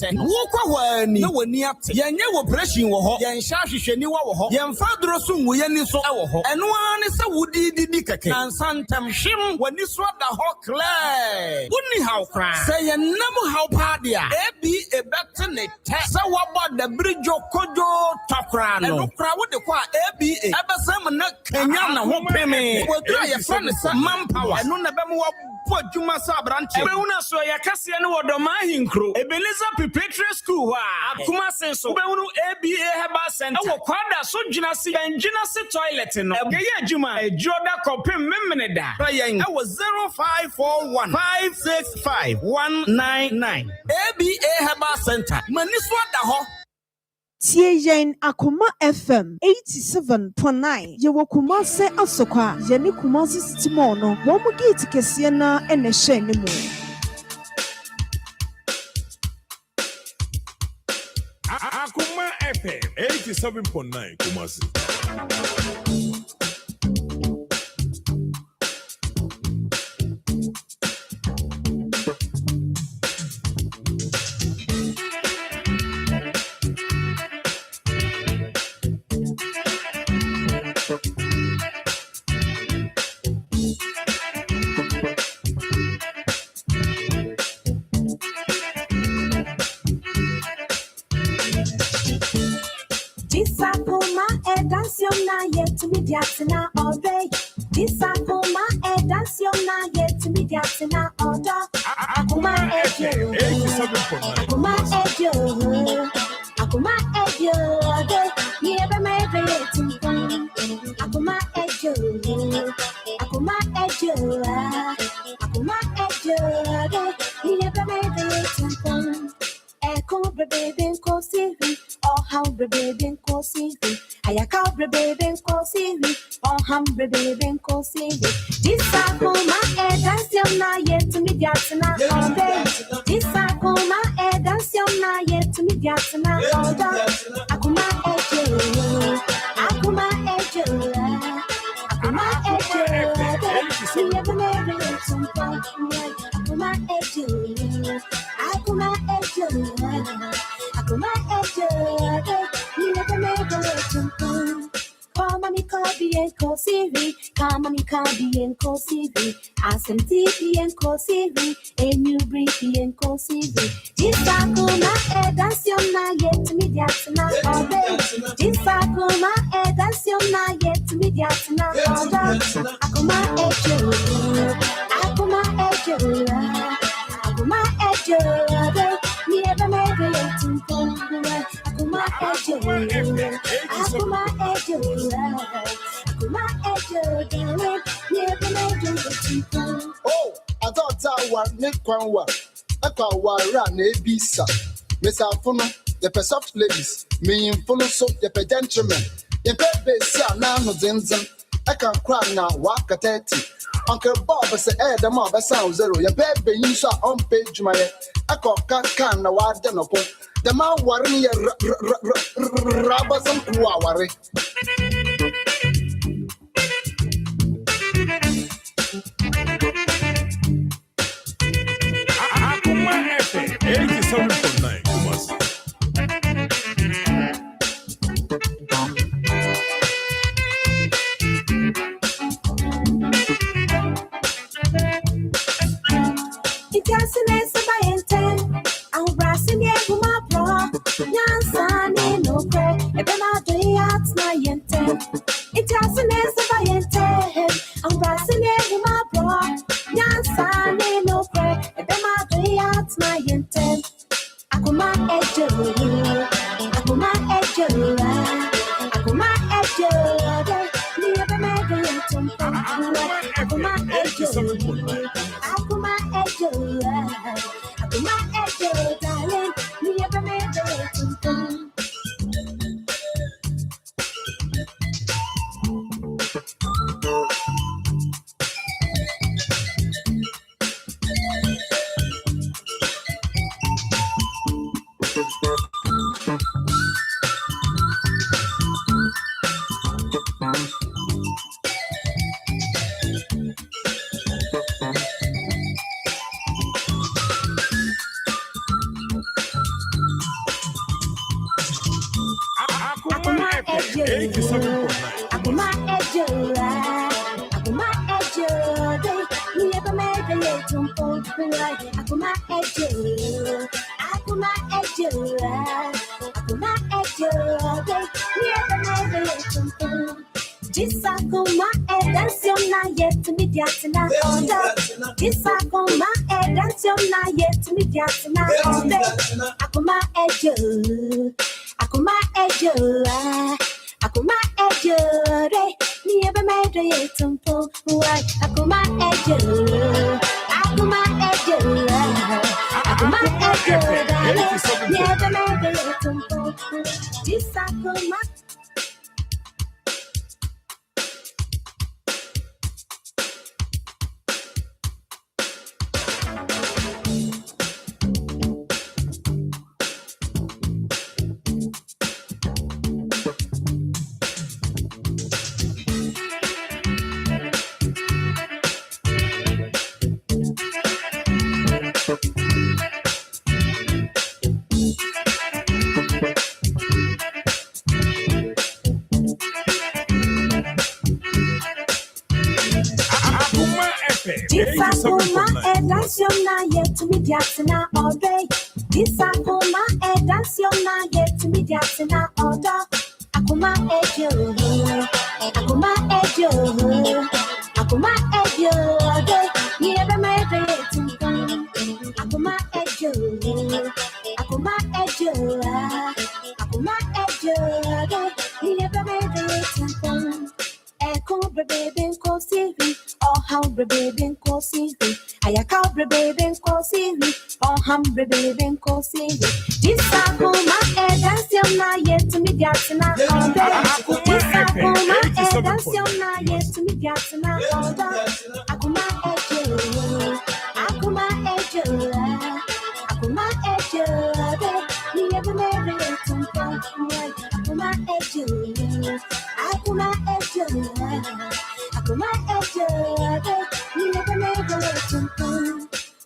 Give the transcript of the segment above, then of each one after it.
Wokwa wani na wani ate. Yenye operation wo ho. Yen sha hwehwani wo ho. Yen fa duro so nwu ye ni so wo ho. Eno ani se wudi didi keke. Ansantam hwim wani so da ho clear. Woni haw kra. Se yen nam haw pa dia. Ebi ebete ne te. Se wo bo da bridge kojo tokra no. Eno kra wo de kwa ebi ebesem na kenya na ho peme. Wodura ye fra ne sa manpower. Eno na be mo wo adwuma sa branche. Ebe una so ya kase ne wodoma hinkro. Ebenezer Preparatory School Akoma senso ube unu ABA Herbal Center ewo kwada so dwina se toilet no ege ye adwuma ejoda kopem memene da yen ewo 0541 565 199 ABA Herbal Center mani so da ho. Tieyen Akoma FM 87.9 yewo Kumase asokwa yeni Kumase Stimono wo mu gate kese na ene hye ne mu. Akoma FM 87.9 Kumasi. Yet to me diatina all day. This Akoma danciona yet to me diatina all day. Akoma ejo, Akoma ejo, Akoma ejo. Never made it. Akoma ejo, Akoma ejo, Akoma ejo. Never made it. Echo baby ko siri, oh how baby ko siri. Ayaka baby ko siri, oh ham baby ko siri. This Akoma danciona yet to me diatina all day. This Akoma danciona yet to me diatina all day. Akoma ejo, Akoma ejo, Akoma ejo. Never made it some fun. Akoma ejo, Akoma ejo, Akoma ejo. Never made it some fun. Come on, me copy and call Siri. Come on, me copy and call Siri. Ask TV and call Siri. And you breathe and call Siri. This Akoma danciona yet to me diatina all day. This Akoma danciona yet to me diatina all day. Akoma ejo, Akoma ejo, Akoma ejo. Never made it some fun. Akoma ejo, Akoma ejo, Akoma ejo. Never made it some fun. Oh, I thought I was Nick Kwanwa. I thought I ran a bisa. Miss Alfono, the soft ladies, me in full so the gentlemen. In bed, now no zinzan. I can cry now, walk at 30. Uncle Bob said, the mob sound zero. Your bed be you saw on page my I call can now I don't know. The man worrying rubbers and worry. Akoma FM 87.9 Kumasi. Akoma ejo, Akoma ejo, Akoma ejo. Never made it some fun. Akoma ejo, Akoma ejo, Akoma ejo. Darling, never made it some fun. Akoma ejo, Akoma ejo, me ever made a little pole. Akoma ejo, Akoma ejo, Akoma ejo, me ever made a little pole. Disakoma edanciona yet to me diatina order. Disakoma edanciona yet to me diatina order. Akoma ejo, Akoma ejo, Akoma ejo, me ever made a tumpo. Akoma ejo, Akoma ejo, Akoma ejo, me ever made a tumpo. Disakoma. Disakoma edanciona yet to me diatina order. Disakoma edanciona yet to me diatina order. Akoma ejo, Akoma ejo, Akoma ejo, me ever made a tumpo. Akoma ejo, Akoma ejo, Akoma ejo, me ever made a tumpo. Echo baby ko siri, oh how baby ko siri. Ayaka baby ko siri, oh ham baby ko siri. Disakoma edanciona yet to me diatina order. Disakoma edanciona yet to me diatina order. Akoma ejo, Akoma ejo, Akoma ejo, me ever made it to Akoma ejo, Akoma ejo, Akoma ejo, me ever made it to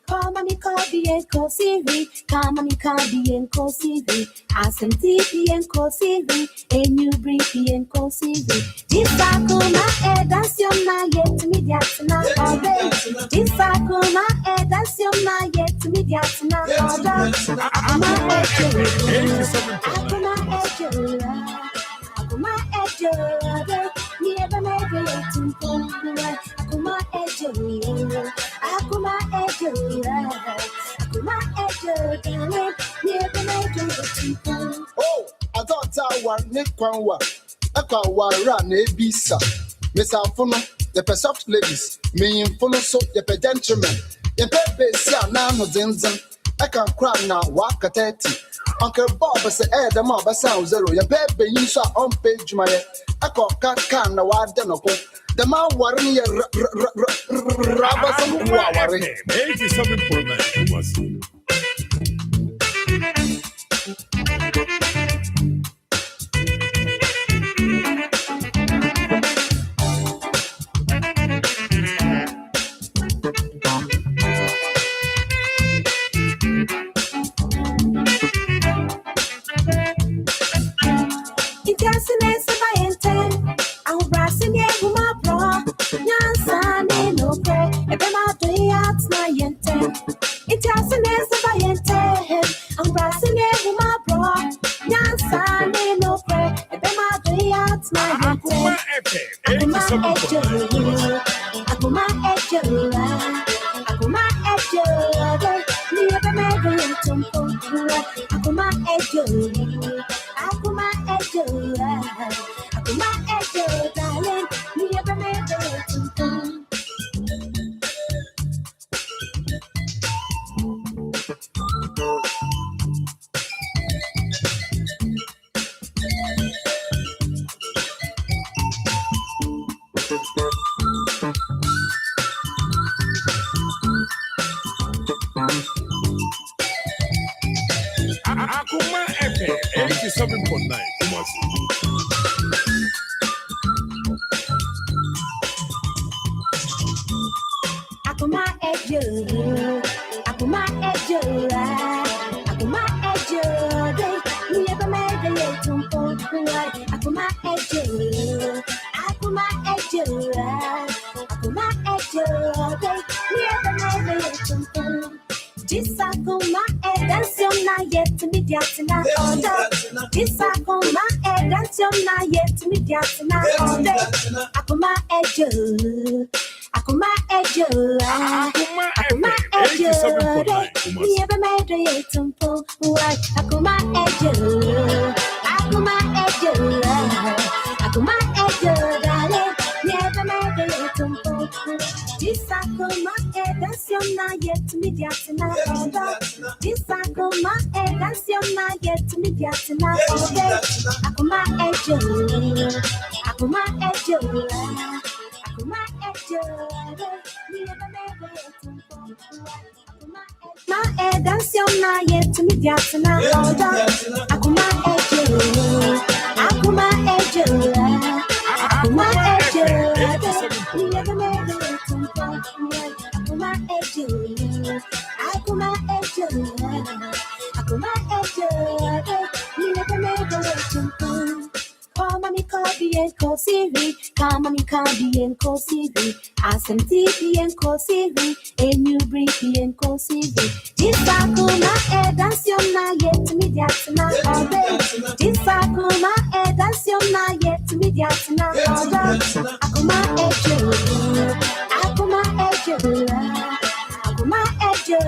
Come on, Kobe and Kosiri, come on, Kobe and Kosiri, Asem TV and Kosiri, a new briefy and Kosiri. Disakoma edanciona yet to me diatina order. Disakoma edanciona yet to me diatina order. Akoma ejo, Akoma ejo, Akoma ejo, me ever made it to Akoma ejo, Akoma ejo, Akoma ejo, me ever made it to. Oh, I thought I was Nick Kwanwa. Aka wara na ebisa. Miss Alfono, the soft ladies, me follow so the gentlemen. The pepe sia na no zinzin. I can cry now, walk at 30. Uncle Bob say, the mob sound zero. Your pepe you saw on page my. I call cat can the wild denopo. The man worrying your rubber some worry. 87.9 Akoma ejo, Akoma ejo, me ever made a tumpo. Akoma ejo, Akoma ejo, Akoma ejo, darling, me ever made a tumpo. Akoma FM 87.9 Kumasi. Akoma ejo, Akoma ejo, Akoma ejo, me ever made a tumpo. Akoma ejo. yet to meet Yatina order. This Akoma Edansium na yet to meet Yatina order. Akoma Ejo. Akoma Ejo. Akoma Ejo. Never made a tumpo. What? Akoma Ejo. Akoma Ejo. Akoma Ejo. Never made a tumpo. This Akoma Edansium na yet to meet Yatina order. This Akoma Edansium na yet to meet Yatina order. Akoma Ejo. Akoma Ejo. Akoma Ejo. Never made a tumpo. Ma Edansium na yet to meet Yatina order. Akoma Ejo. Akoma Ejo. Akoma Ejo. Never made a tumpo. Akoma Ejo. Akoma Ejo. Akoma Ejo. Never made a tumpo. Come on, Kobe and Kosiri. Come on, Kobe and Kosiri. Asem TV and Kosiri. A new briefy and Kosiri. This Akoma Edansium na yet to meet Yatina order. This Akoma Edansium na yet to meet Yatina order. Akoma Ejo. Akoma Ejo. Akoma Ejo.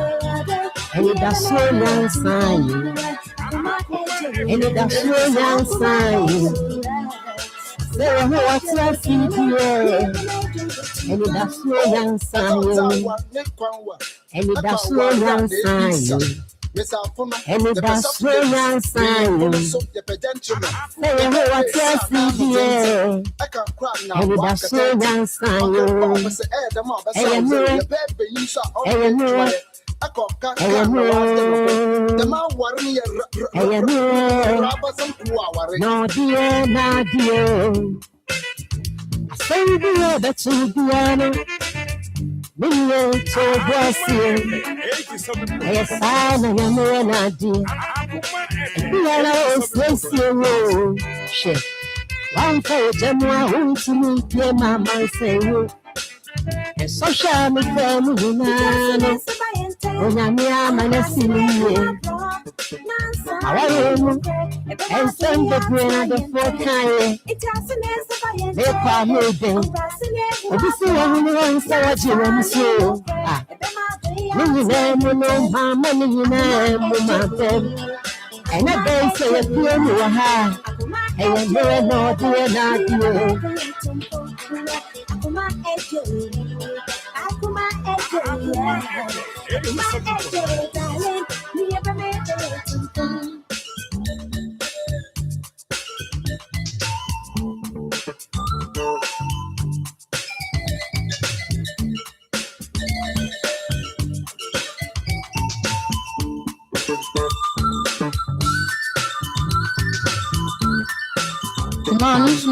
And that's so nice, and that's so nice. Say what's your fear, and that's so nice, and that's so nice, and that's so nice. Say what's your fear, and that's so nice, no dear, no dear. I say dear, that's you, Diana. Me to bless you. Yes, I am an idea. Diana is this you. Shit. One for them, who to meet your mama say you. And so shall me family now. When I'm I want and send the brain the four kind. They call me then. This is one so what you want to say. No, my money, my baby. And I don't say a fear you are high. And you know, dear, not you. Akoma Ejo. Akoma Ejo. Akoma Ejo, darling. Never made a tumpo.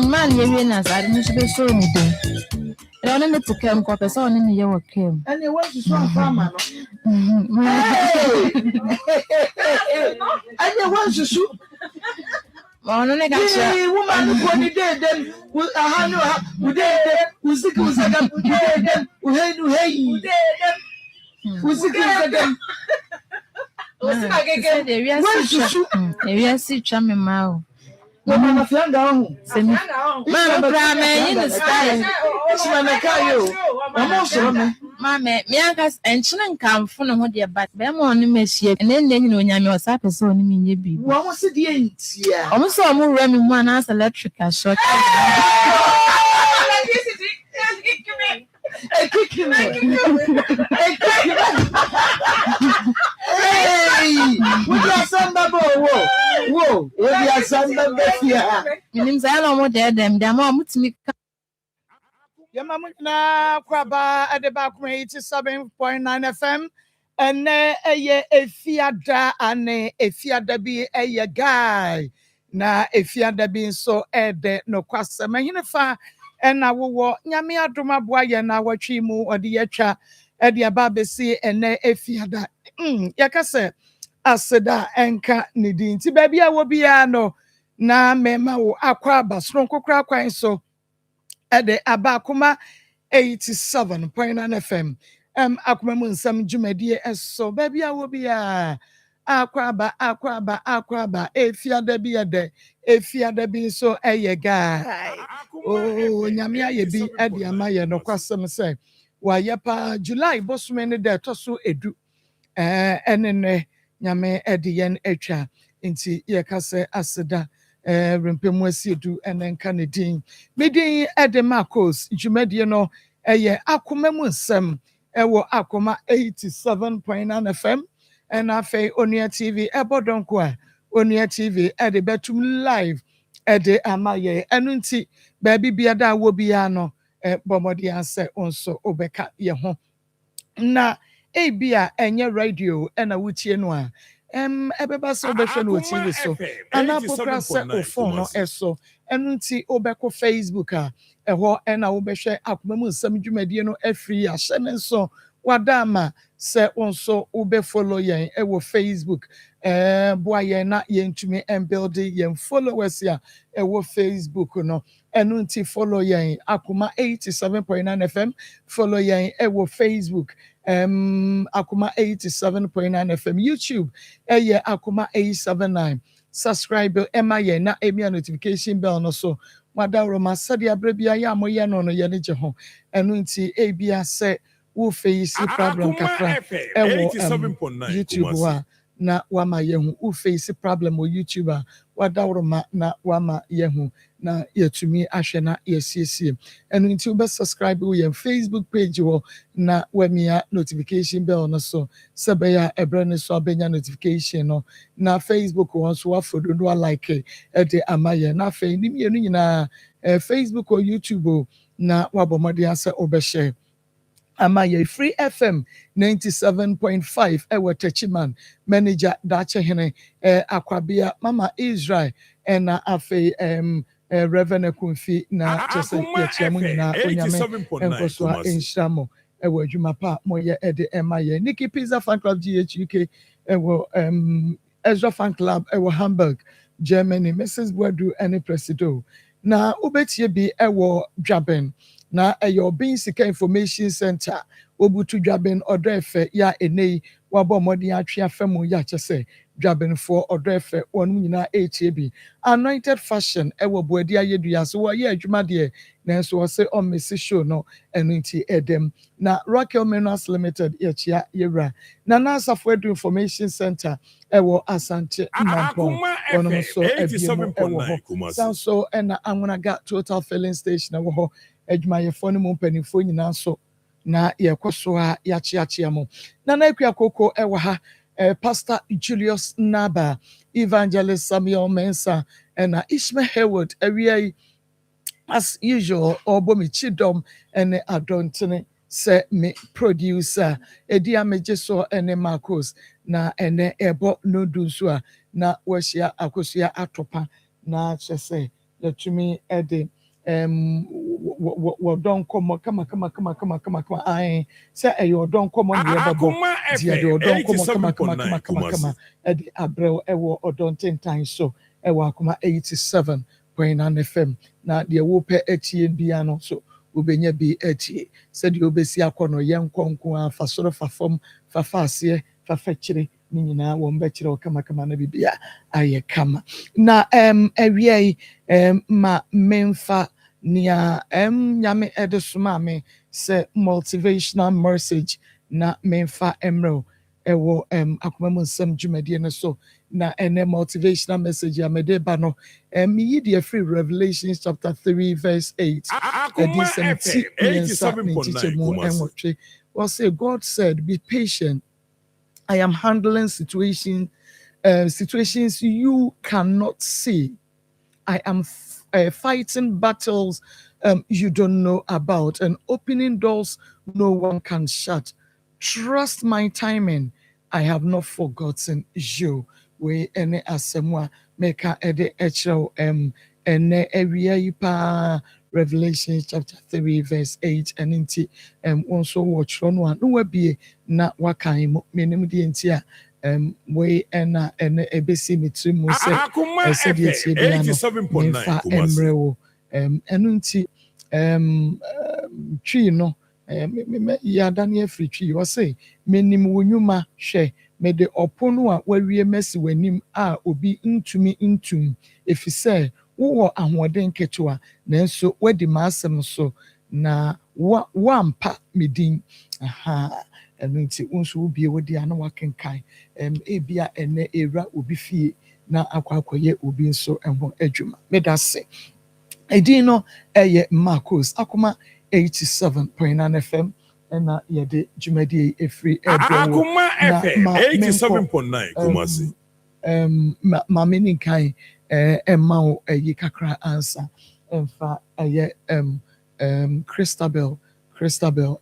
Man, you're not. I didn't be so me. I don't need to come. Cause on in your came. And you want to show farmer. And you want to shoot. Oh, no, woman who did then with a hand who did who sick was again who did them who had who hey who sick was again. We are see chummy mouth. Mama fianga home. Mama, in the style. Mamma, Miagas and Chinan come from a dear, but Bemon Messier, and then you know, Yammy was up as on me. What was it? Yeah, almost saw more running one as electric shot. Hey, we got some whoa, we got some here. Means I don't want them, they're more to me. Yamamuna Kwaba at the back 87.9 FM. And a fiada and a fiada be a guy. Na a fiada being so no kwasa. Mahinafa. And I will walk Yamia Duma Boya na wachimu or the Yacha at the Ababesi and a fiada. Yakase Aseda enka Nidin. Tibabia will be no na mema wo akwaba stronko krakwan so at the Akoma 87.9 FM. Akoma Nsem Jumedie so babia will be akwaba efiada bi ede efiada bi so eye guy oh nyame aye bi ade ama ye no kwasem say wa ye pa July bosome ne de to so edu enene nyame ede yen atwa nti ye kase aseda rempemu asiedu enenka ne din medin ede Marcos dwumadie no eye akoma mu nsem ewo akoma 87.9 FM and afe Onia TV ebodonko a Onia TV ede betum live ede amaye enu nti baabi biada wo bia no bomodi anse onso obeka ye ho na ebia enye radio na wutie no a ebeba so obehwe no TV so ana pokra se o phone no eso enu nti obeko Facebook a eho na obehwe akoma mu nsam dwumadie no afiri a hye ne so wadama se onso ube follow yen ewo Facebook boa yen na yentumi build yen followers ya ewo Facebook no enu nti follow yen akoma 87.9 FM follow yen ewo Facebook akoma 87.9 FM YouTube eye akoma 879 subscribe ema yen na emia notification bell no so wadawro masade abrebia ya moye no no ye ne je ho enu nti ebia se wo face problem kakra ewo YouTube wa na wama yehu wo face problem o YouTuber wadawroma na wama yehu na yetumi ahwe na yesiesie enu nti wo be subscribe wo ye Facebook page wo na wamia notification bell no so sebeya ebre ne so abenya notification no na Facebook won so afodo no like de amaye na fe ni mienu nyina Facebook or YouTube na wabomode ase obehye Amaye Free FM 97.5 ewe Techiman manager dache hene akwabia Mama Israel na afe Reverend Kunfi na chese ya chiamu na onyame enkoswa enshamo ewe adwumapa moye ede emaye Nikki Pizza Fan Club GHUK ewe Ezra Fan Club ewe Hamburg Germany Mrs. Bwadu ene Presido na ubetie bi ewe Dwaben na your being sika information center obutu dwaben odoefe ya enei wabo modin atwe afemu ya chese dwaben for odoefe wonu nyina etie anointed fashion ewo boadi ayedua so wo ye adwuma de na so wo se on mesi show no enu edem na Raquel Minerals Limited yechia yewra na nasafo edu information center ewo Asante Mampo wonu so ebiemu ewo so na Anwonaga total filling station ewo ho adwumayefo no mu mpanifo nyina so na yekoso a yachiachia mo na akua koko ewa ha Pastor Julius Naba Evangelist Samuel Mensah and Ishmael Haywood area as usual obomi chidom and adontene se me producer edia mejeso ene Marcos na ene ebo no dusua na washia akosia atopa na chese yatumi ede don komo kama ai say eyo don komo ne babo dia de don komo kama edi abrel ewo odon tentan so ewo akoma 87.9 FM na de wo pe etie bia no so obenya bi etie said you obesi akono yen konko afa soro fa fom fa faase fa fachire ni nyina wo mbechire kama na bibia aye kama na ewie ma memfa nia nyame edesuma me se motivational message na memfa emro ewo akoma mu nsem dwumadie no so na ene motivational message amede ba no yi de free Revelation chapter 3 verse 8 say God said be patient, I am handling situations you cannot see. I am fighting battles you don't know about and opening doors no one can shut. Trust my timing. I have not forgotten you. We ene asemwa meka ede echro ene area ipa Revelation chapter 3 verse 8 and inti also watch on one no be na wakan menim de ntia we ena ene ebesi mitrim se said it bia no mefa emrewo enu nti twi no me ya Daniel free twi wo say menim wonyuma hwe mede ɔpo no a wawie mɛsi w'anim a obi ntumi ntum efisɛ wowɔ ahoɔden ketewa nanso wadi m'asɛm so na wampa me din aha ɛno nti wo nso wobie wodi a na wakenkan ebia ɛnɛ ɛwura obi fie na akɔyɛ obi nso ho adwuma meda se ɛdin no ɛyɛ Marcos Akoma 87.9 FM ɛna yɛde dwumadie efiri Akoma FM 87.9 Kumasi ma me ninkan ɛma wo ɛyi kakra ansa ɛmfa ɛyɛ Christabel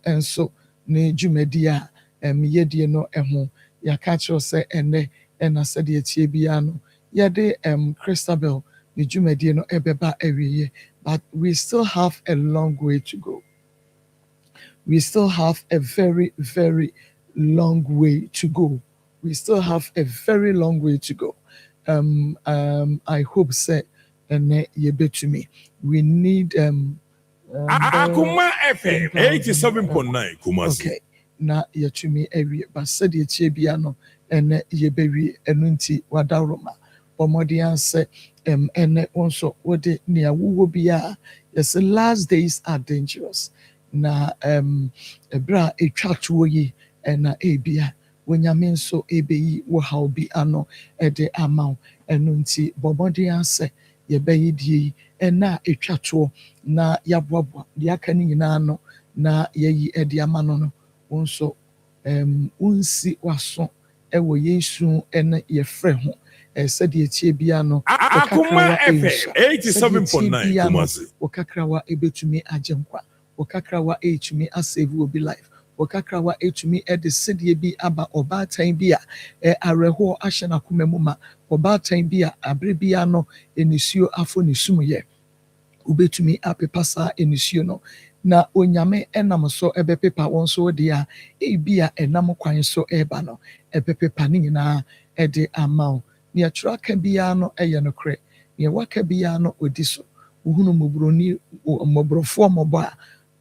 ɛnso ne dwumadie a yɛdie no ɛho yɛaka kyerɛ sɛ ɛnɛ ɛna sɛdeɛ tie biara no yɛde Christabel ne dwumadie no ɛbɛba awieyɛ but we still have a long way to go. We still have a very, very long way to go. We still have a very long way to go. I hope say and you bet to me. We need Akoma FM 87.9 Kumasi. Okay. Na yɛtumi awie but sɛdeɛ tie bia no ɛnɛ yɛbɛwie ɛno nti wadaroma bɔmmɔden ansɛ ɛnɛ wo nso wode nea wowɔ biara yɛsɛ last days are dangerous na ɛberɛ a ɛtwa toɔ yi ɛna ebia wonyame nso ɛbɛyi wo haw bi ano ɛde ama wo ɛno nti bɔmmɔden ansɛ yɛbɛyɛ die yi ɛna a ɛtwa toɔ na yɛaboaboa deɛ aka no nyinaa no na yɛyi ɛde ama no nso unsi waso ɛwɔ Yesu ɛne yɛfrɛ ho sɛdeɛ tie bia no Akoma FM 87.9 Kumasi wɔkakrawa ɛbɛtumi agye nkwa wɔkakrawa ɛtumi asave obi life wɔkakrawa ɛtumi ɛde sɛdeɛ bi aba ɔbaatan bi a awerɛhoɔ ahyɛ n'akoma mu ma ɔbaatan bi a abere bia no enisuo afɔ ne sumyɛ wobɛtumi apepa saa enisuo no na onyame ɛnam so ɛbɛpepa wɔn so de a ebi a ɛnam kwan so ɛba no ɛbɛpepa ne nyinaa ɛde ama wo nea twerɛ aka biara no ɛyɛ nokorɛ nea waka biara no odi so wohunu mmɔborɔfoɔ mmɔbɔ a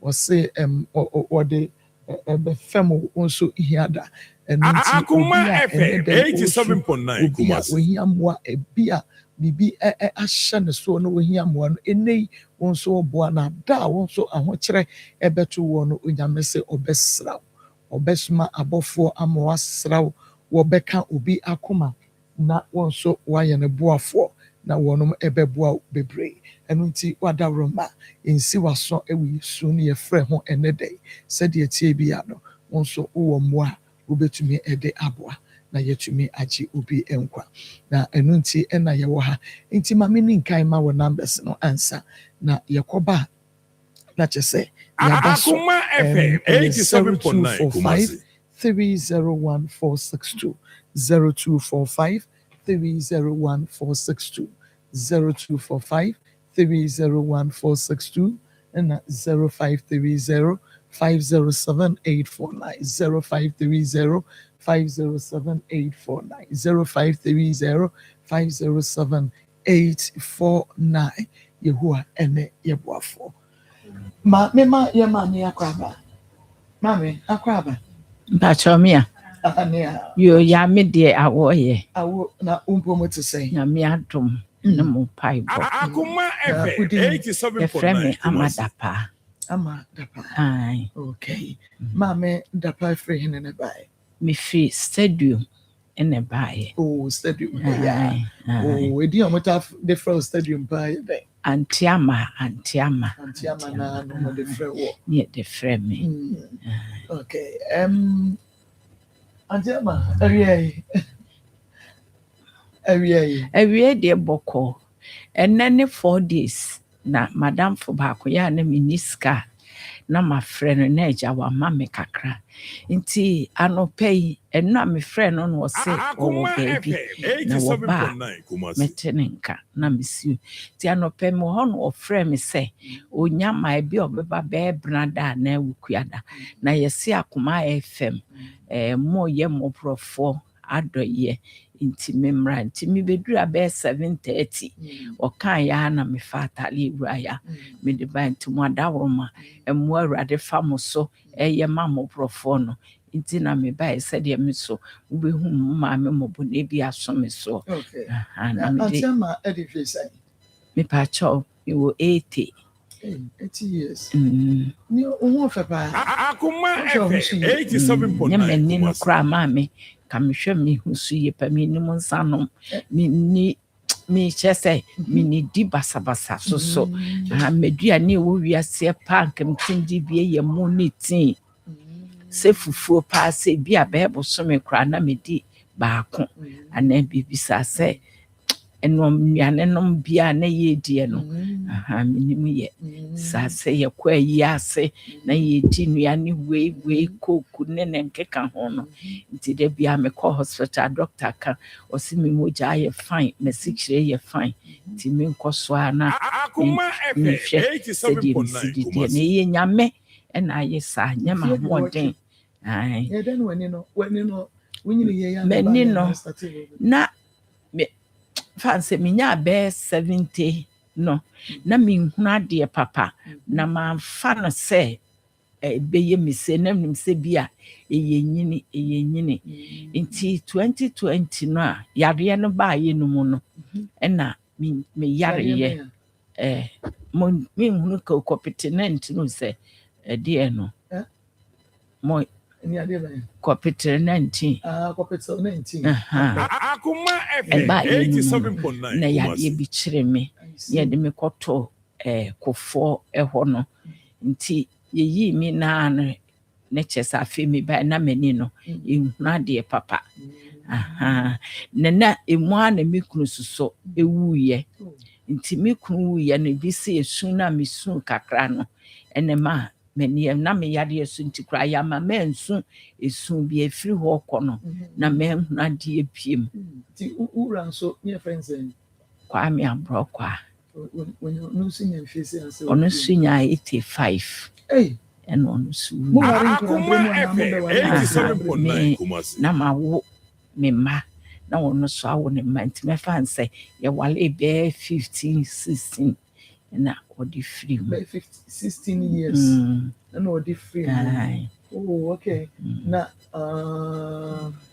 wɔse wɔde ɛbɛfɛm wo nso hia da ɛno nti Akoma FM 87.9 Kumasi wɔhia mmoa ebi a bibi ahyɛ ne so no wɔhia mmoa no ɛnɛ wɔn nso wɔboa na da a wɔn nso ahokyerɛ ɛbɛto wɔn no onyame sɛ ɔbɛsra wo ɔbɛsoma abɔfoɔ ama wasra wo wɔbɛka obi akoma na wɔn nso wɔayɛ ne boafoɔ na wɔnom ɛbɛboa wo bebree ɛno nti wadaworoma nsi waso ɛwɔ Yesu no yɛfrɛ ho ɛnɛ dɛ sɛdeɛ tie bia no wɔn nso wowɔ mmoa a wobɛtumi ɛde aboa na yɛtumi agye obi nkwa na ɛno nti ɛna yɛwɔ ha nti ma me ninkan ma wɔ numbers no ansa na yɛkɔba na kyɛ sɛ yɛaba so Akoma FM 87.9 Kumasi 301462 0245 301462 0245 301462 and 0530 507 849 0530 507 849 0530 507 849 Yehoah ene yeboafo ma ne akwaba mame akwaba Mpachomia. ania Yo ya me de awoye. awo na umpomo to say Na me adom na mo paibo. Akoma FM Ye frame 87.9 Kumasi amadapa. ama dapa Ai, okay mame dapa free hene ne bai me free stadium ene bae. oh stadium yeah Ai. oh edi amota the first stadium bai be Antiama. antiama na no the free wo Ye de frame. okay antiama Ewie de boko. Enene 4 days na madam for baako ya na miniska na ma frɛ no na agya wa ma me kakra. Nti anɔpɛ eno a me frɛ no no se owo Akoma baabi FM na wo ba 87.9 Kumasi mete ne nka na mesiu. Nti anɔpɛ me hɔ no ɔfrɛ me sɛ onya ma bi obeba bɛɛbrana da na awukuada na yɛse Akoma FM mo yɛ mobrɔfo adɔyɛ nti memra nti mebedura bɛ 7:30 ɔka ya na me fa atale wura ya me de ba nti mo adaworoma emo awurade fa mo so ɛyɛ ma mobrɔfo no nti na me ba said ye me so ube hu ma me mobo na bi aso me so Okay. na me de Nsem edifie say. me pa cho me wo 80 80 years. Ni owo fe pa. Akoma FM 87.9. Ne mani no kra ma me ka me hwe me hu su ye pa me ni mo nsanom me ni me chese me ni di basabasa so medua ne wo wiase pa nkam tindi bie ye mo ni tin se fufuo pa se bi abebo so me kra na me di baako ana bibisa se enom nuane nom bia na ye die no minim ye sa se ye kwa yi ase na ye di nuane we koku ne nkeka ho no nti de bia me call hospital doctor ka o si me moja ye fine me sikire ye fine nti me nkoso ana Akoma FM 87.9 ne ye nyame na ye sa nyama hoden ye den wani no wonyini ye ya na fancy minya be 70 no na mi nhuna de papa na ma fa no se be ye mi se na nim se bia eye nyini nti 2020 no a yare no ba ye no mu no na me yare ye mo mi nhunu ka competent no se de no mo COVID-19. COVID-19. Akoma FM 87.9. Na ya de bi kire me. Ya de me koto kofo ho no. Nti ye yi mi na no ne chesa afi mi ba na mani no. Ehuna de papa. Na emu na me kunu suso ewuye. Nti me kunu wuye no bi se esu na me su kakra no. Enema many na me yade esu nti kra ya ma mensu esu bi efiri ho kono na men na de epiem ti ura so nye friends kwa me abro kwa no sunya mfisi ase ono sunya 85 and ono su Akoma FM 87.9 Kumasi na mawo me ma na ono so awo ne ma nti me fan say ye wale be 15 16 na odi free 16 years na odi free oh okay na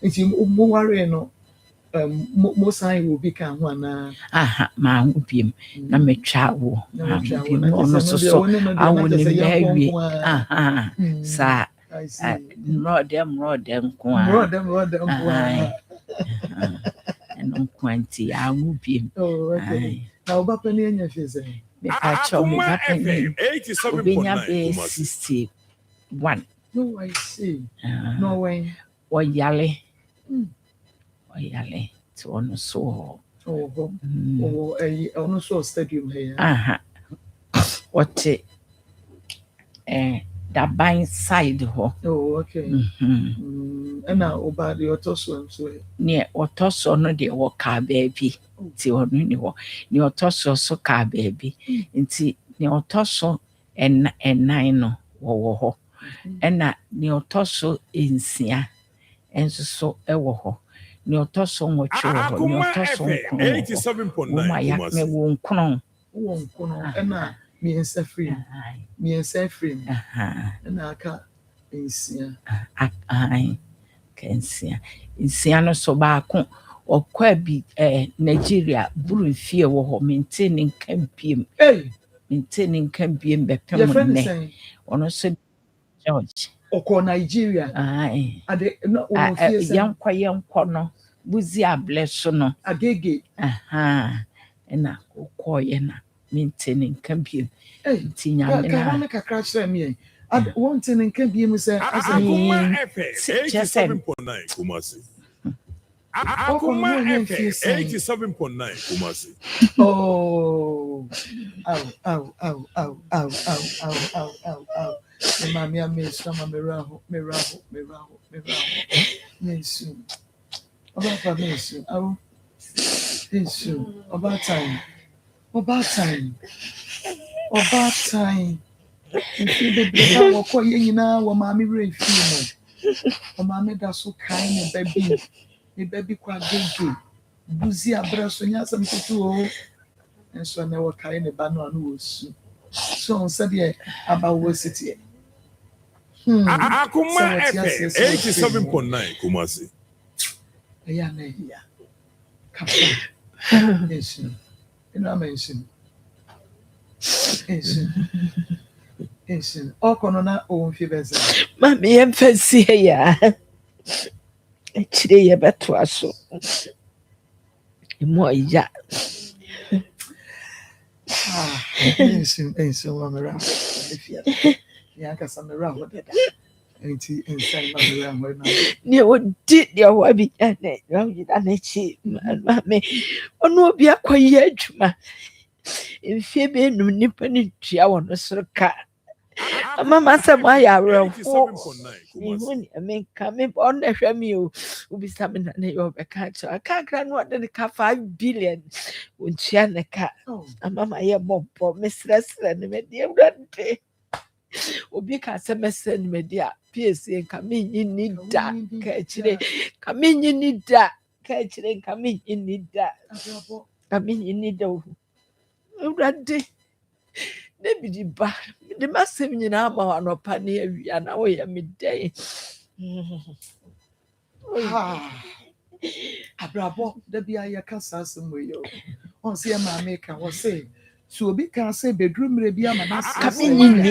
nti mo ware no mo sai will be kan ho na ma ngubiem na metwa wo no so awo ne mewi sa rodem ko eno kwanti angubiem oh okay na oba pani anya feze me pacho me FM 87.9 61 no I see no way oyale to ono so ono so stadium here what da by side ho okay na oba the otoso so ne otoso no de wo ka baby ti ono ni ho ne otoso so ka baby nti ne otoso enan no wo ho na ne otoso ensia enso so wo ho ne otoso nwotwe ho ne otoso 87.9 ya me wo nkron na miensa free na aka ensia nsia no so ba ko okwa bi Nigeria buru fie wo ho maintaining campaign be pem ne ono so George oko Nigeria ade no wo fie yankwa no buzi ableso no agege na okoye na maintaining campaign tinya me na ka kakra chere me wanting campaign mu say Akoma FM 87.9 Kumasi Akoma FM 87.9 Kumasi oh Mami amesa meraho Yesu Oba Yesu awo Yesu Oba time Ifi bebre wo ko ye nyina wo mami re fi mo o mami da so kan ne baby kwa gege buzi abraso nya sam tutu o enso na wo kai ne ba no anu wo su so on said ye aba wo city Akoma FM 87.9 Kumasi. Yeah, yeah. Come on. Ensin. Okono na omfi beza. Mami yemfasi ya. Echire yebeto aso. Imo ya. Ensin wamera. Efia. Ya kasa mera hodeda. Enti ensan mera hodeda. Ni odi dia wa bi ane. Rawi da na chi. Mami. Onu obi akoye adwuma. Mfie be num nipa ni tua wono soroka. Mama said, "Why are you?" I mean, come on the family. Will be something that you catch. I can't grant what the car 5 billion. When she and the cat, and Mamma, your mom, Mistress, and the media day. Ubika semester media, PSC, come in, you need that. Catch it. Come in, you need that. Catch it. Come in, you need that. Come in, you need that day. Maybe the massive in our mouth, and away a midday. Abrabo, the Bia Casa, somewhere. On see a man maker was say. So be can say bedroom rebia man. Coming in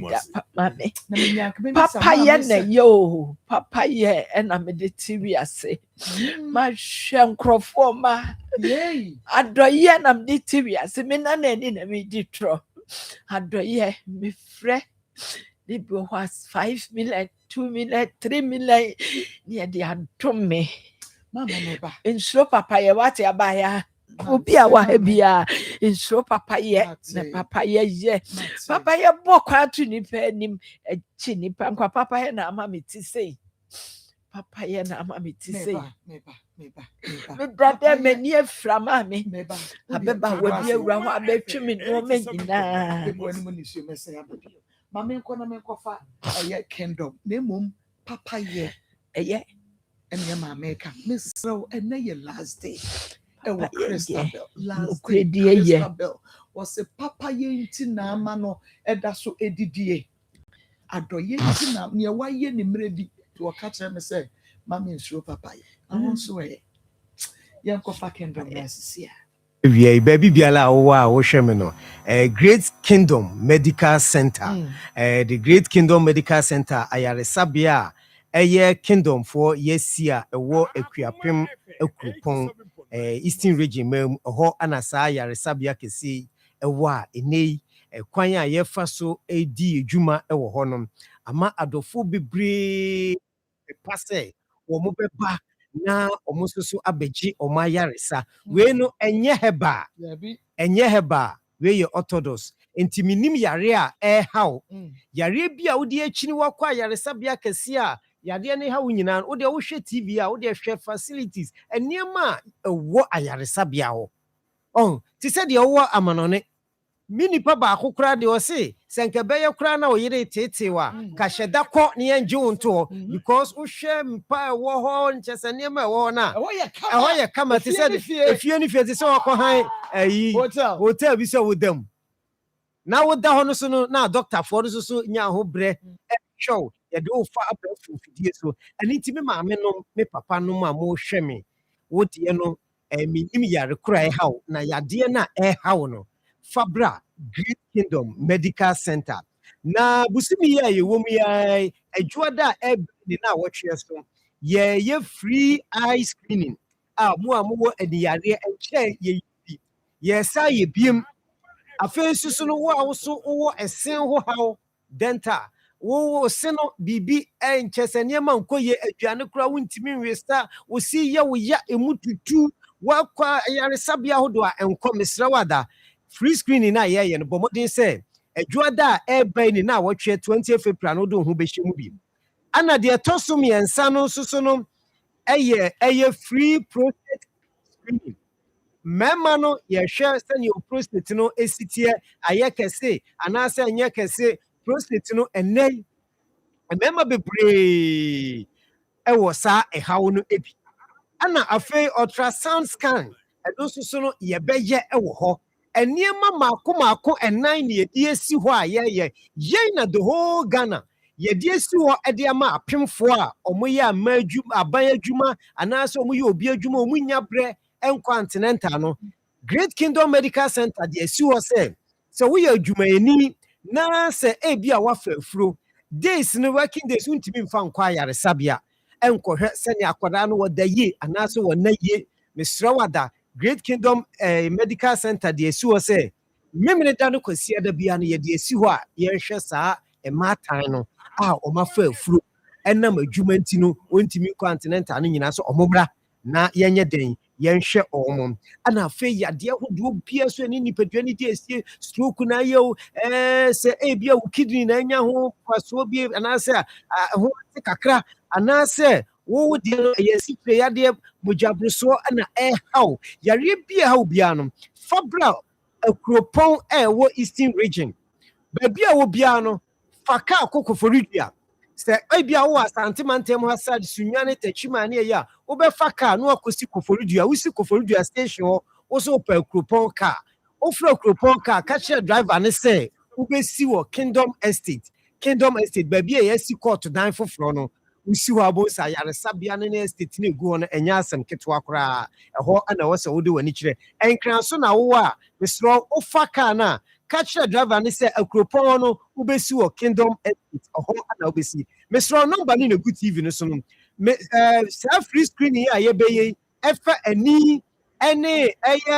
that, mammy. Papa, yene, yo, Papa, ye, and I'm a TV, I say. My shankro forma. Yay, I do yen, I'm the TV, I say, men and in me ditro. I do ye, me fre. The bill was 5 million, 2 million, 3 million. Near the hand to me. Mamma, neighbor. In slow papa, ye what ya buy. Obi a wa bia nso papa ye na papa ye papa ye bo kwatu nipa anim echi nipa nkwa papa ye na ama me ti sei papa ye na ama me ti sei me brother me ni afra ma me abeba wa bi awura ho abetwi me no me nyina mama nko na me kofa eye kingdom na mum papa ye eye enya ma America misro ena ye last day ewo Christabel last day Christabel was a papa ye nti na ama no eda so edidie adoye nti na ne wa ye ne mredi to catch me say mama nsuro papa ye awon so ye yankofa kingdom yasisia we baby biala owa wo hwe me no Great Kingdom Medical Center the Great Kingdom Medical Center ayaresabia eye kingdom for yesia ewo akuapem akupon Eastern region mem ho anasa ayaresabia kesi ewo a enei kwan a yefa so edi edwuma ewo ho no ama adofo bebre pase wo mo beba na omususu abeji omayaresa we no enye heba we ye orthodox enti minim yare a haw yare bia wo de akini wakwa yaresa bia kese a yare ne haw nyina wo de wo hwe TV a wo de hwe facilities eniema ewo ayaresa bia ho ti se de wo amanone mini pa ba akokra de o se senke beye kra na oyire tetewa ka hyeda ko ne enje wonto because wo hwe mpa wo ho nchese ne ma wo na ho ye kama ti se efie ni fie ti se wako han ayi hotel bi se wodam na wo da ho no so no na doctor for no so nya ho bre show ye de wo fa abafu fidie so ani ti me maame no me papa no ma mo hwe me wo de no mi nim yare kra haw na yade na haw no Fabra Great Kingdom Medical Center. Na busimi ya ye womu ya ejuada ni na watchye so ye free eye screening. Mu amuwo eniyare enche ye yi. Ye sa ye biem afen susu no wo awoso wo esen ho haw dental. Wo seno bibi enche senema nkoye aduane kura wontimi nwesta wo si ye wo ya emututu wakwa yare sabia hodo a enko mesra wada. Free screening na ye no bomodin say ejuada eba ni na watwe 20 February no do ho behemu bi ana de tosum yensa no susu no eye free prostate screening mema no ye hwe se ni prostate no esitie aye kese ana se nye kese prostate no enei mema bebre ewo sa ehawo no ebi ana afei ultrasound scan edo susu no ye beye ewo ho eniema mako enan ne yedi esi ho a ye na the whole Ghana yedi esi ho ede ama apemfo a omoye amadwuma aban adwuma anaso omoye obi adwuma omunya bre encontinental no Great Kingdom Medical Center de esi ho se we adwuma eni na se ebia wafa afuro days no working days untimi mfa nkwa yare sabia enkohwe sene akwada no wodaye anaso wonaye mesrawada Great Kingdom Medical Center de esi ho memene da no kwasi ada bia no ye de esi ho a ye hwe saa ematan no a omafa afuro enam adwuma ntino ontimi continental no nyina so omobra na yenye den yenhwe omom ana fe yade ahodo bia so ni nipadua ni de esi stroke na ye se bia wo kidney na nya ho kwaso bia ana se ho kakra ana se wo de ye si pre yade mojabruso ana haw yare bia haw bia no fabra akropon wo eastern region babia wo bia no faka akokoforidua se ebia wo asante mantem hasad sunwane tachima ne ya wo be faka no akosi koforidua wo si koforidua station wo so pa akropon car wo fra akropon car catch driver ne say wo be si wo Kingdom Estate babia ye si court dan foforo no usi wa bo sa yare sabia ne estate ne gu no enya asem ketwa kora ho ana wo se wo de wani kire enkran so na wo a mesro wo faka na catch driver ne say akropon no wo be si wo Kingdom Estate ho ana wo be si mesro number ni na good TV no so no self free screening ya ye be ye efa ani ene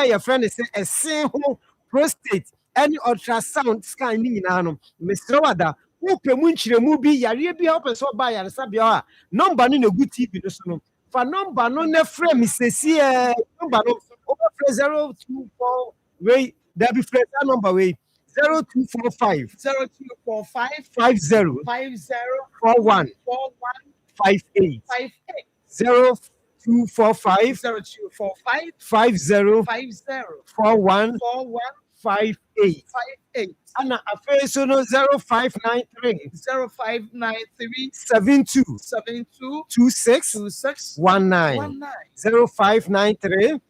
ya friend say esen ho prostate any ultrasound scan ni nyina no mesro wada upe munchire mu bi yare bi a opeso ba yare sabia a number no na good TV no so no fa number no na frame sesi number no over 024 way there be frame number way 0245 50 41 58 0245 50 41 58 Anna Afeso no 0593 72 26 19 0593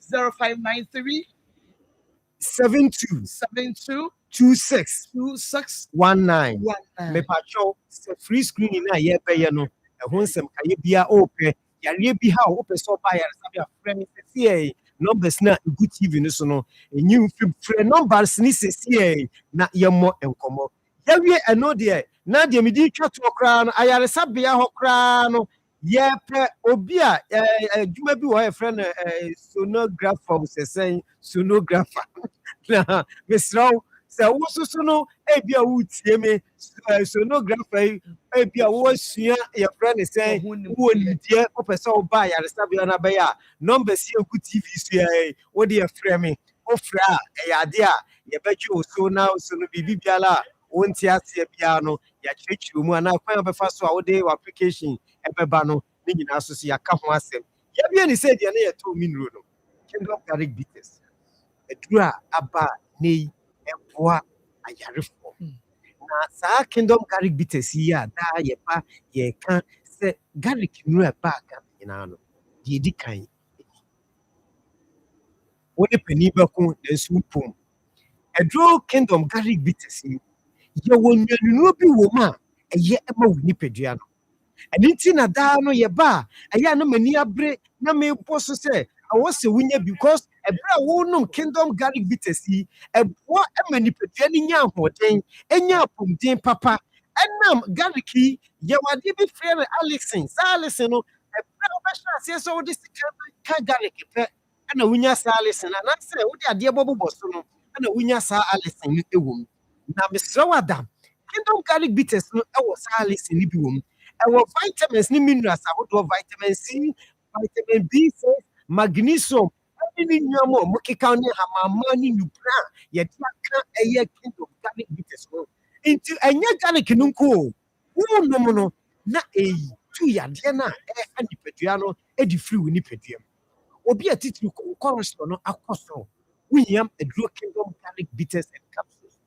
72 26 19 me pacho free screening na ye be ye no ehun nsem kaye bia ope yare bi ha ope so ba yare sabia frame se numbers na good TV no so no enyi free numbers ni se na ye mo enkomo yawie eno de na de medi twa to kra no ayare sabia ho kra no ye pre obi a adwuma bi wo e friend sonographer se sonographer na mesraw se wo so no ebia wo tie me sonographer ebia wo sua ye friend say wo nidie opese wo ba ya resabia na ba ya numbers ye ku TV so ye wo de frame o fra ya de a ye beji o so na so no bibi biala wo nti ase bia no ya kyerkyere mu ana kwan be fa so a wo de application ebeba no ni nyina so ya ka ho asem ya bia ni say de na ye to minuro no Kingdom Garlic Bitters edura aba nei eboa ayarefo na sa Kingdom Garlic Bitters ya da ye pa ye kan se garlic nu eba ka nyina no ye di kan woni pani bako na supum edro Kingdom Garlic Bitters ye wonwanu bi wo ma eye ema woni pedua no enti na da no ye ba aya no mani abre na me poso se awose wunya because ebra wo no Kingdom Garlic Bitters ebo emani pedua ni nya hoden enya pomden papa enam garlic ye wade bi frere Alexin no ebra wo behra se so wo dis ka garlic pe na wunya sa Alexin na se wo de ade bobo so no na wunya sa Alexin ni ewom na mesrawada Kingdom Garlic Bitters no ewo sa Alexin ni bi wom ewo vitamins ni minerals awodo vitamin C vitamin B6 magnesium any nyamo mukika ne hamama ni nupra ye tia eye Kingdom Garlic Bitters no into enya garlic nunko wo no na tu ya de na anipedua no edi free woni pedua obi atitiri cholesterol no akoso winyam eduro Kingdom Garlic Bitters and capsules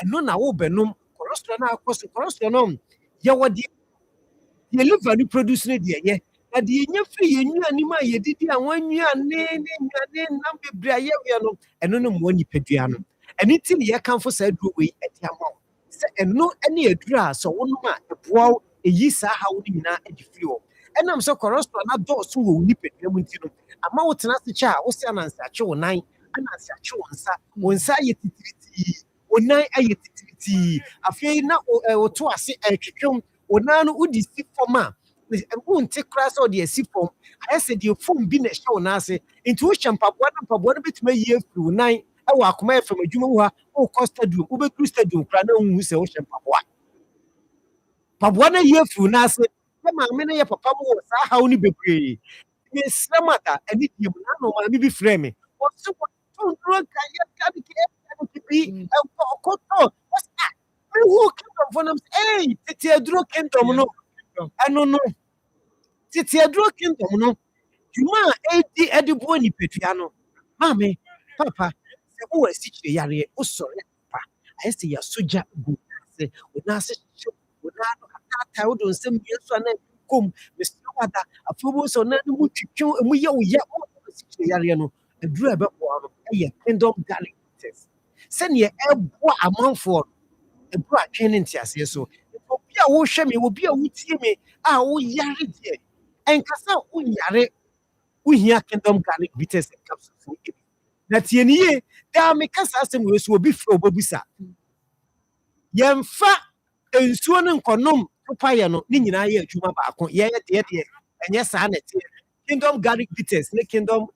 eno na wo benum cholesterol na akoso cholesterol no ye wodi ye liver ni produce ne de ye na de nya free ye nnuani ma ye didi awon nnuane ne nnuane nam bebre aye we no eno no mo nipedua no anything ye can for said we at Yamon. And no any address so one man a poor a yisa how we na at the fuel. And I'm so correspond not those who will nip it. I'm out to the child, what's an answer, show 9, and answer, show one side, one night I feel now or to us a chicken, or none would see for ma. And won't take class or the sea form. I said, your phone being a show, Nasi, intuition, one bit may year through 9. I walk my from a Juma or Costa do, Uber Christa do, Crano, who say ocean Papua. Pabuana year through Nasi, Mamma, many a papa was how only be pretty. Miss Samata, and if you know, maybe frame me. What's so don't drunk, I can't be a cotton. What's that? Who came from them? Hey, it's a drunk kingdom. I don't know. It's a drunk kingdom. No, you are 80 at the Boni Petriano. Mammy, Papa, who is teaching Yari? Oh, sorry, Papa. I see your soldier. Say, would not say, would not tell them some years on come, Mr. Wada, a football so none would you and we Yariano, a driver for a kingdom darling test. Send ye a month for a brat training test, yes, so. Be a wosham, you will be a witty me. Ah, oh, Yari, dear. And Cassa, Yare, we hear kingdom garlic bitters and capsules. That ye, there make us ask them will be for Bobisa. Yam fa and swan conum, Payano, Nina, Juma Bacon, yea, dear, and yes, Annet. Kingdom garlic bitters, the kingdom,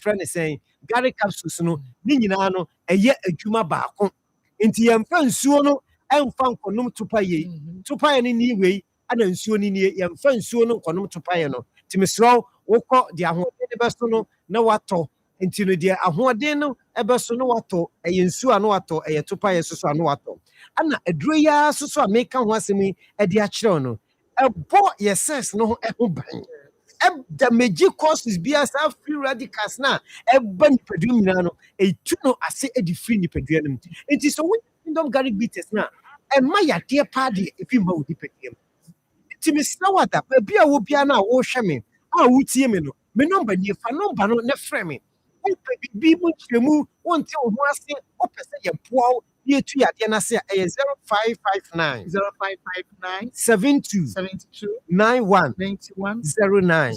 friend is saying, garlic capsules, no, Ninano, a yet a Juma Bacon. Into yam fan suono. And found conum to pay in any way, and then soon in yam fan suono conum to payano. Timisro, Woko, the Ahodebasono, no wato, until the Ahoadeno, Ebasono wato, a yensua no wato, a tupaya susa no wato. And a dreya susa make a wasimi at the achono. A boy, yes, no, a bang. The magic courses be as a free radicals now, a bun pedumino, a tuno, I say a free pedunum. It is a kingdom garlic bitters now. And my dear party, if you mow the him. Timis Nawata, a beer will be an hour shamming. I would see me no. Me number near Fanomba, no framing. Oh, be much remove one till once opposite your poor year 2 at Yanasa 0559 0559 72 72 91 91 09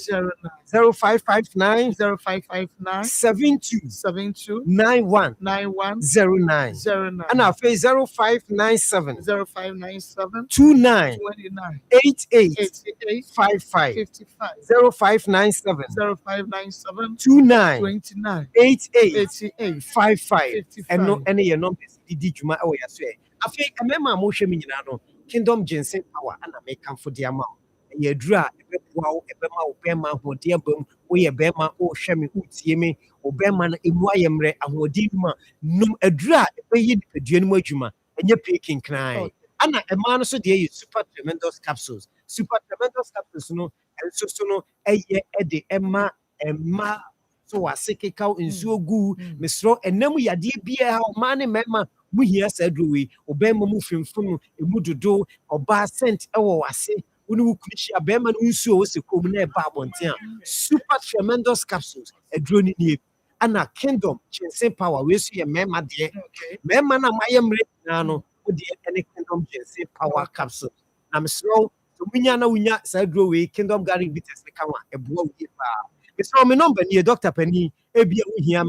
0559 0559 72 72 91 91 09 09 and our face 0597 0597 29 29 88 88 55 55 0597 0597 29 29 88 88 55 and no 55 any your numbers did Juma oh yes I think a member motion me no kingdom ginseng power and I make come for the amount ye dra wow ebema ho de abam wo ye bema o hwe me utie me obema na emu ayemre ahodi ma num adura ebeyi nipadua no adwuma enye peking kran ana ema no so de ye super tremendous capsules no enso so no eye ede ema so wasekeka nsuo gu mesro enam yade bia o ma ne mema mu hia sadruwi obema mu fimfum emu dodo oba scent ewo wase uni ukrishi abema nsuo wo se kom na eba abonten super tremendous capsules adroni nie ana kingdom ginseng power we so ye mema de mema na mayemre na no wo de ene kingdom ginseng power capsule na mesro so munya na wunya sadruwi kingdom garlic bitters ne kanwa eboa wi pa. It's from a number near Dr. Penny, Abia,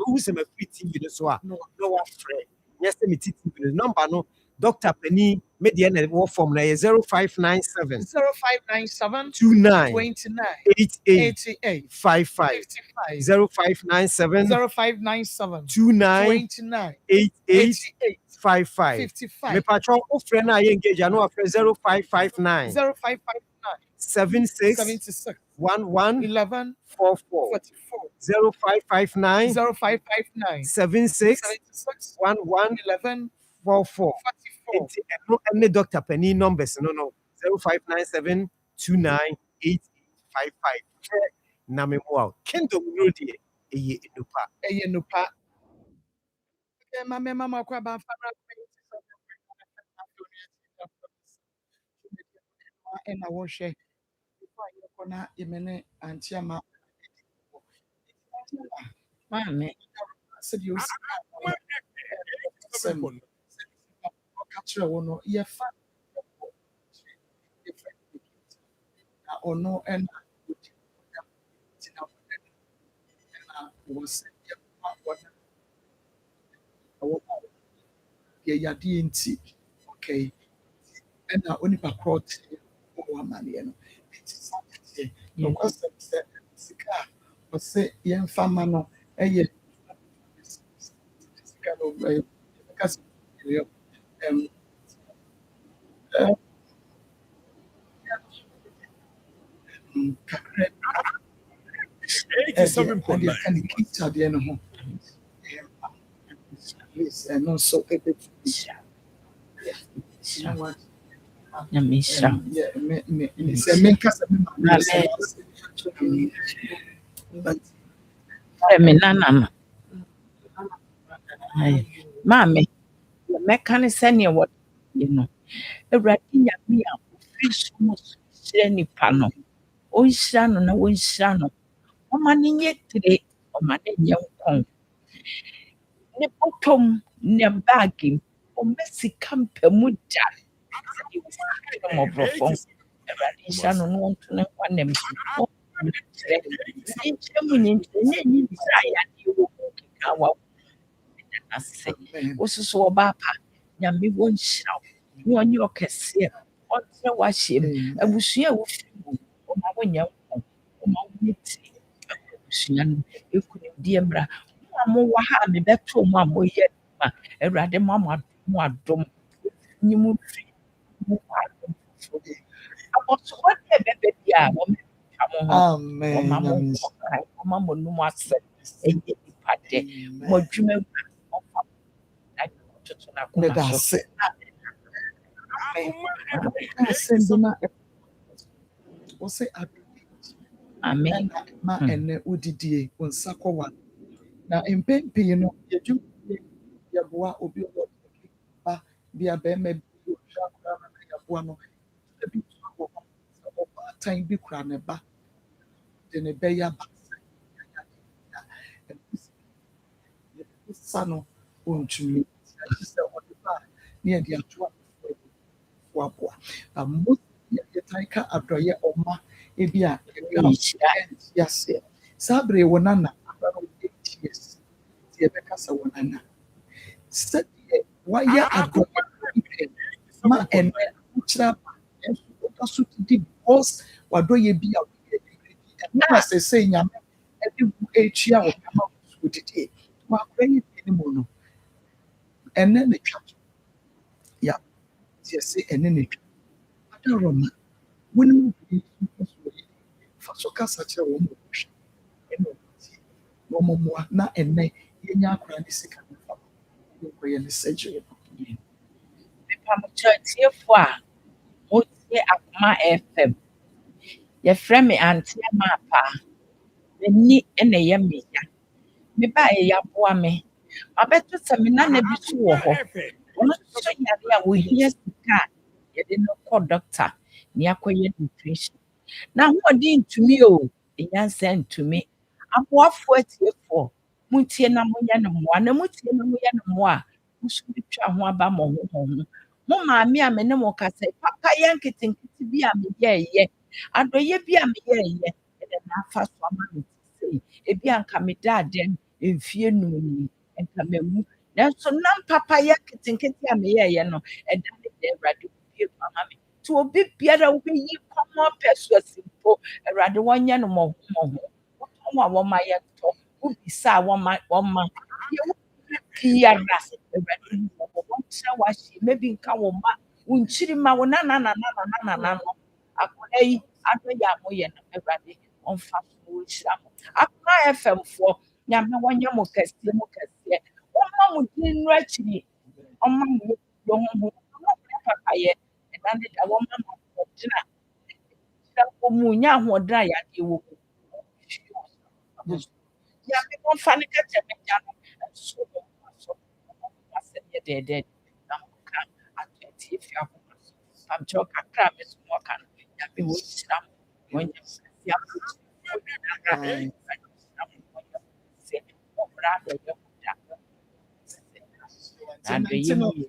who's a free TV, so no friend. Yes, me TV number no Dr. Penny, median war formula 0597 0597 29 29 88 88 55 0597 0597 29 29 88 55 55 me patron of friend I engage I know 0559 0559 76 76 11 11 44 0559 0559 76 76 11 11 44 44 and Dr. Penny numbers no 0597 29 8855 na me wow kingdom no de eye nupa mama kwa ba fara na wo hwe na yemene antiama Mame. 87.9. Capture one, yeah, fat. Or no, and was yeah, DNT. Okay, and now only back out or money, and it's no question. Sika was say, young farmer, no, a because um, kakra 87.9. and the kids at the end of home. Yes, and also a bit. You know what? Nyamisha. Yeah, it's a main cast. But Me nana. Mami, mɛka ne sɛnea wɔde no. Awurade Nyame a ofiri soro so hyira nipa no. Ɔnhyira no na wɔnhyira no. Ɔma no nyɛ tire, ɔma no nyɛ nkɔn. Ne bɔtɔm, ne baage mu, ɔmma sika mpa mu da. Sɛdeɛ wɔsi no mmɔborɔfo. Awurade nhyira no na ɔnto ne nkwa nam so. Ɔmma no kyerɛ. Nkyerɛ mu nkyerɛ, nyɛ nyi bisa a yɛadeɛ wɔ mu keka wa ase. Wososo ɔbaa pa, Nyame wɔnhyira wo. Na ɔnyɛ ɔkɛseɛ. Ɔntena w'ahyɛ mu. Abusua a wofiri mu, ɔma wonyɛ nkɔn. Ɔma wonyɛ tiri. Abusua no, ekunimdie mmra. Mo a mowɔ ha a mebɛto mo a moyɛ adwuma. Awurade ma mo adom. Nyi mo mfiri mo kɔ adom foforɔ. Abɔsoɔ deɛ ɛbɛba biara, wɔmmɛtwa mo ho. Wɔma mo nkɔkae, wɔma mo nom asɛ. Ɛnyɛ nipa dɛ. Mo adwuma wura, ɔmfa mo na ɔtoto n'akoma so. say, Amen. Ma and Udidie on Sakowa. Now in Pempe, you know, you Yaboa or be a beme Yabuano, the big time be craneba, then a beya son to me. Near the actual Wapua. Most Taika Abdoya Oma, Ebia, yes, Sabre Wanana, 8 years, Tiabecasa Wanana. Said, why ya ago, ma and Uchra, and also did boss, what do ye be out? And as they say, Yam, every 8 years would it, what very anymore. And then the church, yeah, yes, and then the Roma, when we Fasoka such a woman, no more, not and nay, in your cranny sick and surgery. Mepamokyerɛkyerɛfoɔ a motie Akoma FM. Yɛfrɛ me Aunty Amapa. M'ani na ɛyɛ me ya. Mebaeɛ yɛaboa me. Mabɛto sɛ me nana bi so wɔ hɔ. Ɔno nso yare a ohia sika a yɛde no kɔ doctor na yɛakɔyɛ nutrition. Na ahoɔden ntumi o, nyansa ntumi. Aboafoɔ atiefoɔ, montie na monyɛ no mmoa. Na motie na moyɛ no mmoa a, mo nso betwa ho aba mmɔho. Mo maame a me ne mo kasa, papayɛ nketenkete bi a meyɛɛyɛ, adɔyɛ bi a meyɛɛyɛ, ɛde n'afa so ama me te sei. Ebi a nka medaa dɛm mfeɛ 5 ni, nka mawu. Nanso nam papayɛ nketenkete a meyɛɛyɛ no, ɛda ne da Awurade bue mu ama me. Nti obi biara a wobɛyi kɔmmɔ pɛ so asi mpo, Awurade wɔnyɛ no mmɔho. Wotɔn a wɔma yɛntɔ, wobisa a wɔma. Deɛ wopɛ biara, Awurade wɔnkyerɛ w'ahye, maybe nka wo mma, wo nkyirimma, wo nana no. Akwadaa yi adɔyɛ a moyɛ no, Awurade ɔmfa so na ɔnhyira mo. Akoma FM foɔ, Nyame wɔnyɛ mo kɛseɛ. Ɔmma mo din no akyiri, ɔmma mo yɛ honhom, ɔmma mo yɛ papayɛ. Ɛda ne da wɔmma mo ahoɔden a ɛhyira wɔ mu, nyɛ ahoɔden a yadeɛ wɔ mu. Nyame wɔmfa ne kɛtɛ m'agya no nso wɔ mo so. Asɛm yɛ dɛɛdɛɛ na moka ato atiefi akoma so. Pamkyɛw kakra a me so mɔka no, Nyame wɔnhyira mo. Wɔnyɛ mo kɛseɛ apɔtɔ. Awurade nhyira mo. Wɔnyɛ mo kɛseɛ. Wɔmmra adɔyɛ mo da. And the young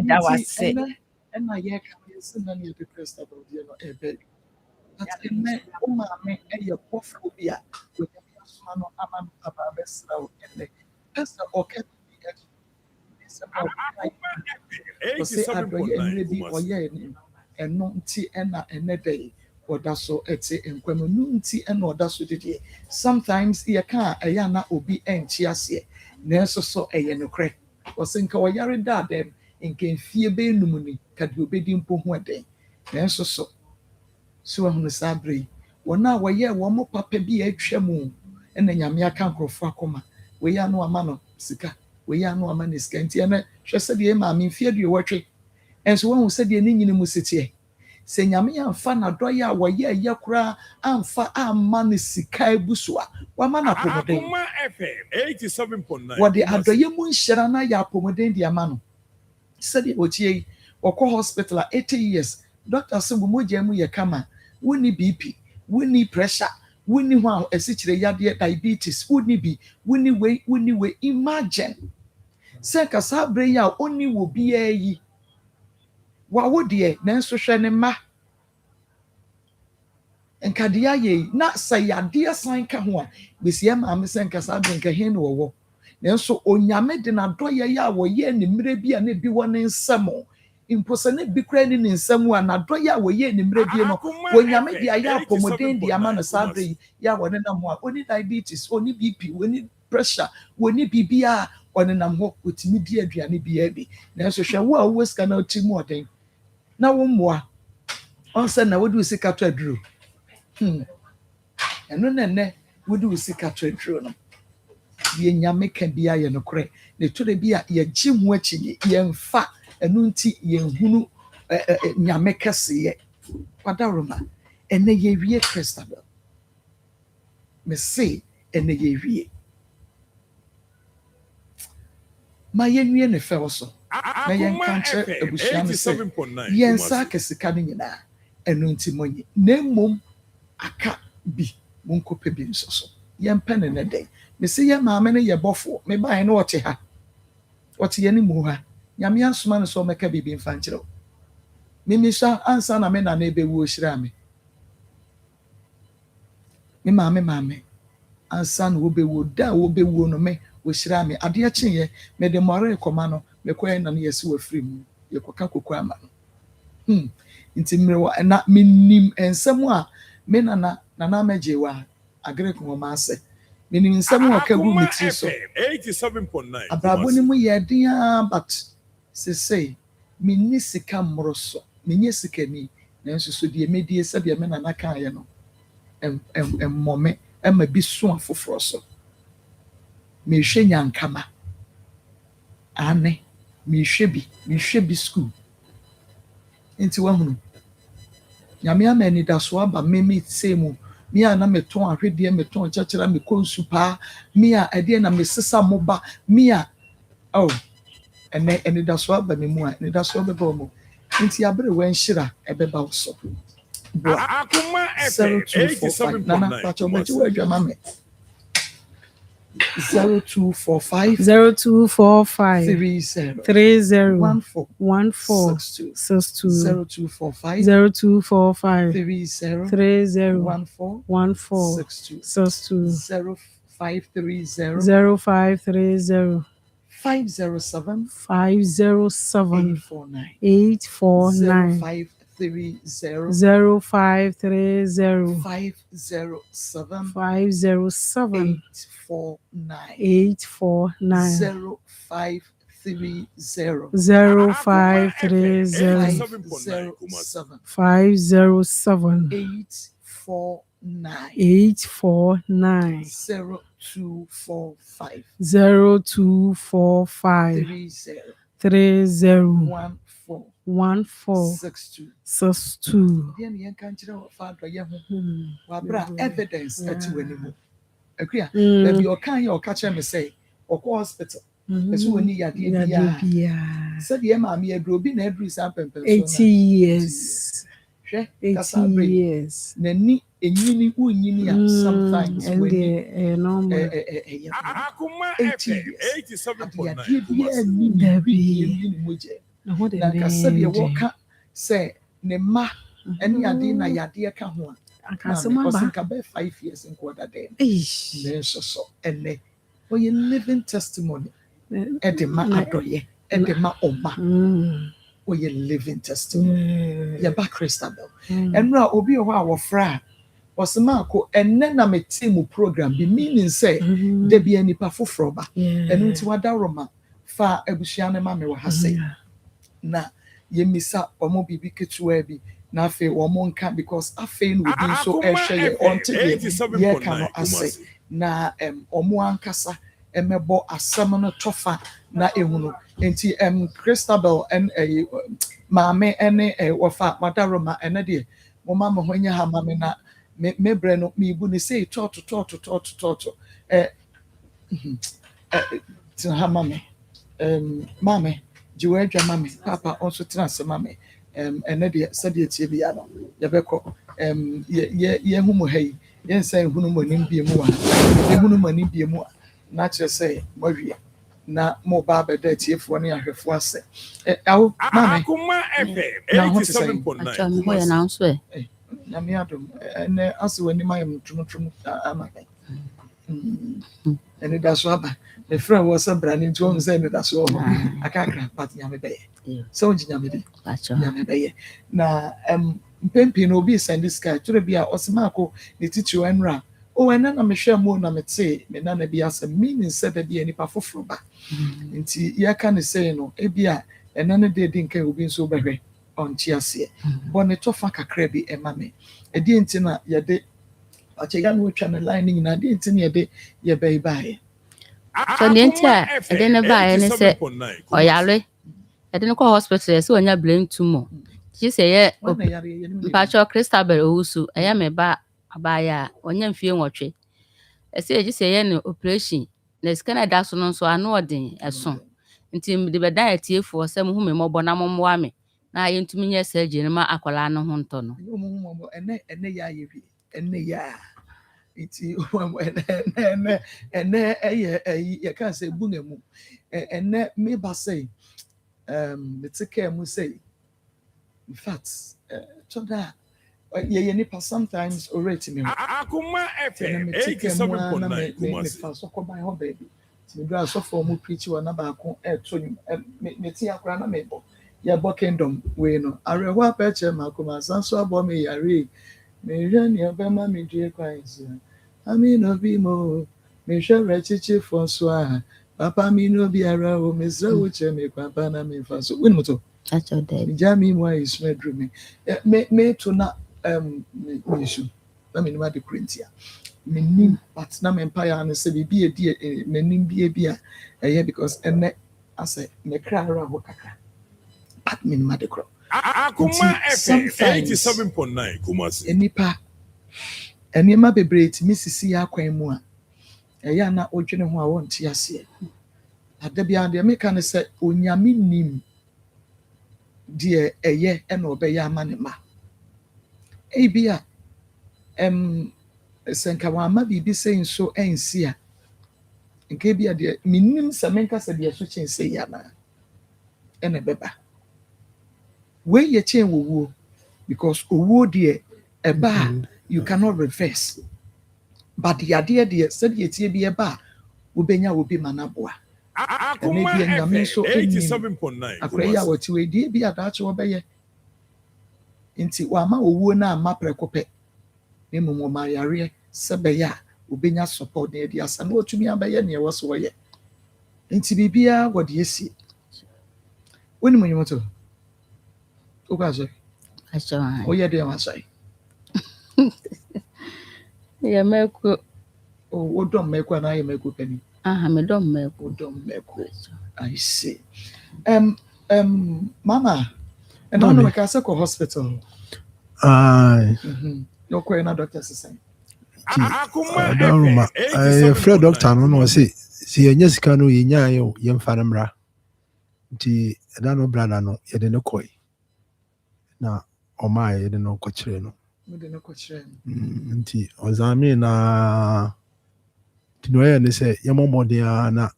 that was sick. And I hear coming depressed about but in me, me, a pophobia with a son of Aman Ababesra and the pastor or can be say and no tea and a day or that's so it's in Quemunti and or that's what it is. Sometimes you can't a yana obi and chiasie, nurse so a yanocre or sink or yarry da them in can fear be numuni, can you be dim po one day. Nurse so. So on the Sabri, one now where ye one more papa be a tremu, and then Yamiaka crofra coma. We are no a man of Sika, we are no a man is scanty, and she said, ye mammy, feared you watching. And so one who said, ye ning in musity. Say Yami and fan a doya, where ye yakra, and fa a man is Sika busua. One man Akoma FM 87.9. What the Adoyamun Sharana ya pomodin diamano. Said it what ye or call hospital 80 years. Doctor said, Mujamu Yakama, we need BP, we need pressure, we need one, a situation diabetes, we need be, we need way, imagine. Seka Sabre ya only will be a ye. What would ye, Nanso Shanema? And Kadia ye, not say ya dear sign Kahua, with Yama Miss Casabre and Kahin or Nanso Onyame did not draw ya were ye and the Mrebi and it be one in Samo. Imposane be crediting in someone, not draw ya way in the Mrebiano. When Yamedi Aya promoting the amount of Sabri, ya one and more, only diabetes, only BP, we need pressure, we need BBR, on an amok with media Diani BAB. Now, so shall we always cannot team more thing. Now, one more. On Sunday, what do we see Catherine Drew? And then we do see Catherine Drew. Ye Yame can be a no cray. The to the beer, ye Jim watching ye fat. Enunti ye hunu nyameka se padaroma ene ye wie Christabel me say ene ye wie ma ye nwie ne fe so na ye kanche abushia me say ye nsa kesika ne nyina enunti monye na mom aka bi monko pe bi nso so ye mpene ne den me say ye maame ne ye bofo me ba ne wote ha wote ye ne mu ha Yami ansuma so make bibi mfanchiro. Mimisha ansa na me na ebe wo hira me. Me maame ansa na wo be wo da wo be wo no me wo hira me. Ade a chenye me de more koma no me koye na yesi wo firi mu. Ye koka kokko ama no. Nti mrewa na minim ensem a me na meje wa agre ko ma ase. Minim ensem a ka gu miti so. 87.9. Abrabo ni mu ye dia but say me nisika moroso me nyesika ni nanso so de medie se de me na naka ye no mmome ma bi so afoforo so me hwe nyankama ane me hwe bi school enti wa hunu nyame amani da so aba me semu me ana meton ahwede meton chachira me konsu pa me a ade na me sesa moba me a oh and that's what by me more, and that's what the bomb. Into your brother when Shira, a beba so. Akoma FM 87.9. Nana, but your mammy. 0245 0245 30 14 0245 0245 30 0530 507 849 0530 0530 507 507 849 849 0530 0530 507 849 0245 0245 30 14 62 yen kan kire wa father ye ho wa bra evidence ati wanimu akua da bi o kan ye o ka kire me say ɔkɔ hospital ɛsɛ wɔni yadeɛ biara sɛdeɛ maame aduro bi na aduru saa pɛmpɛnso 80 years hwɛ kasa bere n'ani enyini wonyini a sometimes w'ani Akoma FM 87.9 na kasa deɛ wɔka sɛ ne mma ɛne ade na yadeɛ ka ho a nka bɛɛ 5 years nkɔda dɛn nanso so ɛnɛ ɔyɛ living testimony ɛde ma adɔyɛ ɛde ma ɔma ɔyɛ living testimony yɛba Christabel ɛnura obi wɔ hɔ a wɔfra a ɔsɛmaako ɛnɛ na mete mu program bi meaning sɛ da bi nipa foforɔ ba ɛno nti wada roma fa abusua ne ma me wɔ ha sɛ na yɛmisa ɔmo bibi ketewa bi na afei wɔn nka because afei no obi nso ɛhwɛ yɛ ɔnte deɛ yɛka no ase na ɔmo ankasa ɛmɛbɔ asɛm no tɔfa na ehunu nti Christabel ɛn maame ɛne wɔfa madaroma ɛne deɛ mo ma mo ho nyɛ ha maame na me brɛ no me bu ne sei tɔɔto tena ha maame maame jiwe adwa maame papa ɔnso tena ase maame ɛnɛ deɛ sɛdeɛ tie bi ya no yɛbɛkɔ yɛhu mo ha yi yɛnsa ehunu mo anim bie mu a ehunu mo anim bie mu a na kyerɛ sɛ moawie na mo ba abɛda tiefoɔ ne ahwɛfoɔ ase awo maame Akoma FM 87.9 mo yɛ na nso na me adom ɛnɛ ase w'anim ayɛ mtumtum ama ɛne da so aba me frɛ wɔ sɛ bra ne nti wɔn sɛ ne da so wɔ akakra but nyame bɛyɛ sɛ wogye nyame bi nyame bɛyɛ na mpempe no obi send this guy to be a ɔsɛmaako ne titiri ɛnra ɛna na mehwɛ mu na mete me nana bi asɛ meaning sɛ da bi nipa foforɔ ba nti yɛka ne sɛ no ebi a ɛna ne de di nka obi nso bɛhwɛ ɔnte aseɛ bɔ ne tɔfa kakra bi ɛma me ɛdi nti na yɛde akyɛga no twa ne line ne nyinaa ɛdi nti na yɛde yɛbɛyi baeɛ so ne nti a ɛde ne baeɛ ne sɛ ɔyare ɛde ne kɔ hospital yɛ sɛ ɔnya brain tumor gye sɛ yɛ mpakyɛ Christabel owusu ɛyɛ me ba abaya a ɔnya mfie nwɔtwe ɛsɛ gye sɛ yɛ ne operation na sika na da so no nso ano ɔden ɛso nti de bɛda atiefoɔ sɛ mo hu me mɔbɔ na mommoa me na yɛntumi nyɛ surgery ma akwala no ho ntɔ no ɛnɛ yɛ ayɛwie ɛnɛ yɛ nti ɛnɛ ɛyɛ yɛka sɛ bu na mu ɛnɛ meba sɛ mete kaa mu sɛ in fact choda yɛyɛ nipa sometimes already me Akoma FM 87.9 Kumasi so ko ban ho baby me do asofo mu preach wa na baako to me ti akora na me bo ya bo kingdom we no areho apeche makoma sanso abo me yare me hwe ne obema me due kwansi ami no bi mo me hwe rechichi fo so a papa mi no bi ara o me zra wo che me papa na me fa so we no to acho dey jami mo is me dream me to na me issue na me no ade krentia me nim but na me empire na se bi edi me nim bi a ɛyɛ because ene ase me kra ara ho kakra but me nim ade kro Akoma FM 87.9 Kumasi enipa enema bebre ti misisi akwan mu a ɛyɛ na odwene ho a wonte ase ade bia de me ka ne se onyame nim de ɛyɛ ɛna ɔbɛyɛ ama ne ma ebia senka wa ma bibi sɛ nso ɛnsi a nke bia de minim sɛ menka sɛ de so kyense ya na ɛna bɛba we ye chen wowo because owo de eba you cannot reverse but the idea de said ye tie bi eba wo benya wo bi manaboa Akoma FM 87.9 akwa ya wati we die bi adaache wo bɛyɛ nti wa ma owo na ma prekope ne mo ma yare sɛ bɛyɛ a wo benya support na di asa na otumi abɛyɛ ne wo so wo yɛ nti bibia wo de esi woni mo nyomoto Ukazo. acho Oye de masai. ya meko O dom meko na ye meko pani. me dom meko I see. Mama. And now we can say ko hospital. No ko na doctor say. Akoma FM 87.9 doctor no say si yenye sika no yenya yo yemfa na mra nti da no brada no ye de ne koi na oma ye de no kochire no nti ozami na tinoye ne se yemomode na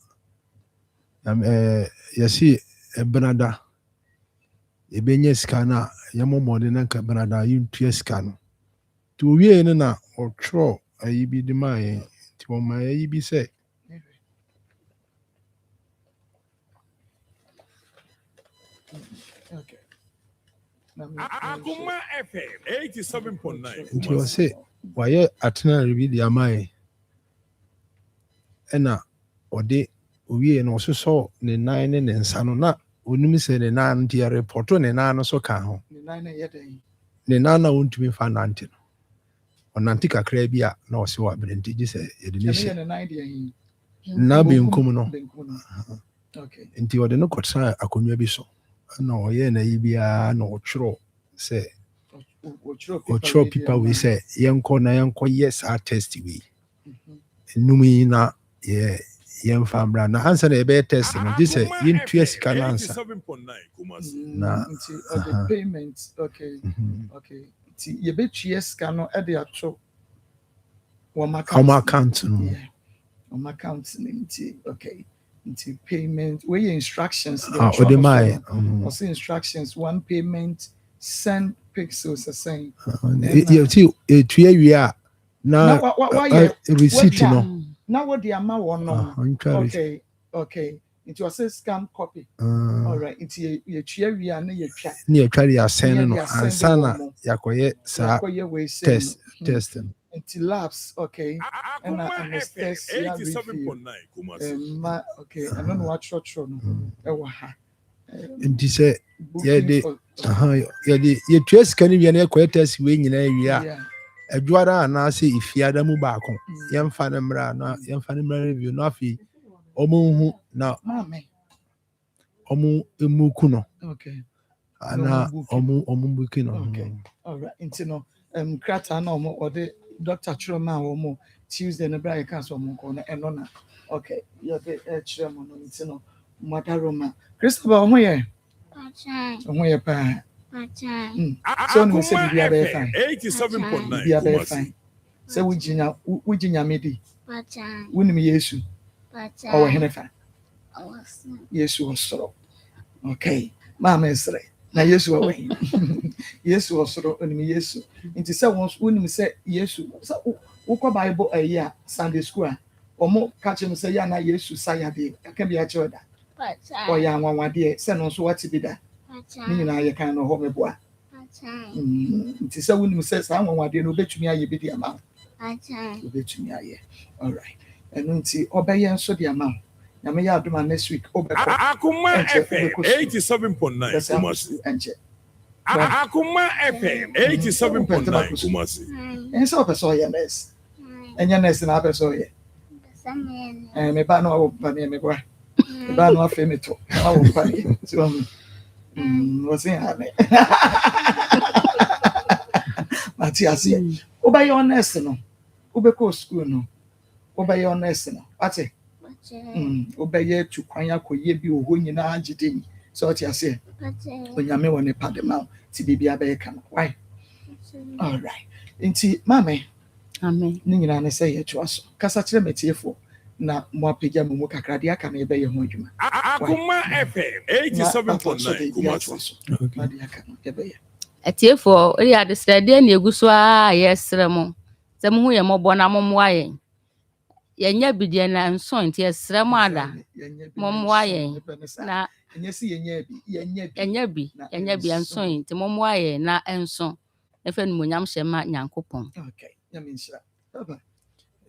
yesi benada ebenye sika na yemomode na ka benada yintua sika no to wie ne na otro ayi bi de mai ti o mai ayi bi se Okay. Akoma FM 87.9. nti o se waye atena bi de amai ena ode owie no so ne nan ne ne nsa no na onim se ne nan de reporto ne nan no so ka ho ne nan na wontumi fa nante no onante kakra bi a na o se wa brenti gi se ye de ne se na benkum no okay nti ode no kotra akonwa bi so na o ye na yi bia na o tworo se o pipa we se yenko na yenko yes a test we numi na ye yemfa mbra na ansa na ebe test no gi se yintua sika na ansa 87.9 Kumasi. na the payment okay okay ti ye betua sika no e de ato wo account no on account nti okay nti payment where your instructions ode mai also instructions one payment send pixels the same you see etua wi a na receipt no now what the amount one no okay into a scan copy all right into your tua wi a na your twa na twa ya send no ansa na yakoye sa test into labs okay and anesthesia 87.9 Kumasi. okay I don't know what church no e wa ha nti se ye tua sika ni wi na yakoye test we nyina wi a adwara na se ifiada mu baako yemfa na mra na yemfa na mra review no afi omo na omo emuku no okay ana omo buki no okay all right into no krata na omo ode Dr. Chiroma omo Tuesday na bra ka so omo ko na eno na okay you dey Chiroma no into no Madaroma Christopher omo ye omo ye pa so no se bia be fine 87.9 bia be fine se wujinya medi wunim Yesu o we henefa Yesu osoro okay mama esre na Yesu o we Yesu osoro onim Yesu nti se won wunim se Yesu se ukọ Bible ayi Sunday school a omo catch him say ya na Yesu sayade aka bia choda o ya nwanwade se no so wati bida ni na ye kan no ho meboa nti se wunim se sa nwanwade no obetumi aye bidi ama obetumi aye all right enu nti obeye nso di ama na me ya aduma next week obeko Akoma FM 87.9 Kumasi. Akoma FM 87.9 Kumasi. Enso opeso ye ness enya ness na apeso ye me ba no pa me boa me ba no afa me to awo pa ni so was in ame Matias obey honest no obeko school no obey honest no ate obey to kwan akoye bi oho nyina agide so ate ase onyame woni padema ti bibia be ka why all right nti mame amen ni nyina ne say ye twaso kasa kire metiefo na mo apegya mo kakra de aka me be ye ho adwuma Akoma FM 87.9 Kumasi. okay atiefo eri adesrede na eguso a yesre mo se mo hu ye mobo na momwa ye yenya bidie na nso nti yesre mo ada momwa ye na yenya bi nso nti momwa ye na enso efe no monyam hyema nyankopon okay nyamisha baba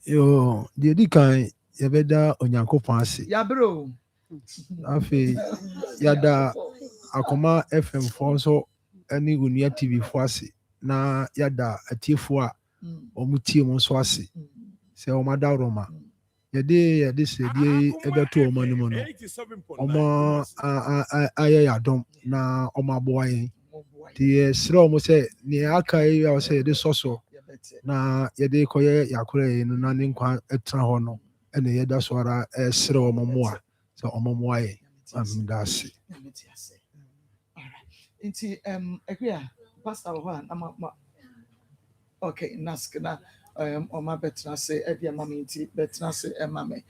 yo de di kan ye beda onyankopon ase ya bro afi yada Akoma FM fo so ani Unia TV fo ase na yada atiefo a omutie mo so ase se o mada roma yade se die ebeto o mani mo no omo aye yadom na omo aboa yen tie sre o mo se ni aka yi o se yade soso na yade koye yakore no na ne nkwa etra ho no ɛna yɛda so ara ɛsrɛ ɔmo mmoa sɛ ɔmo mmoa yɛ amda ase. Nti Akuya pastor wɔ hɔ okay nask na ɔma bɛtena se ɛde ama me nti bɛtena se ɛma me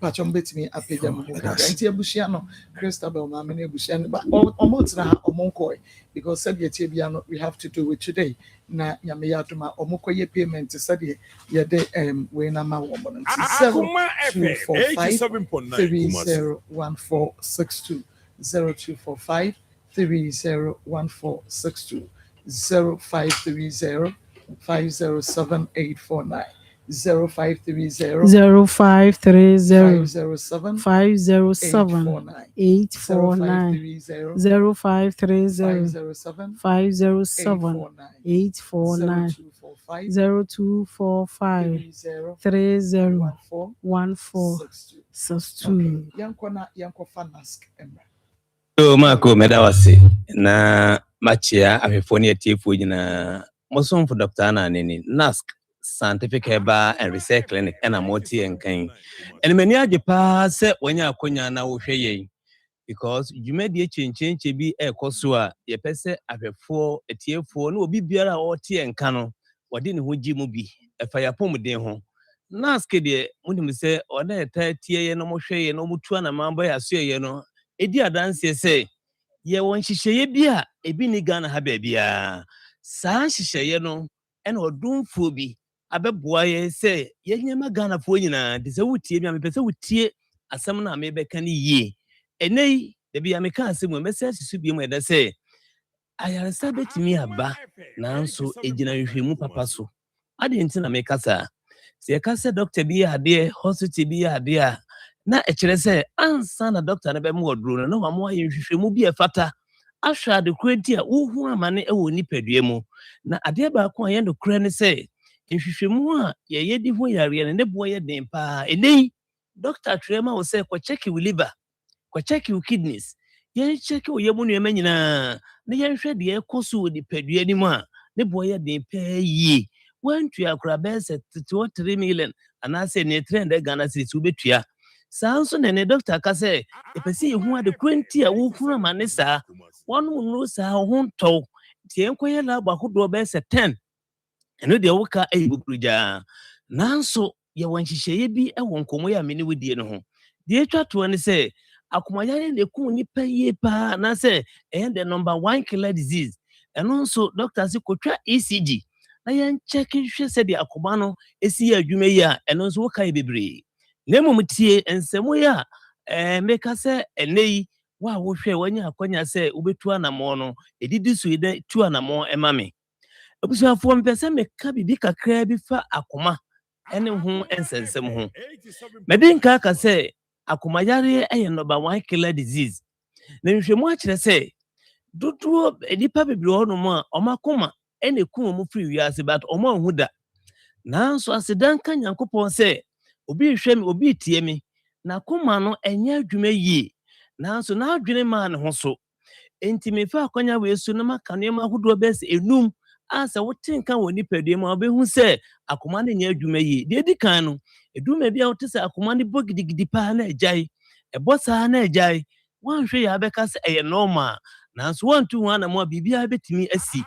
patwɔm bɛtumi apagya mu nti abusua no Christabel ma me ne abusua no ɔmo tena ha ɔmo nkɔe because sɛdeɛ tie bia no we have to do it today na nyame yɛ adom a ɔmo kɔyɛ payment sɛdeɛ yɛde wei na ma wɔ mo no nti 0245301462 0245 301462 0530 507-849 0530 0530 507 507 849 0530 507 849 0245 30 1462. Yankona nask emra. So Marco medawase na machia afefo ne atiefo nyina mosom for Dr. Anna Neni NASC Scientific Herbal and Research Clinic and Amoti and Kain. And many are the pass when you are konya na wo hweye because you made the change be a kosua ye pese afefo atiefo no obi biara o tie enka no wode ne ho gi mu bi e fa yapom den ho NASC de munim se o na ta tie ye no mo hweye no mutu na mamba ya so ye no edi adanse se ye won hihye bi a ebi ni Ghana ha ba bia saa hihye no ena odumfo bi abeboa ye se ye nyema Ghana fo nyina de se wutie bi amepese wutie asem na mebeka ni yie enei de bia meka asem mese asisu bi mu eda se ayaresa betimi aba nanso ejina hwehwemu papa so ade ntina meka sa se ye ka se doctor bi ade hospital bi ade a na ekire se ansa na doctor na be mu oduro no mamo aye hwehwemu bi efata ahwa de kwenti a wohu amane ewo nipadua mu na ade ba ko aye no kura ne se hwehwemu a ye yedi ho yare ne bo ye den pa enei doctor trema wo se ko check your liver ko check your kidneys ye check wo yemu no nyina ne ye hwɛ de ekoso nipadua ni mu a ne bo ye den pa yi wantu akura be se 3 million anase ne trend Ghana city ubetua sanso ne doctor ka se epesi ehu ade kwenti a wo hunu amane saa wonu no saa ho nto tie enkoye lab ahodo be se 10 eno de wo ka ebukuruja nanso ye wanhihye bi e won komo ya meni wedie no ho de etwa to ne se akomayare ne ku nipa yie pa na se the number 1 killer disease eno nso doctor se kotwa ECG na yen check hwe se de akoma no esi adwuma yi a eno nso wo kai bebre nemu mtie ensemu ya meka se enei wa wo hwe wanya akonya se ubetu anamo no edidi so ide tu anamo emame abusuafo mpese meka bibi kakra bi fa akoma ene ho ensensem ho medinka ka se akoma yare number 1 killer disease na nhwemu a kire se dodo edipa bebre ono mu a omakoma ene ku mu free wiase but omo ahuda nanso asedanka nyankopon se obi hwɛ me obi tie me na koma no enye adwuma yie nanso na adwene ma ne ho so enti me fa akonya we su na maka ne ma hodo bes enum asa wotinka woni padue ma obehu se akoma ne nya adwuma yie de di kan no eduma bia wote se akoma ne bogidigidi pa na agyae ebosa na agyae wanhwe ya beka se eye normal nanso wantu hu ana mo bibia betimi asi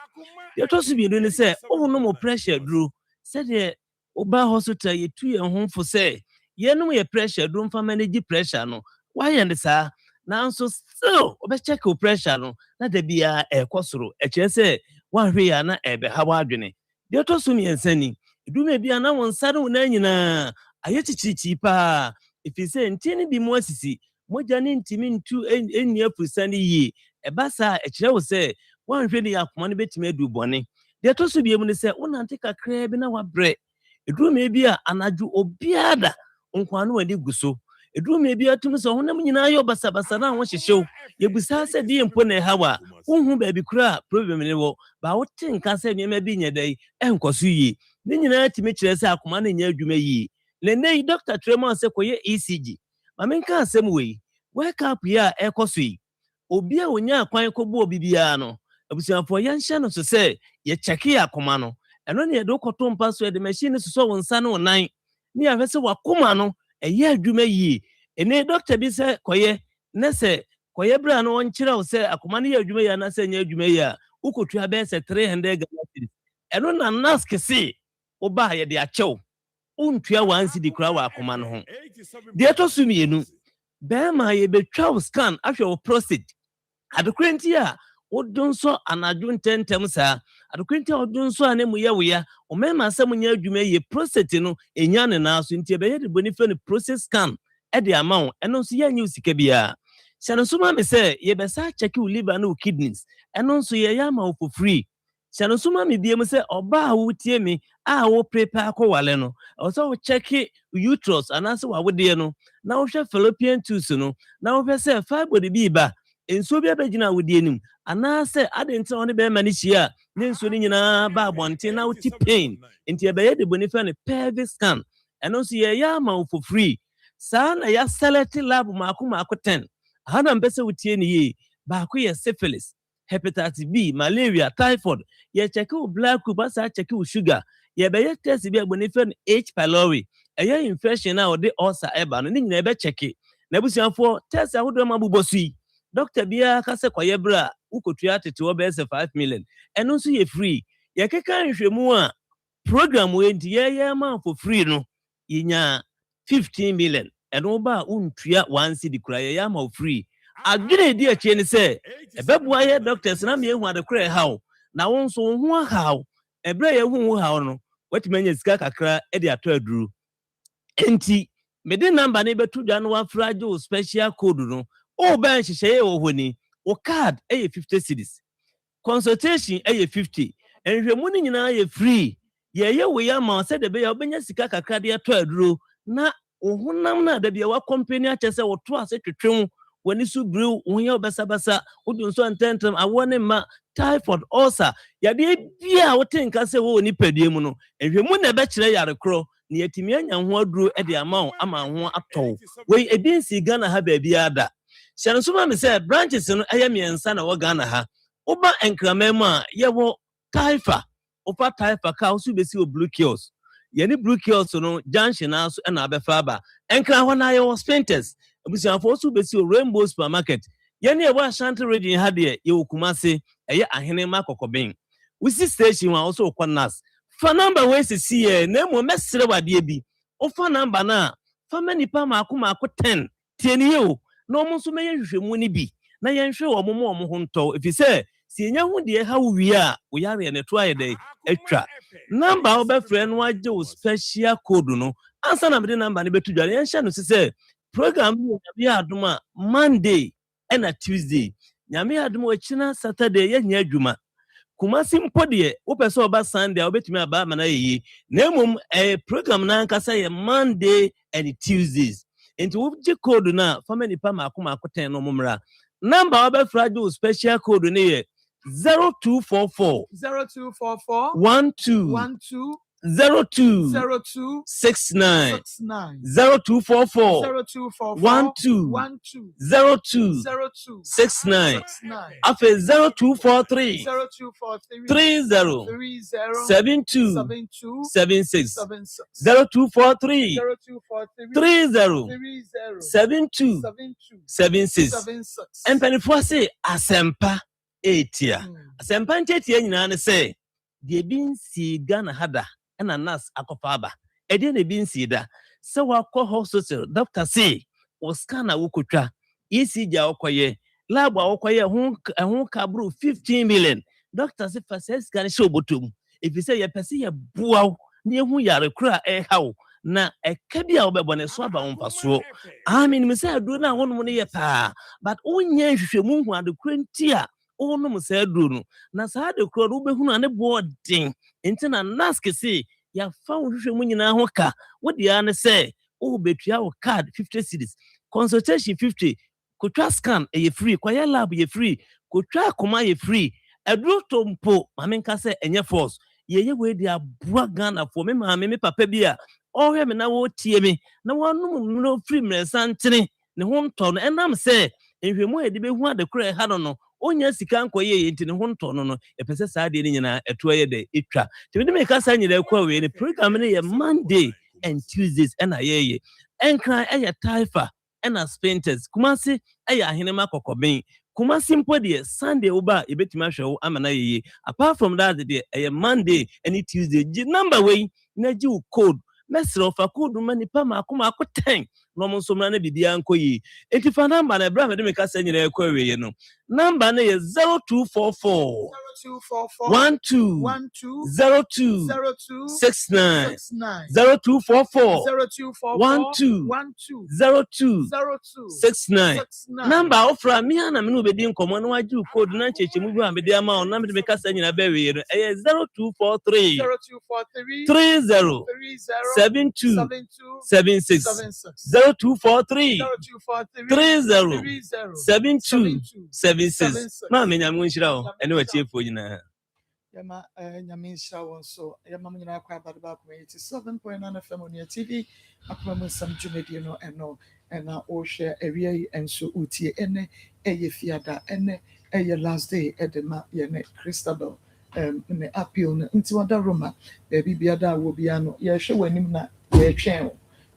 de to so bi ne se no mo pressure duro se de oba hospital yetu ye ho fo se yenum ye pressure duro mfa manage pressure no why and sa nanso still obe check your pressure no na da bia ekosoro eche se wanhwe ya na ebe hawa adwene de to so mi ensani eduma bia na won sare wona nyina aye chichichi pa ifi se ntini bi mo asisi moja ne ntimi ntu eni afusani yi eba sa eche wo se wanhwe ne yakoma ne betime adu bone de to so bi mu ne se wonante kakra bi na wabre eduma bi a anaju obiada nkwano wadi guso eduma bi atum so honam nyina yo basabasa na ho hyehyew yebusa se de mpo na hawa wonhu ba bi kura problem ne wo ba wote nka se nyema bi nyedai enkoso yi ne nyina timi kire se akoma na nya adwuma yi le Dr. Tremon se koye ECG ma menka asem wei wake up ya ekoso yi obi a onya akwan kobo obi bia no abusuafo yanhye no so se ye check ya akoma no eno ne do koto mpa so de machine so won sa no nan ni ahwe se wakoma no ɛyɛ adwuma yi ene doctor bi sɛ kɔyɛ na sɛ kɔyɛ bra no ɔnkyerɛ wo sɛ akoma no yɛ adwuma yi ana sɛ nyɛ adwuma yi a wokotua bɛyɛ sɛ 300 Ghana cedis ɛno na nurse kese woba yɛ de akyɛw untua 1 cedi kura wa akoma no ho deɛ to so mienu bɛma yɛ betwa wo scan ahwɛ wo prostate adekrenti a wodon so anadwo ntentem saa adekrenti a wodon so anemu yɛ wo ya o mɛma asɛm nya adwuma yɛ prostate no enya ne na so nti bɛyɛ de boni fɛ no prostate scan ɛde ama wo ɛno nso yɛ nyi sika bia hyɛ no so ma me sɛ yɛ bɛsa check wo liver no kidneys ɛno nso yɛ ya ma wo for free hyɛ no so ma me bia mu sɛ ɔba a wotie me a wo prepare akɔwale no ɔsɛ wo check uterus anaasɛ wawodeɛ no na wohwɛ fallopian tubes no na wohwɛ sɛ fibroid bi ba ensuo bi abɛgyina wodie nim anaasɛ ade ntina ɔne bɛma no hyia ne nsuo no nyinaa ba abɔnten na wote pain nti ɛbɛyɛ de boni fɛ no pelvic scan ɛno nso yɛyɛ ama wo for free saa na ya select lab maako 10 ha na mpɛ sɛ wotie ne yie baako yɛ syphilis hepatitis B malaria typhoid yɛ check wo blood group asa check wo sugar yɛ bɛyɛ test bi aboni fɛ no H pylori ɛyɛ infection a ɔde ulcer ɛba no ne nyina ɛbɛ check na busuafo test ahodo ma bobɔ so yi doctor bia ka sɛ kɔyɛ bra wokotua tete wo bɛyɛ sɛ 5 million ɛno nso yɛ free yɛ keka nhwɛmu a program we nti yɛ ma for free no yenya 15 million ɛno ba untua 1 cedi kura yɛ ma free adwene di akye ne sɛ ɛbɛboa yɛ doctors na me ehu adekora haw na wo nso wo ho haw ɛbrɛ yɛ hu haw no watimanya sika kakra ɛde atɔ aduru enti mede number ne betu dwa no wafra jo special code no o ban hyehyɛ wɔ hɔ ni o card ɛyɛ 50 cedis consultation ɛyɛ 50 enhwɛmu ne nyinaa yɛ free yɛyɛ wo ya ma sɛ de be ya obenya sika kakra de atɔ aduru na ohunam na da bia wa company akyɛ sɛ wo to ase twetwem wani so brew wo ya obasabasa wodun so antentem awone ma typhoid ulcer yade bia wo tenka sɛ wo ni padue mu no enhwɛmu na bɛkyerɛ yare kro na yatimi anya ho aduru de ama wo ama ho atɔ we edinsi Ghana ha ba bia da hyɛn so ma me sɛ branches no ɛyɛ miɛnsa na wɔ Ghana ha oba enkraman mu a yɛwɔ Taifa opa Taifa ka wo so besi o blue kiosk yɛne blue kiosk no junction aso na abɛfa ba enkra hɔ na yɛwɔ Spinters abusuafo so besi o Rainbow supermarket yɛne yɛwɔ Ashanti region ha de yɛwɔ Kumase ɛyɛ ahene ma kokɔben wisi station wa also kɔnas fa number we sisi yɛ na mo mesere wade bi o fa number na fa manipa maako 10 tieni o na ɔmo nso mɛyɛ hwehwɛmu ni bi na yɛnhwɛ ɔmo ho ntɔ efisɛ si enya ho de ha wo wi a wo yare ne to ayɛ dɛ atwa number wo bɛfrɛ no agye wo special code no ansa na mede number ne betu dware yɛnhyɛ no sɛ program bi adom a Monday and Tuesday nyame adom wa china Saturday yɛ nya adwuma Kumasi mpo de wo pɛ sɛ oba Sunday a wobetumi aba ma na yɛ na mmom program na ankasa yɛ Monday and Tuesdays enti wo gye code na family pa maako 10 no momra number wo bɛfrɛ agye wo special code ne yɛ 0244 12 02 69 0244 12 02 69 afe 0243 30 72 76 0243 30 72 76 empenifo se asempa etia asempa ntetia nyina ne se de binsi Ghana hada na nas akofa aba ede na binsi da se wakọ hospital doctor say o scan awokotwa ECG akoye lab akoye ho kabru 15 million doctor say first scan show botom if you say ye pese ye buaw na ehu yare kura hawo na ekabia obebone so aba wonfaso amen me say adu na wonom ne ye pa but onye hwehwemu hu adekura ntia onum say adu no na sa adekura no behunu ane boarding enti na nask say ya fa hwehwemu nyina ho ka wodi ya ne say o betua wo card 50 cedis consultation 50 kotwa scan e free kwaya lab ye free kotwa akoma ye free aduro tompo mamenka say enye force ye we di aboa Ghana for me ma me papa bi a ohwe me na wo tie me na wonum no free mresantene ne ho ntɔ no enam say ehwemu edi behu adekora ha no onya sika nkoye yenti ne ho ntɔ no epese saa de ne nyina eto ye de etwa tebidi me ka sa nyina kwa we ne program ne ye Monday and Tuesdays na ye Enkran ɛyɛ Taifa ɛna Spinters Kumasi ɛyɛ Ahenema Kokoben Kumasi mpo de Sunday oba ebetumi ahwɛ wo amana yeye apart from that de ɛyɛ Monday any Tuesday gi number way na gi wo code mesro fa code mani pa makoma akɔ 10 no mo nsomra na bibia nkɔ yi enti fa number na bra me de me ka sɛ nyina ɛkɔ awie no number na yɛ 0244 12 02 69 0244 12 02 69 number ofra me ana me no be di nkomo no waju code na cheche mu bi am be ama on na me ka sa nyina ba we no 0243 30 72 76 0243 30 72 76 ma me nyam nshira o ene wa chiefo nyina Yama Nyamisha won so Yama Muna Kwa Badaba 87.9 FM on your TV. Akuma some Jumedi no and now all share area and so uti ene eye fiada ene eye last day at the map yene Christabel ne appeal nti wada Roma baby biada will be ano ye show wenim na ye twen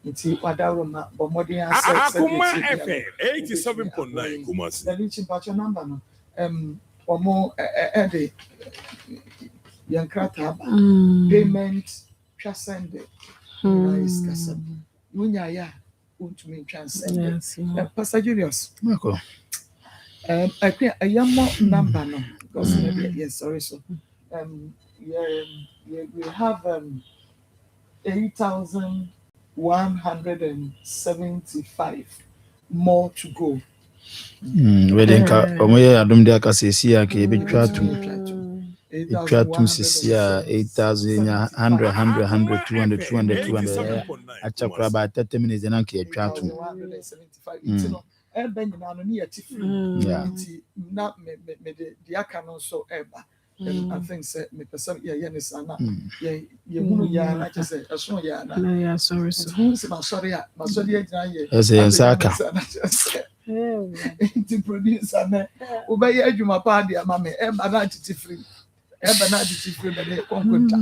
nti wada Roma bomodi answer Akoma FM 87.9 Kumasi. The reaching patch number no Omo ede yankrata payment transcend nice kasam unya ya untumi transcend Pastor Julius Marco I think a young number no because yes sorry so we have 8,175 more to go. Wedding omoye adom de aka sesi aka betwa tum sesi 8,100 200 200 achakura ba 30 minutes na nke etwa tum Ebe nyina no ne yatifri nti na me de aka no so eba I think say me person ye ne sana ye hunu ya na chese eso ya na ya sorry so ma sorry agina ye ese ensaka nti producer na obaye adwuma pa de ama me eba na titifri be de konkwenta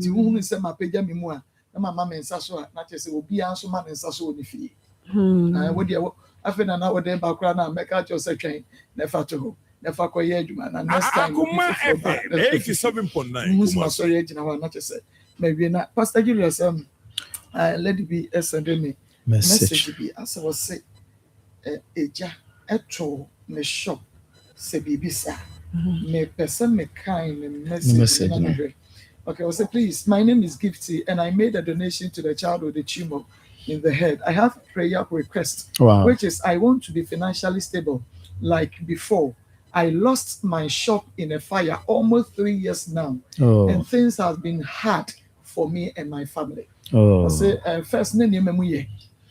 ti hunu se ma pagya me mu a na mama me nsa so a na chese obi anso ma me nsa so oni fie na wo de afena na wo de ba kra na make out yourself train never to go never ko ye adwuma na next time Akoma FM 87.9 Kumasi sorry agina wa na chese maybe na Pastor Julius let it be send me message be as was say eja eto me shop se bibisa me person me kind message na me. Okay, I say please, my name is Gifty and I made a donation to the child with the tumor in the head. I have a prayer request, which is I want to be financially stable like before. I lost my shop in a fire almost 3 years now, and things have been hard for me and my family. I say first name ye.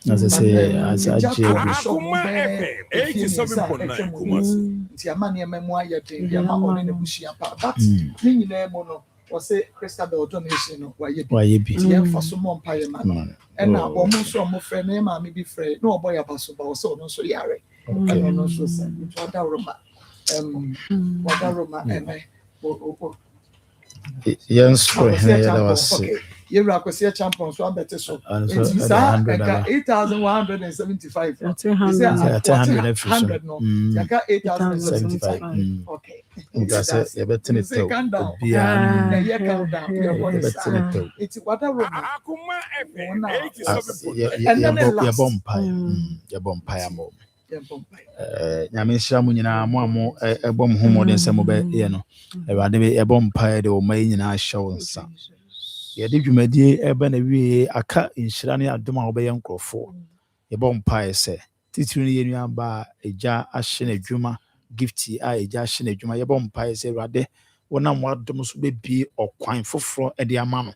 As I say, as I Akoma FM 87.9 Kumasi. Ti amani memoir thing, the amount on the bushia but ni nyina mo no o say Christabel donation no wa ye bi ti en faso mo mpaye man and na o mo so mo frɛ na ma me bi frɛ no boy abaso ba o so no so yare and no so say it wada Roma and yes for here that was you were a champion so better so it's 8,175 that's 100 no you got 8,075 okay because you better it to be it's what I wrote Akoma FM 87.9 your bumpire mo nyame hira mu nyina mo amo ebom homode nsem be ye no ewade be ebom pae de o mai nyina hyew nsa ye de dwumadie ebe na wie aka nhira ne adom a obeye nkrofo ebom pae se titiri ne yenua ba eja ahye na adwuma Gifty a eja ahye na adwuma yebom pae se ewade wonam wadom so be bie okwan foforo e de ama no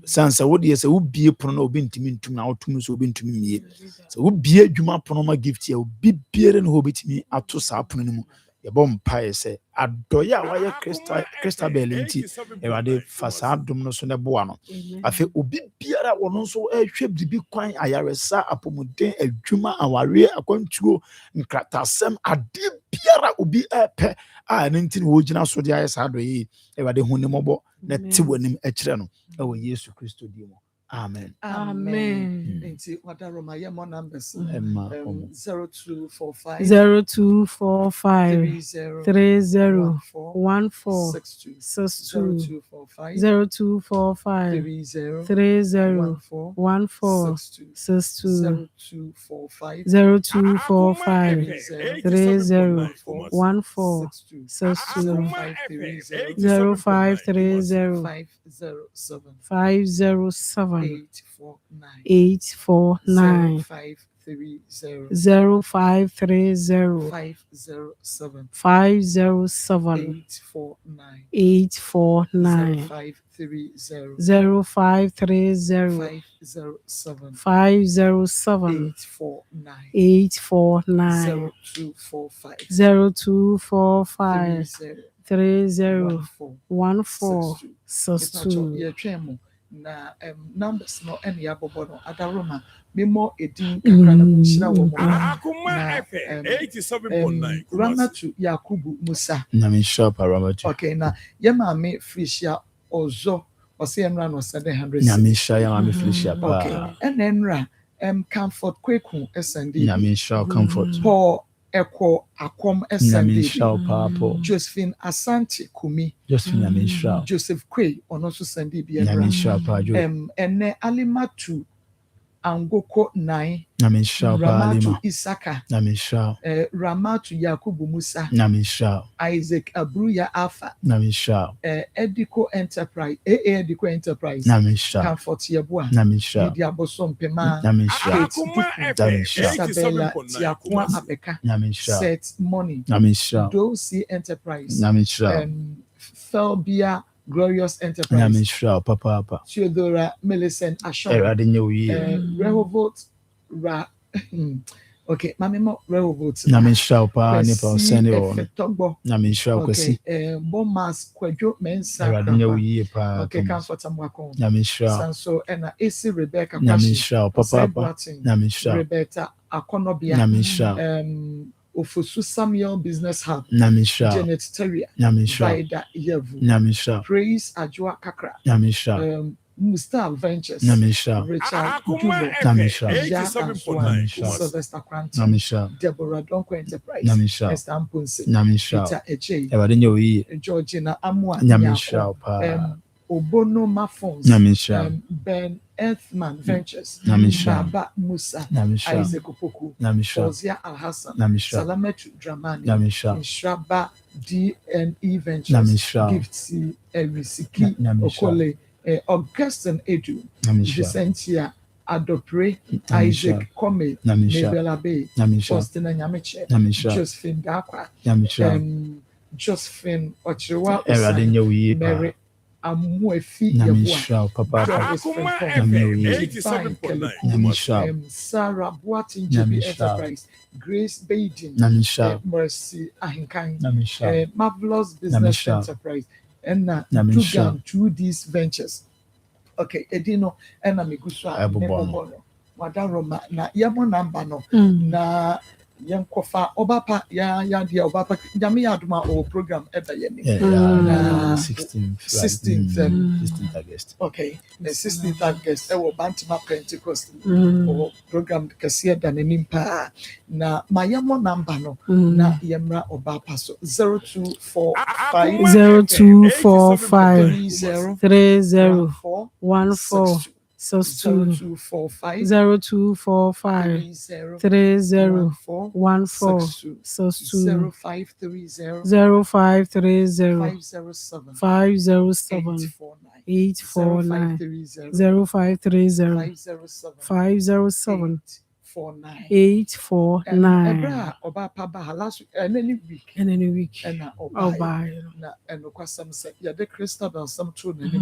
sansa wo de se wo bie pono na obi ntimi ntum na wotum so obi ntumi mie se wo bie adwuma pono ma Gifty a obi biere no obetimi ato sa pono no mu yebom pae se adoya wa ye Christabel nti ewade fasa adom no so ne boa no afi obi biara wono so ehwe bibi kwan ayaresa apomuden adwuma aware akwantuo nkratasem ade biara obi epe a nti wo gina so de ayesa adoyi ewade hunimobo na ti wanim ekire no ewo Yesu Kristo di mo Amen. Amen. Nti wadaroma ye mo numbers. 0245 0245 30 14 62 0245 30 14 62 0245 30 14 62 0530 507 849 0530 507 849 0530 507 849 0245 30 14 62 na numbers no any abobo no adaroma memo edin kakra na munshira wo mo Akoma FM 87.9 Ramatu Yakubu Musa Nyamisha Paramatu. Okay na yema me frishia ozo ose enra no 700 Nyamisha ya mami Felicia pa. Okay enra comfort kweku SND Nyamisha comfort. Paul Eko Akom SND Nyamisha Papo. Josephine Asante Kumi Josephine Nyamisha. Joseph Kwe ono so SND bi Nyamisha pa jo. ene Alimatu Angoko 9 Nyamisha pa Ramatu Alima. Isaka Nyamisha. Ramatu Yakubu Musa Nyamisha. Isaac Abruya Alpha Nyamisha. Edico Enterprise Edico Enterprise Nyamisha. Comfort Yebua Nyamisha. Media Bosom Pema Nyamisha. Akoma FM Isabella 87.9 Tiakwa Abeka Nyamisha. Set Money Nyamisha. Dosi Enterprise Nyamisha. Felbia Glorious Enterprise Nyamisha papa. Theodora Millicent Ashon Erade nyewi. Rehoboth Ra Okay, Mamimo Rehoboth Nyamisha pa ni pa sene o. Togbo Nyamisha kwesi. Bomas Kwadwo Mensa Erade nyewi pa. Okay, Comfort Amwakon Nyamisha. Sanso and AC Rebecca Nyamisha papa. Nyamisha. Rebecca Akonobia Nyamisha. Ofosu Samuel Business Hub Nyamisha. Janet Terria Nyamisha. Vida Yevu Nyamisha. Praise Ajua Kakra Nyamisha. Mustar Ventures Nyamisha. Richard Akoma Dubo Nyamisha. Ja 87.9 Sylvester Cranton Nyamisha. Deborah Donko Enterprise Nyamisha. Esther Mponse Nyamisha. Peter Eche Erade nyewi. Georgina Amwa Nyamisha pa. Obono Mafons Nyamisha. Ben Earthman Ventures Nyamisha. Baba Musa Nyamisha. Isaac Opoku Nyamisha. Fozia Al-Hassan Nyamisha. Salametu Dramani Nyamisha. Inshraba DNE Ventures Nyamisha. Gifty Erisiki Nyamisha. Okole Augustine Edu Nyamisha. Vicentia Adopre Nyamisha. Isaac Kome Nyamisha. Mabel Bay Nyamisha. Faustina Nyameche Nyamisha. Josephine Gakwa Nyamisha. Josephine Ochirewa Erade nyewi Mary pa. Amuefi Nyamisha papa. Akoma FM 87.9 Nyamisha. Sarah Boatin JB Nyamisha. Enterprise Grace Baden Nyamisha. Mercy Ahinkan Nyamisha. Marvelous Business Nyamisha. Enterprise and Nyamisha. Dugan 2D's Ventures. Okay, Edino and Amiguswa Ebobono. Wadaroma na yamo number no na yankofa obapa ya dia obapa jami aduma o program eba yeni. Yeah, 16th 16th August. Okay, the 16th August ewo Bantima Pentecost o program kasiya danenim pa na mayamo number no na yemra obapa so 0245 30 14 0245 30 14 62 0530 507 849 0530 507 849 obapa ba last any week in any week and oba na enokwasam say ya de Christabel some true na ni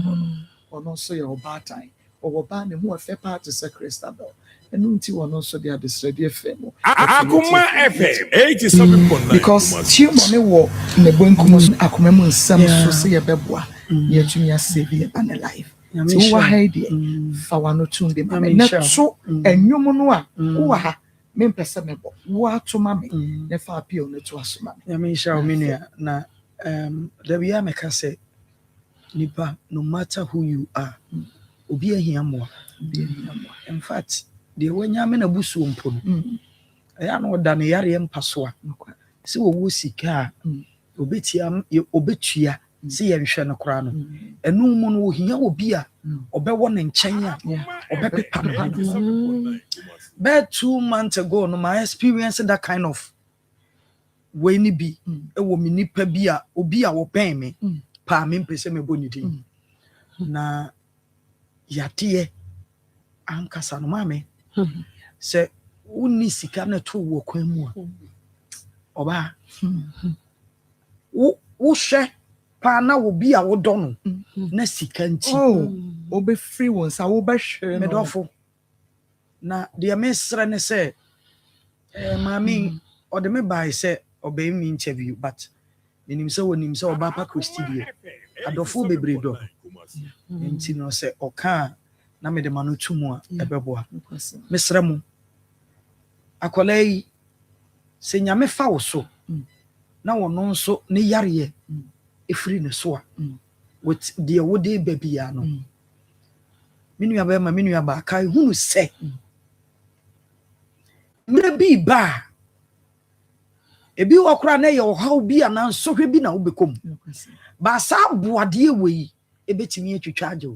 ono so ya obatan oba ne mu afa part say Christabel enu nti wono so dia desrede femo Akoma FM 87.9 because tumor ne wo ne bonkum so akoma mu nsam so say ya beboa ya tumi asave an life so wa haide fa wano tunde ma na so enwom no a wo ha me mpese mebo wo atoma me ne fa appeal ne to asoma ya me sha o menua na da biya me ka say nipa no matter who you are obi ahia mmoa in fact the wanya me na busu mpo no ya no da ne yare mpa so a se wo sika obetua se ye nhwe no kora no enu mu no ohia obi a obewo ne nkyɛn a obepepa no but 2 months ago no my experience that kind of way ni bi ewo me nipa bi a obi a wo pen me pa me mpese me boni din na yate ankasa no mame se woni sika na to wo kwan mu a oba wo hwe pa na wo bi a wo dɔ no na sika nti wo be free won sa wo be hwe me dɔfo na de mesra ne se mami ode me buy se obey me interview but nim se wonim se oba pa Christy die adɔfo bebre dɔ nti no se oka na me de manu tumu a ebeboa mesra mu akolai se nyame fa wo so na wono nso ne yare efiri ne so a with de wode babia no minua ba ma minua ba kai hunu se mre bi ba ebi okra na ye ohaw bi ana nsohwe bi na wo bekom ba sa boade ewi ebetimi atwitwa agye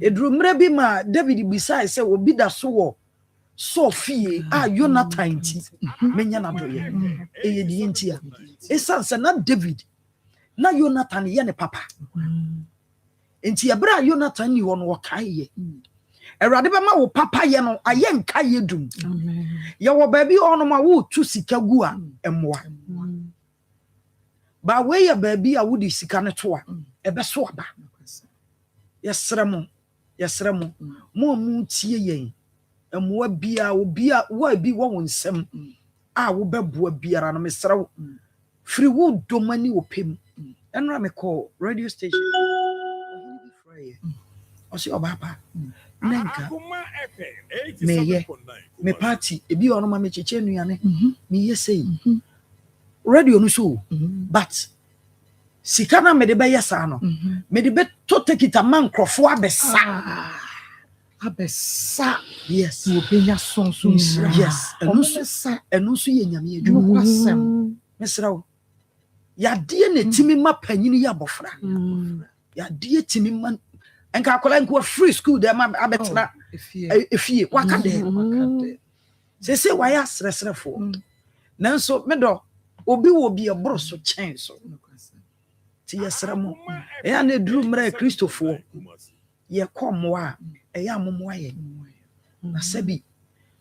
eduru mre bi ma David bisai se obi da so wo Sophie Jonathan ti menya na doye eye di ntia esanse na David na Jonathan ye ne papa enti ebra Jonathan ni wo no wokae ye Erade be ma wo papa ye no aye nka ye dum ye wo ba bi ono ma wo tu sika gu a emmoa ba we ye ba bi a wo di sika ne to a ebe so aba yesrem mo mu tie yen emmoa bia obi a wo bi wo nsem a wo beboa biara no mesra wo free wo domani opem enra me call radio station o si obapa nenka me party ebi ono ma me cheche nuane me yesei radio no so but sikana me de be yesa no me de be to take it a man krofo abesa yes wo penya sonso yes enu so ye nyame adwuma kwasem mesra wo ya de ne timi ma panyini ya bofra ya de timi ma enka akola nko free school dem abetra efie waka de se waya sresrefo nanso medo obi wo bi ebro so chen so ti yesremo ya na duru mra Christopher ye komwa eya momwa ye na sabi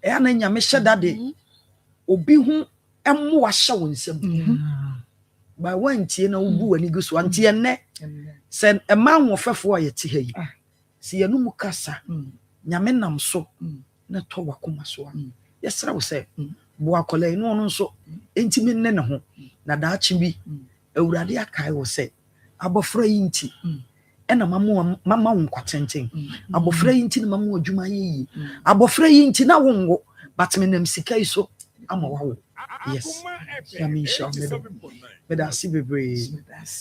ya na nyame hyedade obi hu emwa hye wonsem ba wantie na ubu wani guso antie ne sen ema nwofefo ye te hayi si ye no mu kasa nyame nam so na to wakoma so yesra wo se bo akola ino no nso entimi ne ho na daachi bi awurade akai wo se abofra yi nti ena mama wo nkwatenten abofra yi nti na mama wo adwuma yi abofra yi nti na wo ngo but menam sika iso ama wawo yes yami sha me da si bebre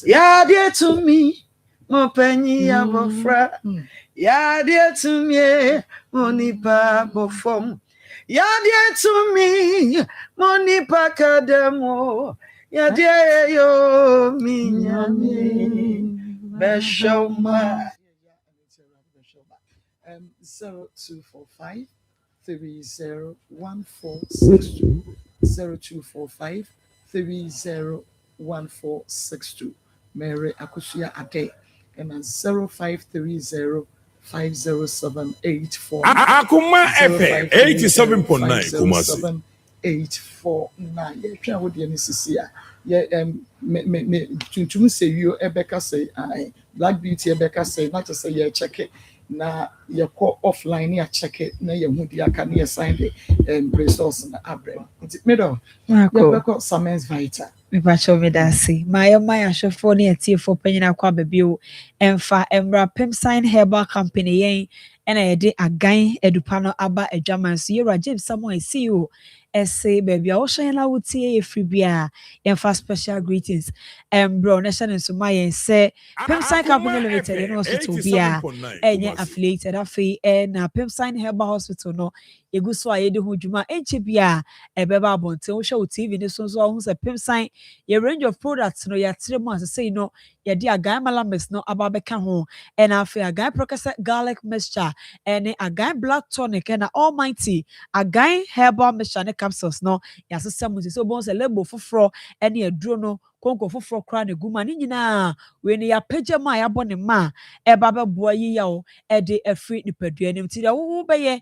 ya dear to me mo penyi abofra ya dear to me monipa bofom ya dear to me monipa kademo ya dear yo minyami beshoma 0245 301462 0245 301462 Mary Akusia Ade and 0530 50784 Akoma FM 87.9 Kumasi 849 twa wo de nisisia ye me tuntum se yo ebeka say Black Beauty ebeka say not to say ye check it na ye call offline ya check it na ye hu dia ka na ye sign the resource na abrem me do ye beko Samens Vita me ba show me that see my shofo ne tie for panyina kwa babio emfa emra pem sign herbal company yen ɛna yɛde agan adupa no aba adwaman so yɛwura James Samuel CEO ɛse baabi a wɔhyɛn na wotie yɛfiri bia yɛmfa special greetings bro na hyɛ ne nsoma yɛn sɛ Pemsan Company Limited yɛne hospital bi a ɛnyɛ affiliated afei na Pemsan Herbal Hospital no yɛgu so a yɛde ho dwuma ɛnkyɛ bi a ɛbɛba abɔnten wohwɛ wo TV ne so nso a wohu sɛ Pemsan yɛ range of products no yɛatere mu asesei no yɛde agan malamis no aba bɛka ho ɛna afei agan prokese garlic mixture ɛne agan black tonic ɛna almighty agan herbal mixture ne capsules no yɛasesa mu sɛ obɔn sɛ label foforɔ ɛne aduro no konko foforɔ kora ne guma ne nyinaa we ne yapagya ma yɛabɔ ne ma ɛba bɛboa yiyaw ɛde afiri nipadua anim ti da wo bɛyɛ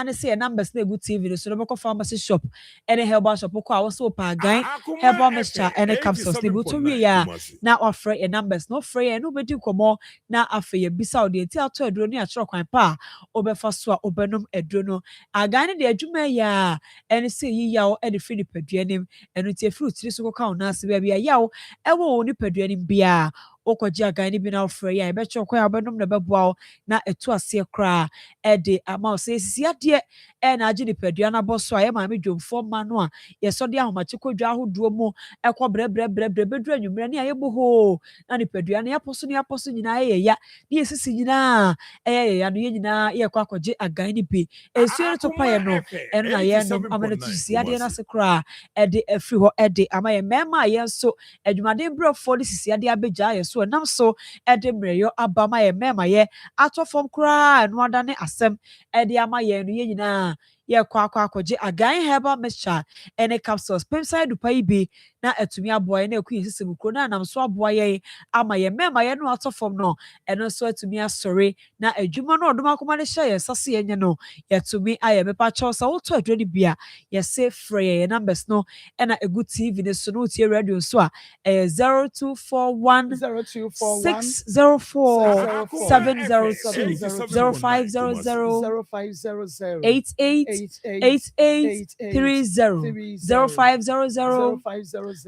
ne sɛ yɛ numbers na egu TV no so no bɛkɔ pharmacy shop ɛne herbal shop kɔ a wɔsɛ wɔpɛ agan herbal mixture ɛne capsules ne bi to wie ya na wɔafrɛ yɛ numbers na ɔfrɛ yɛ no bɛdi nkɔmmɔ na afei yɛbisa wo deɛ nti atɔ aduro ne akyerɛ kwan pa a wobɛfa so a wobɛnom aduro no agan ne deɛ adwuma yɛ a ɛne sɛ yiyaw ɛde firi nipadua anim ɛno nti afiri tiri so kɔka wo naase baabi a yaw ɛwɔ wo nipadua anim bia okɔgye agan ne bi na ɔfrɛ yɛ a yɛbɛkyerɛ kwan a wobɛnom na ɛbɛboa wo na ɛto aseɛ koraa ɛde ama wo sɛ ɛsisi adeɛ ɛna agye nipadua no abɔ so a yɛ maame dwomfoɔ mma no a yɛsɔde ahomakye kɔdwa ahodoɔ mu ɛkɔ brɛbrɛbrɛbrɛ bɛduru anwummerɛ ne a yɛbɔ hoo na nipadua no yɛapɔ so nyinaa yɛyɛ ya ne yɛsisi nyinaa ɛyɛ yɛya no yɛ nyinaa yɛkɔ akɔgye agan ne bi ɛsuo no to payɛ no ɛno na yɛnom ama no to sisi adeɛ no ase koraa ɛde afiri hɔ ɛde ama yɛ mmarima a yɛn nso adwumaden berɛfoɔ de sisi adeɛ abɛgyaa yɛ so ɛnam so ɛde mmerɛyɔ aba ma yɛ mmarima yɛ atɔ fam koraa ɛno ada ne asɛm ɛde ama yɛn no yɛ nyinaa yɛkɔ akɔgye agan herbal mixture ɛne capsules Pemsan adupa yi bi na atumi aboa yɛn na ɛkɔ yɛn sisɛm kuro na anam so aboa yɛn ama yɛn mmarima yɛn no atɔ fam no ɛno nso atumi asɔre na adwuma no ɔdom akoma de hyɛ yɛn sase yɛn no yɛtumi ayɛ mepa kyɛw sɛ wotɔ aduro no bi a yɛse frɛ yɛn numbers no ɛna egu TV ne so no tie radio nso a ɛyɛ 0241 604 702 0500 88 8830 0500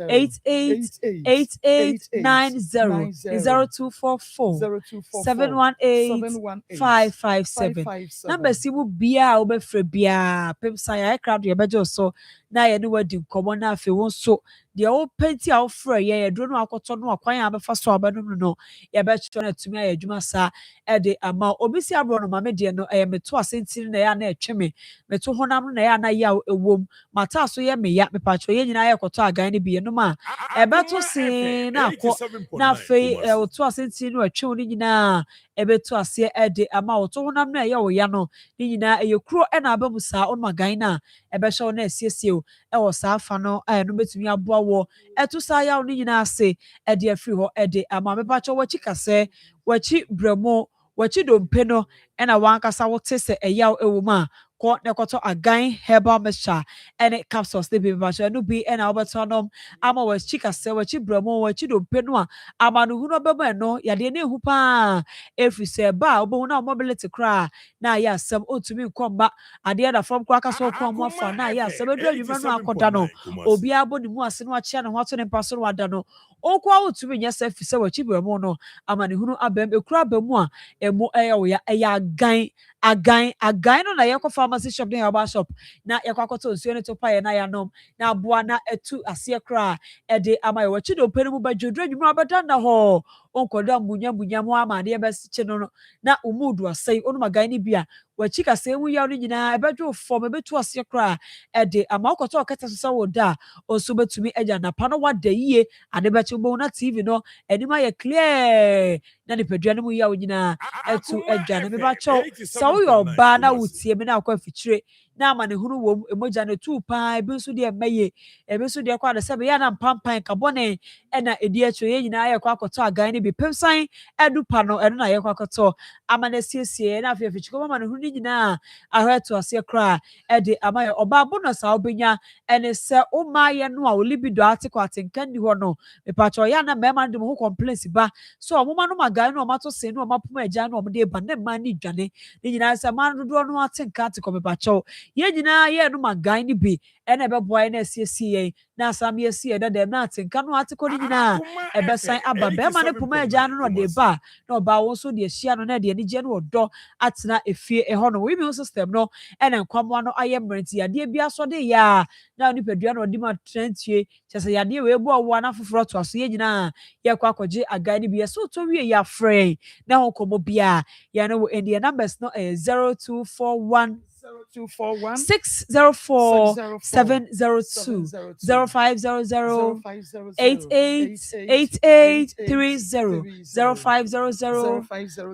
888890 0244 718 557 number si mu bia obefre bia Pemsan ya crowd ye bejo so na ye ne wadi nkɔmmɔ na afi wo so deɛ wo penti a wo frɛ ye duro no akɔtɔ no akwan a befa so abanum no ye bɛkyerɛ na tumi ayɛ adwuma sa ɛde ama obi si abro no mame deɛ no ɛyɛ meto asentiri na ya na ɛtwe me meto honam no na ya na ya ewom mata so ye me ya mepatro ye nyina yɛ kɔtɔ agan ne bi no ma ɛbɛto se na akɔ na afei woto asentiri no ɛtwe wo ne nyinaa ɛbɛto aseɛ ɛde ama woto honam no ɛyɛ wo ya no ne nyinaa ɛyɛ kuro ɛna aba mu saa ɔno agan na ɛbɛhyɛ wo na ɛsiesie wo ɛwɔ saa fa no no betumi aboa wo ɛto saa yaw ne nyinaa ase ɛde afiri hɔ ɛde ama mepatro wachi kasɛ wachi brɛmo wachi dompe no ɛna wankasa wote sɛ ɛyaw ɛwɔ mu a kɔ na kɔtɔ agan herbal mixture ɛne capsules ne bi mepatro ɛno bi ɛna wobɛtɔ nom ama wachi kasɛ wachi brɛmo wachi dompe no a ama no hu no bɛma ɛno yadeɛ ne ehu paa ɛfiri sɛ ba a wobɛhu na mobility koraa na ayɛ asɛm ɔntumi nkɔmba adeɛ da fam koraa kasa ɔkɔn mo afa na ayɛ asɛm ɛduru anwummerɛ no akɔda no obiara bɔ ne mu ase no akyea ne ho ato ne mpa so no wada no ɔnkɔ a wotumi nyɛ sɛ fi sɛ wachi brɛmo no ama ne hunu abɛm ekura abɛmu a ɛmu ɛyɛ wo ya ɛyɛ agan no na yɛkɔ pharmacy shop ne herbal shop na yɛkɔ akɔtɔ nsuo ne to pa yɛ na yɛanom na aboa na ɛtu aseɛ koraa ɛde ama yɛ wachi dompe no mu bɛdwo duru anwummerɛ abɛda nna hɔ onkɔda mbunya mu ama adeɛ bɛkye no na umudu asɛe onum agan ne bi a wachi kasɛ mu yaw no nyinaa ɛbɛdwo fam ɛbɛtu aseɛ koraa ɛde ama wokɔtɔ ɔkɛtɛ so sɛ wo da ɔnso bɛtumi agya napa no wada yie ade bɛkye wobɛhu na TV no anim ayɛ clear na nipadua no mu yaw nyinaa ɛtu agya no mebakyɛw sɛ woyɛ ɔbaa na wotie me na akɔ afikyire na ama ne hunu wɔ emogya no tu paa ebi nso deɛ mɛyɛ ebi nso deɛ kɔ ade sɛ bɛyɛ na mpampan kabɔne ɛna edi akyire yɛ nyinaa yɛ kɔ akɔtɔ agan ne bi Pemsan ɛdupa no ɛno na yɛ kɔ akɔtɔ ama na siesie na afei afikyire ama ne hunu nyinaa ahɔ to aseɛ koraa ɛde ama yɛ ɔbaa bonus a wobɛnya ɛne sɛ ɔmaa yɛ no a olibido ate kɔ atenka ni hɔ no mepatɔ yɛ na mɛma no de mo ho complaints ba so ɔmoma no agan no ɔmato se no ɔmapoma agya no ɔmde ba ne mmaa ne dwane ne nyinaa sɛ maa no dodoɔ no atenka ate kɔ mepatɔ Ye nyina ye no magan ni bi ene be boy na asiesie yen na asam ye sie da dem na atenka no ateko ni nyina ebesan aba be ma ne poma agya no de ba na oba wo so de ahia no na de ani gye no odo atena efie eho no immune system no ene nkwamo no aye mmerenti yade bia so de ya na nipadua no de ma trentie chese yade we bo wo na foforo to aso ye nyina ye kwa akogye agan ni bi so to wie ya frɛ na ho komo bia ya no in the numbers no 0241 0241 604 702 0500 8830 0500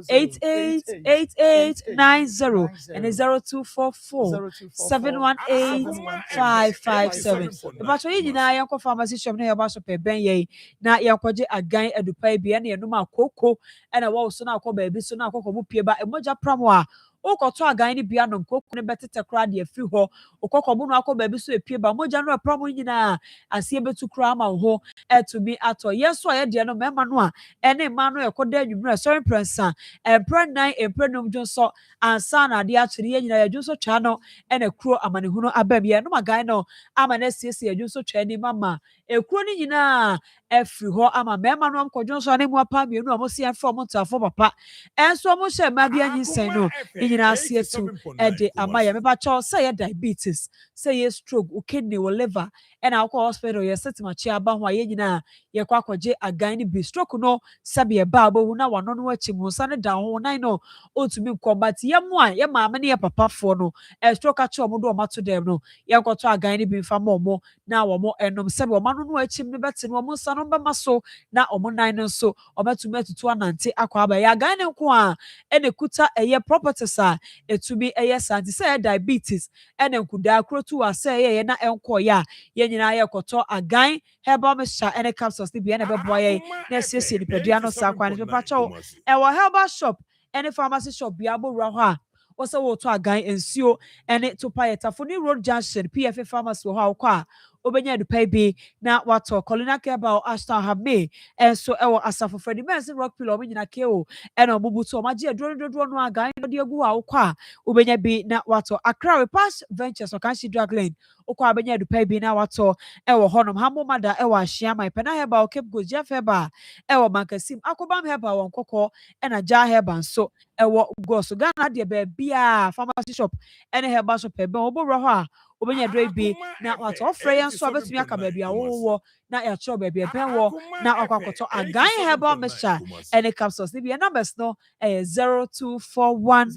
888890 and 0244 718 557. About you na yanko pharmacy shop na yaba shop ben ye na yakwaje agan adupai bia na yenuma akoko na wo so na akọ baabi so na akọ mu pie ba emoja pramo a ukoto agan ni bia no nkoko ne betete kra de afiri ho ukoko mu no akọ baabi so epie ba moja no pramo nyina asie betu kra ma ho etumi ato yeso ye de no mema no a ene ma no ekoda anwumre sorry prensa empre nan empre nom jonso ansa na de akyere ye nyina ye jonso twa no ene kro amanehuno abam ye no magan no amane siesie ye jonso twa ni mama ekro ni nyina efiri ho ama mema no amko jonso ne mu apa mienu a mo sie fo mo tafo papa enso mo hye ma bia nyinsen no nyina asie tu ede amaya me ba cho say diabetes say ye stroke o kidney o liver ena akọ hospital ye setima chi aba ho aye nyina ye kwa akọje agan ni bi stroke no sabe ba bo na wano no achi mu sa ne da ho nan no otumi combat ye mu a ye maame ne ye papa fo no stroke achi omo do omato dem no ye kọto agan ni bi fa mo na wo enom sabe o manu no achi ne beti no mo sa no ba maso na omo nan no so obatumi atutu anante akọ aba ye agan ne nko a ene kuta eye properties a etumi eye santi say diabetes ene nkuda krotu a say ye na enko ya ye nyina ye kọtọ agan herbal mixture ene capsules ni bi ene be boye na siesie ni pedua no sa kwan ni pacho e wo herbal shop ene pharmacy shop bi abowura ho a wose wo to agan ensio ene to payetafo ni road junction pf pharmacy ho a kwa obenya dupai bi na wato colina keba ashton habe enso ewo asafo fredi men's rock pillow nyina ke o ene obubutu o magye dodo no agan no de agu a kwa obenya bi na wato Accra we pass ventures o kanshi drug lane okwa abenya dupai bi na wato ewo honom hambo mada ewo ahia mai pena heba o cape gold jeff heba ewo mankasim akobam heba won kokọ ena ja heba nso ewo goso Ghana de be bia pharmacy shop ene heba shop ebe obowro ho a obenya dre bi na wato ofre yan so abetumi aka ba bia wo na ya cho ba bia ben wo na akwakoto agan heba mixture ene capsules ni bia numbers no 0241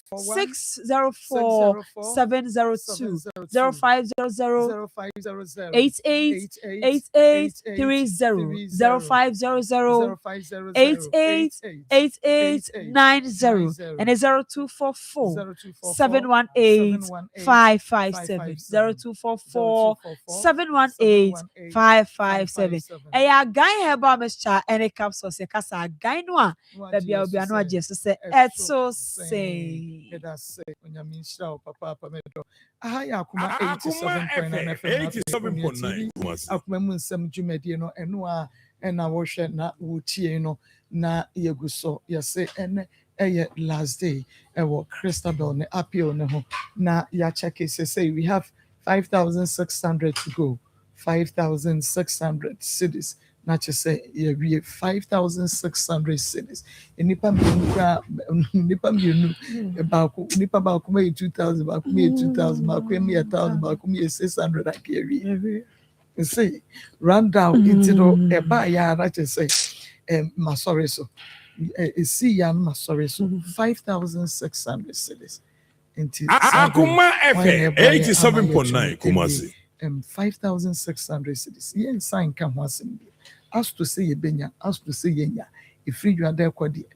604 702 0500 888830 0500 888890 and 0244 718 557 0244 718 557 eya gan heba mixture ene capsules e kasa gan no a babia obia no agye so se etso say onyamisha papa medo aha ya Akoma 87.9 FM 87.9 Akoma mu nsem dwumadi no eno a ena wo hwe na wo tie no na yeguso yese ene eye last day ewo Christabel ne appeal ne ho na ya check it say we have 5,600 to go 5,600 cities not just say we have 5,600 cities nipa mienu nipa ba ko 2,000 ba ko 2,000 ba ko 1,000 ba ko 600 akeri you see run down into the eba ya na just say sorry so see ya ma sorry so 5,600 cities into Akoma FM 87.9 Kumasi 5,600 cities yen sign kan ho asem bi as to say yebenya as to say yenya if you are there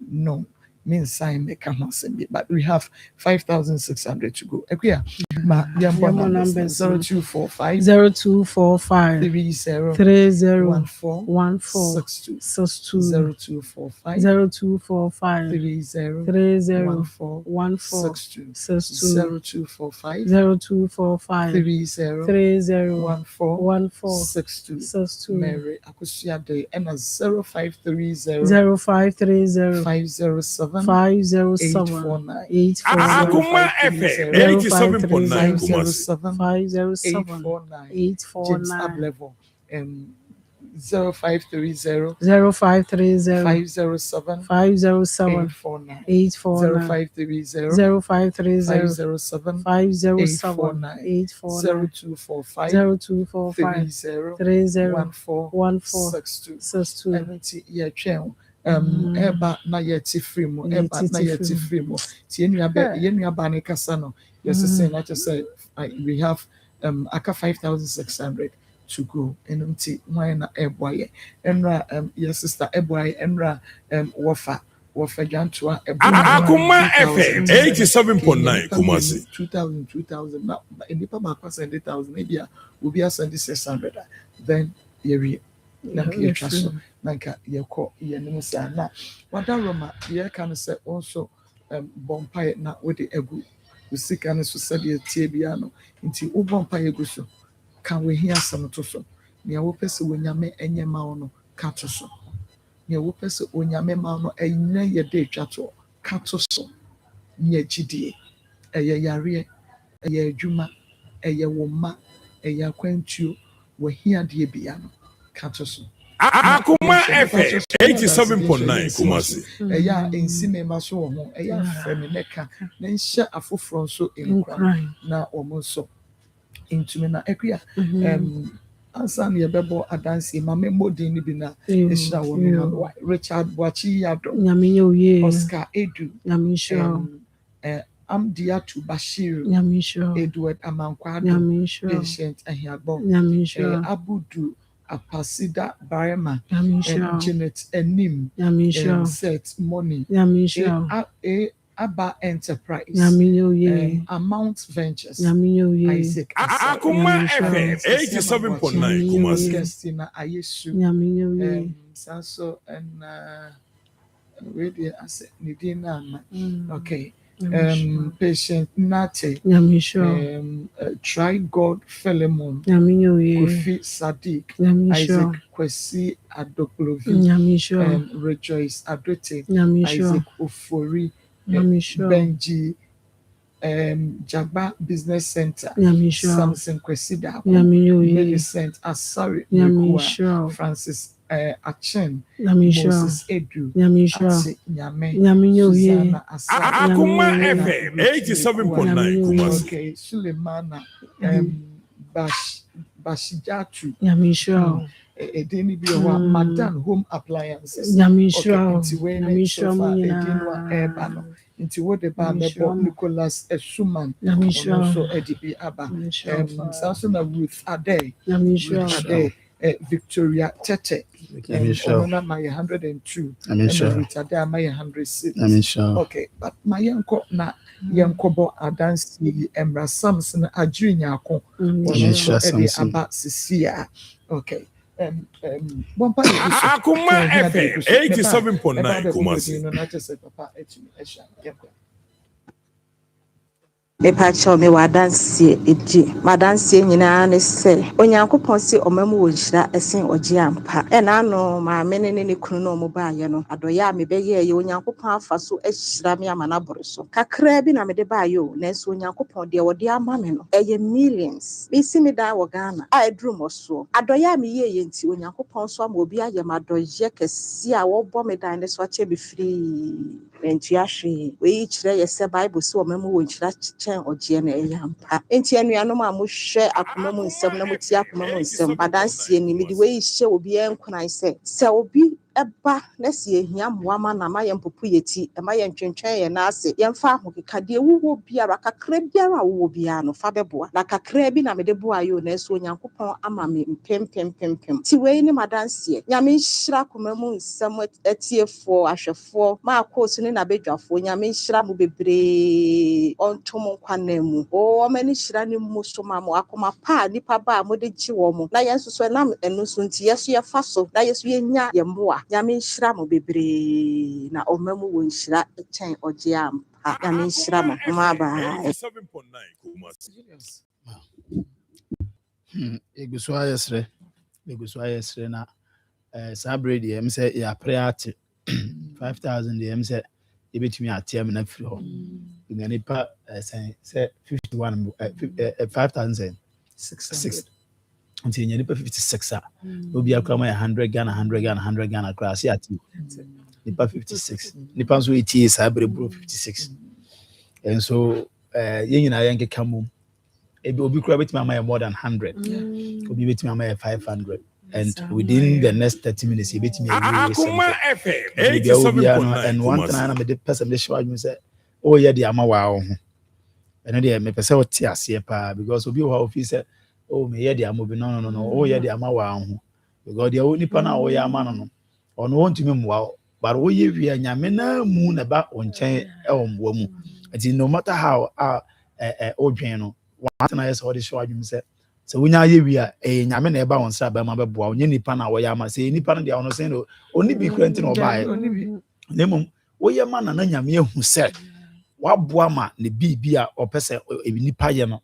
no means sign make come but we have 5,600 to go. Equia, ma numbers 0245 0245 30 30 14 62 0245 0245 30 30 14 62 0245 0245 30 30 14 62 Mary Akusia Day and 0530 0530 507 507 507 Akoma FM 87.9 Kumasi. 507 James Up 849 level 0530 0530 507 507 849 849 0530 0530 507 507 849 0245 30 1462 Everything yeah train eba na yeti free mo eba na yeti free mo ti enua ba ne kasa no yes say na just say we have aka 5,600 to go enunti why na eboye enra your sister eboye enra wofa Jantua Akoma FM 87.9 Kumasi. 2000 now in the papa send 1,000 maybe will be send 600 then you nanka so nanka yeko yenim sa na wada roma ye kan say also bompaye na we de egu usika ne so said ye tie bia no nti wo bompaye egu so kan we hia sam to so ne wo pese wonyame enyema wo no ka to so ne wo pese onyame ma no enye ye de twato ka to so nye gidie eye yare eye adwuma eye woma eye akwantuo wo hia de bia no ka to so Akoma FM 87.9 Kumasi. Eya ensime maso wo ho eya frame neka na nhye afoforo so enkran na omo so intumi na ekua ansan ye bebo adansi ma memodin ni bi na ehira wo no Richard Boachi Yado Nyamenye oye Oscar Edu Nyamisho Amdiatu Bashiru Nyamisho Edward Amankwado Nyamisho Patient Ahiabo Nyamisho Abudu Apasida Barema Nyamisho Janet Enim Nyamisho Set Money Nyamisho Abba Enterprise Nyamenye oye Amount Ventures Nyamenye oye Isaac Akoma FM 87.9 Kumasi. Christina Ayesu Nyamenye oye Sanso and radio asset Nidina okay Patient Nate Nyamisho Try God Philemon Nyamenye oye Kofi Sadiq Nyamisho Isaac Kwesi Adoklovi Nyamisho Rejoice Adote Nyamisho Isaac Ofori Nyamisho Benji Jagba Business Center Nyamisho Samson Kwesida Nyamenye oye Millicent Asari Nyamisho Francis Achen Nyamisho Moses Edu Nyamisho Ati Nyame Nyamenye oye Susanna Asari Akoma FM 87.9 Kumasi. Okay Sulemana Bashijatu Nyamisho Edeni Biwa Madan Home Appliances Nyamisho Nyamisho Edinwa Ebano Inti wo de ba mebo Nicholas Esuman so edibi aba Samson Ruth Ade Ade Victoria Tete Onona my 102 Ruth Ade my 106 okay but my yanko na yankobo adansi Emra Samson Adri Nyako so edi aba sisia okay Akoma FM 87.9 Kumasi. Mepacho me wadansie eji madansie nyina ne se onyankopon se omamu wo nhira esen oje ampa e na no ma mene ne kunu no mo baaye no adoya me beye ye onyankopon afa so ahira me amana boro so kakra bi na me de baaye o na so onyankopon de wode ama me no eye millions me si me da wo Ghana a edru mo so adoya me ye nti onyankopon so ama obi aye madoye kesi a wo bo me dan ne so ache be free entuahwe we kire ye se bible so omamu wo nhira oje na eyampa enti anuanom a mo hwe akoma mu nsem na mo ti akoma mu nsem adansie ni midi we hye obi enkunan se obi eba na se ehia moama na ma yempopo yeti e ma yentwentwen ye na ase yemfa ahokeka de wuwo biara kakra biara wuwo biara no fa beboa na kakra bi na mede boa yo na so onyankopon ama me mpempempempem ti we ni madansie nyame nhira akoma mu nsem etiefo ahwefo ma akoso ni na bedwafo nyame nhira mo bebre ontom kwanemu o mani hira ni musoma mo akoma pa nipa ba mo de gi wo mo na yenso so nam enu so nti yeso ye fa so na yeso ye nya ye mboa nyame nhira mo bebre na omamu wo nhira chen oje ampa nyame nhira mo ma ba 87.9 Kumasi. Eguso ayesre na sabre de em say ya priate 5,000 de em say yɛbɛtumi ateɛ me na firi hɔ na nipa sɛ 51 5,600 nti yɛnya nipa 56 a obi akora ma yɛ 100 Ghana 100 Ghana koraa se ate nipa 56 nipa nso ɛtie saa bere bro 56 ɛnso yɛn nyinaa yɛnkeka mom obi kora bɛtumi ama yɛ more than 100 obi bɛtumi ama yɛ 500 and within the next 30 minutes you bet me Akoma FM 87.9 and one time I made person they show you say oh yeah the ama wa ho and then me person what ase pa because obi wa office say oh me yeah the ama bi no oh yeah the ama wa ho because the only pa na oh yeah ama no ono want me mwa but oh yeah wi anyame na mu na ba onchen e omwa mu and no matter how odwen no one time I saw the show you say so when you are a nyame na eba on sra ba ma beboa onye nipa na wo ya ma say nipa no dia ono say no oni bi kwenti no ba nemum wo ye ma na nyame ehu say waboa ma ne bi a opese e nipa ye no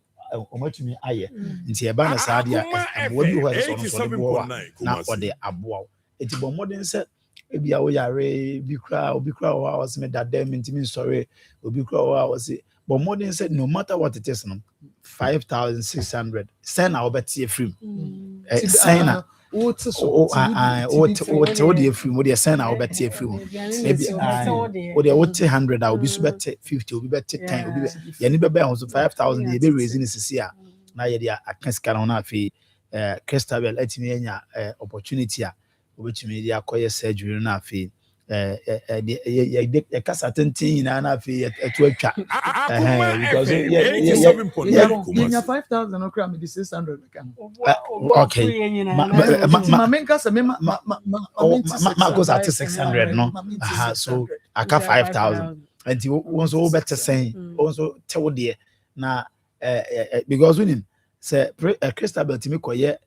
omatumi aye nti eba na saa dia aboa bi ho so no so bo na ode aboa eti bo modern say ebia wo yare bi kra obi kra wo was me dadam ntimi sorry obi kra wo say but modern said no matter what it is no 5,600 send our better free sign up what the free what send our better free maybe what 100 I will be better 50 will be better 10 will be ya ni bebe on 5,000 you be raising this year na ye dia akanska na na fi Christabel etimi enya opportunity a obetumi dia akoye surgery na fi ya kasa tentin na na fi etu atwa because yeah 5,000 no cram the 600 okay ma menka se ma goes at 600 no so aka 5,000 and you also better saying also tell there na because when say Christabel timi koye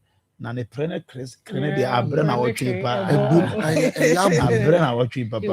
na ne prene krene de abre na wotwe pa abre na wotwe pa so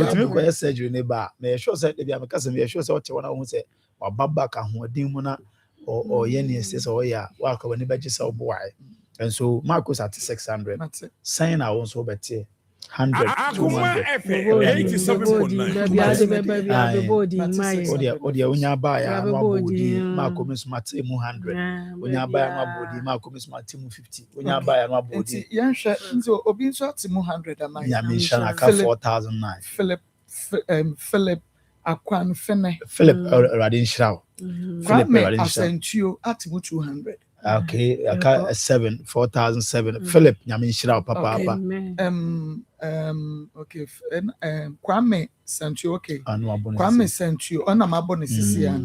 timi ko surgery ne ba me sure say de bia me kasa me sure say wote wona hu say wababa ka ho odin mu na o ye ne se so ya wa ka wani ba gisa oboai and so Marcus at 600 sign na won so bete 100 200 odia unya ba ya no abodi Marcus me smart mu 100 unya ba ya no abodi Marcus me smart mu 50 unya ba ya no abodi yen hwe nzo obi nso at mu 100 amai ya me shana ka 4,009 Philip Akwan Fene Philip Radin Shrao Philip Radin Shrao at mu 200 okay aka 4,007 Philip nyame Shrao papa okay Kwame Santu okay Kwame Santu ona mabone sisia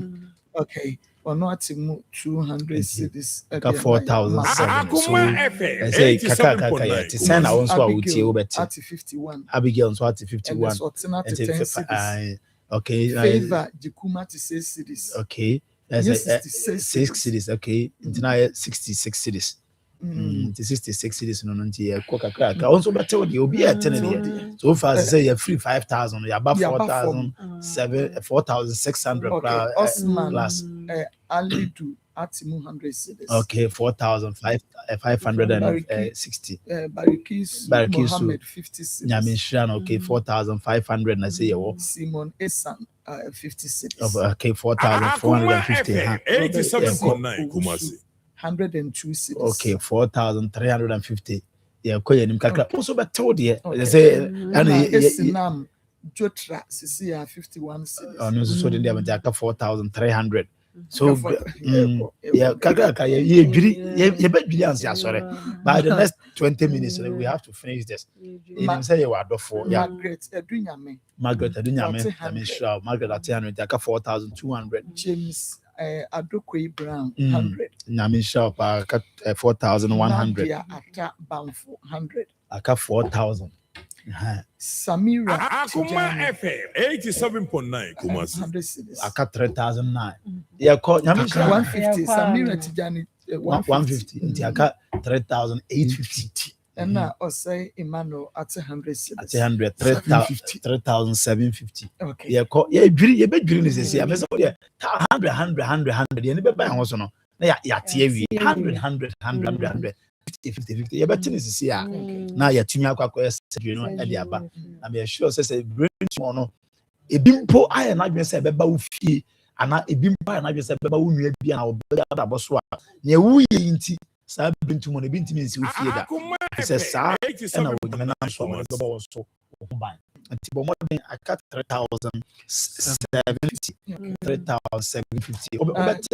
okay ono atimu 200 cities ka 4,007 so I say kaka ya ti send na onso a utie wo beti at 51 Abigail so at 51 okay favor Jikuma to 6 cities okay as 6 cities okay now 66 cities 66 cities no nti e koka kaka also better we obi a 10 so far say you free 5,000 you above 4,600 plus Alidu at 100 cities okay 4,560 Barikis Mohammed 50 cities Nyamishan okay 4,500 na say you Simon Esan 50 cities okay 4,450 87.9 Kumasi 102 cities okay 4,350 yeah ko yanim kakra also better there say and Jotra CCA 51 cities no so dey am take 4,300 so yeah kakra ye bedwiri anse asore by the next 20 minutes we have to finish this in say you are for yeah Margaret Edunyame I mean sure Margaret at 100 take 4,200 James Adokwe Brown 100 Nyame sure 4,100 Aka Banfo 100 aka 4,000 Samira Akoma FM 87.9 Kumasi aka 3,009 yeah call Nyame sure 150 Samira Tijani 150 nti aka 3,850 and now say Emmanuel at 100 cities at 100 3,750 okay yeah call yeah bedwiri ni sese am say 100 yeah ni be buy ho so no na ya tie wi 100 50 yeah better is here now ya tumi akwa surgery no e dey aba I'm sure say brain tumor no ebi mpo ayɛ n'adwene sɛ ɛbɛba wo fie ana ebi mpo ayɛ n'adwene sɛ ɛbɛba wo nua bi ana ɔbɛda adabɔ so a nea ɛwu yɛ nti saa bintum no ebi ntumi nsi wo fie da sɛ saa ɛna onyame nam so a wɔde bɛbɔ wɔ so wo ho ban nti bɔ mmɔden aka 3,750 3,750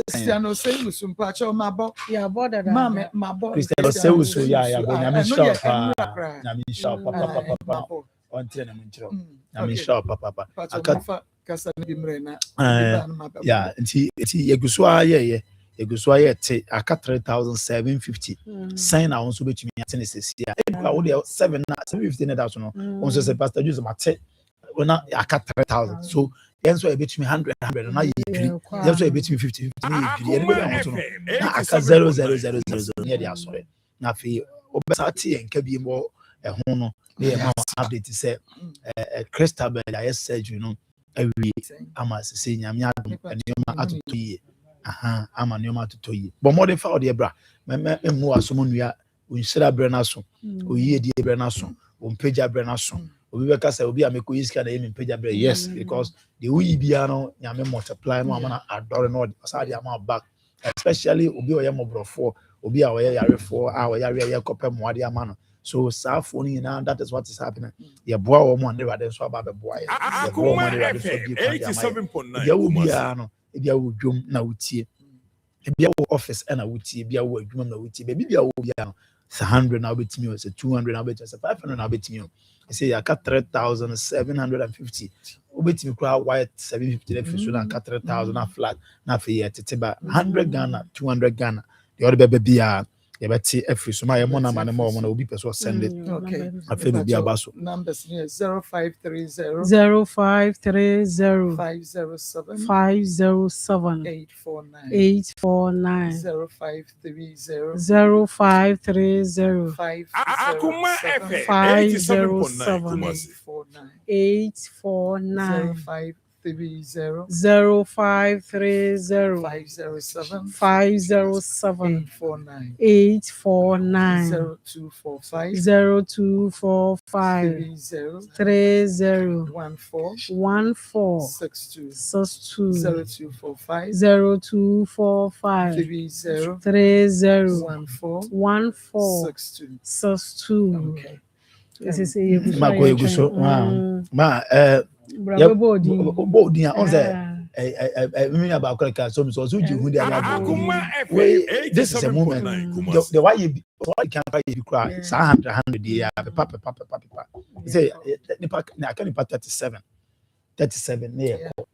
Cristiano Seusu mpacho mabo ya boda da mabo Cristiano Seusu ya bo nyame nhyira papa nyame nhyira papa ontre na munkyerɛ nyame nhyira papa aka kasa ne bimre na ya nti yeguso ayɛ te aka 3,750 sign na nso betumi ate ne sesia e wo de 7 na 750 na da so no onso se pastor Joseph mate na aka 3,000 so yenso e betumi 100 na yediri yenso e betumi 50 na yediri ene be ho no na aka 0,000 ne de asore na fe obesa te enka bi mo ɛho no na yɛ ma update sɛ Christabel ayɛ surgery no awie ama sɛ nyame adom nneɛma atoto yie ama nneɛma atoto yie bɔ mmɔden fa ɔde bra mɛmu asom nnua onhyira brɛ no so oyie die brɛ no so ompagya brɛ no so obi bɛka sɛ obi a mɛkɔ yiska na yɛ mpagya brɛ yes because the woyi bia no nyame multiply no ama na adɔre no ɔsa de ama back especially obi a ɔyɛ mɔborɔfoɔ obi a ɔyɛ yarefoɔ a ɔyɛ yare kɔpɛ mmoade ama no so saa phone now that is what is happening ye boa wo mo ndeba den so aba be boa ye boa mo ndeba den so bi kwa ya wo bia no e bia wo dwom na wotie e bia wo office na wotie bia wo adwuma na wotie be bia wo bia no 100 na obetimi o 200 na obetimi 500 na obetimi o say ya ka 3,750 obetimi kwa white 750 na fi so na ka 3,000 na flat na fi ye tete ba 100 Ghana 200 Ghana the other be bia yebeti every so my money man more money will be person send it. Okay. I feel be abaso. Numbers 0530 0530 507 849 849 0530 Akoma FM 507 849 0530 507 849 0245 30 14 62 0245 30 14 62. Okay. This is ma go eguso ma bodi on say me about crack so so ji hu dia this is a moment the why you can buy you cry 100 dia papa say nipa na can nipa 37 ne ko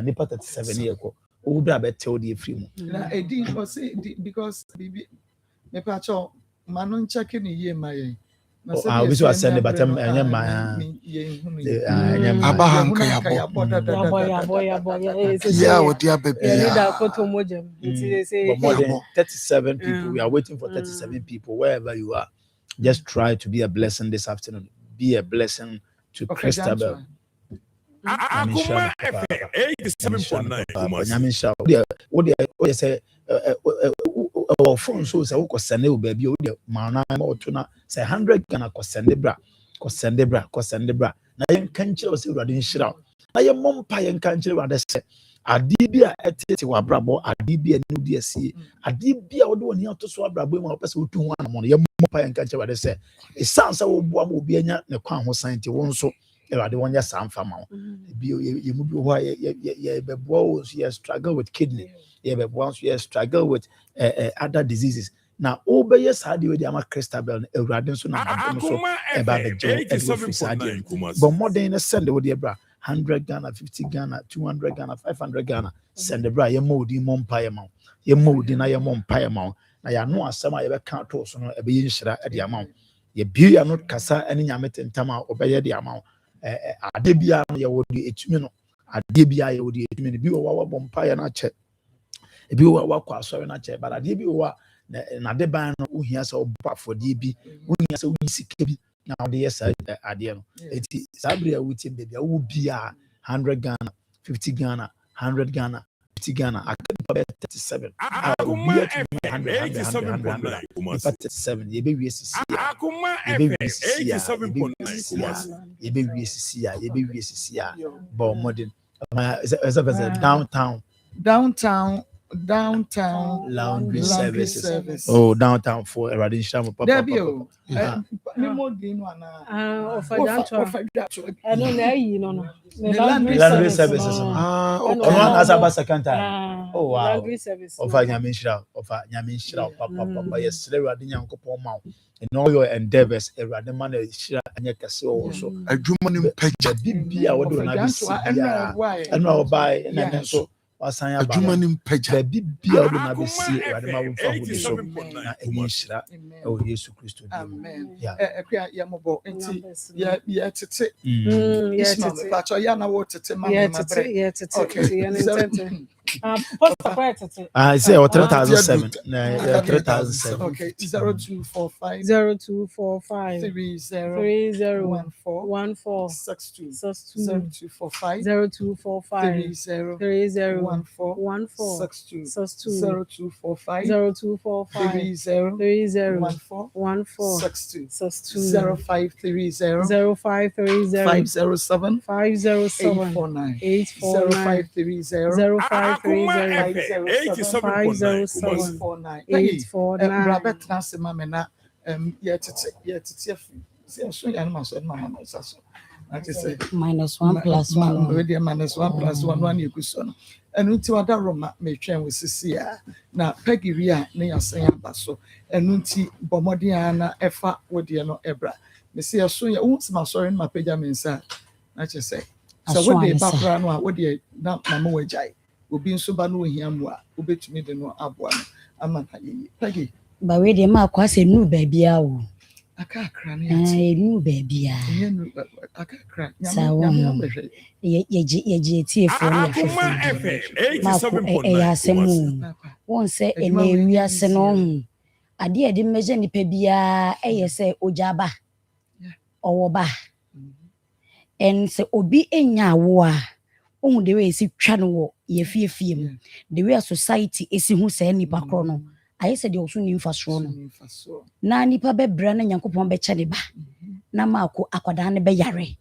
nipa 37 ne ko o bra be tell the free mu na edi because me pa cho manon check ni ye maye we should send the bottom and abahanka yeah what dia baby more than 37 people we are waiting for 37 people wherever you are just try to be a blessing this afternoon be a blessing to Christabel Akoma FM 87.9 Nyamisha what they say phone so say wo send e baby o de maana ma oto na say 100 Ghana ko send bra na yen kan kire o say urade nhira na yen mompa yen kan kire urade say ade bi a etete wa brabo ade bi a nu di asie ade bi a wo de woni ato so abrabo mu a pese otu ho anamo yen mompa yen kan kire urade say e sansa wo boa ma obi anya ne kwan ho santi wo nso urade wonya samfa ma bi ye mu bi ho ye be boa you struggle with kidney but once you struggle with other diseases now obey sadi we ama Christabel Ewurade so na adom so e ba be je but more than send we bra 100 Ghana 50 Ghana 200 Ghana 500 Ghana send the bra ye modi mompa ye ma ye modi na ye mompa ye ma na ya no asem a ye be kan to so no e be ye nhira e de ama ye bi ya no kasa ene nyame tentam a obeye de ama ade bia ye wodi etumi no ade bia ye wodi etumi bi wo wa bompa ye na che ebi wa kwa asori na che bara de bi wa na de ban no ohia se oba for de bi ohia se wo sika bi na de yes ade no eti sabri a wuti baby a wo bia 100 Ghana 50 Ghana 100 Ghana 50 Ghana akadi about 37. Akoma FM 37. You be WCC. Akoma You be FM WCC. 87.9. You be WCC. You be WCC. But modern. It's downtown laundry services. Oh, downtown for Eradin Shamo. Debio. Laundry services. As a second time. Oh, wow. Of a Yamisha, Papa, yes, Eradin Yankopoma. In all your endeavors, Eradin man is and your castle also. A German picture, Bibia, what do I know by and so. Wasanya Adwuma mpagya bibia wo na besi Awurade ma wo fa ho so na enyi hira o Yesu Kristo amen ya ekwa ya mobo enti ya tete ya tete pacho ya na wo tete ma ma bre ya tete ya ntete I say 3007 3007 okay 0245 3014 0245 3014 minus 1 plus 1 already minus 1 plus 1 you could son and until other Roma may train with Cecilia now Peggy Ria near Sayan Basso and unti Bomodiana Efa Wodiano Ebra Messia so ya won't my sorry my pajamas I just say so what they background what they not Mamma Wajai will be in Subanu Hiamwa who bet me the no Abuan Amana Peggy but we the mark was a new baby out. I can't cry. New baby. I can't cry. Ye for won't say a name, yes, and on. I dear didn't measure any pebia, say Ojaba or Ba. And say, Obi in ya war. On the way, see channel, ye fear film. The way society is who say any background. I said you also knew for sure. Na nipa be brana Nyankopon be chane ba. Na ma akwadaa ne be yare.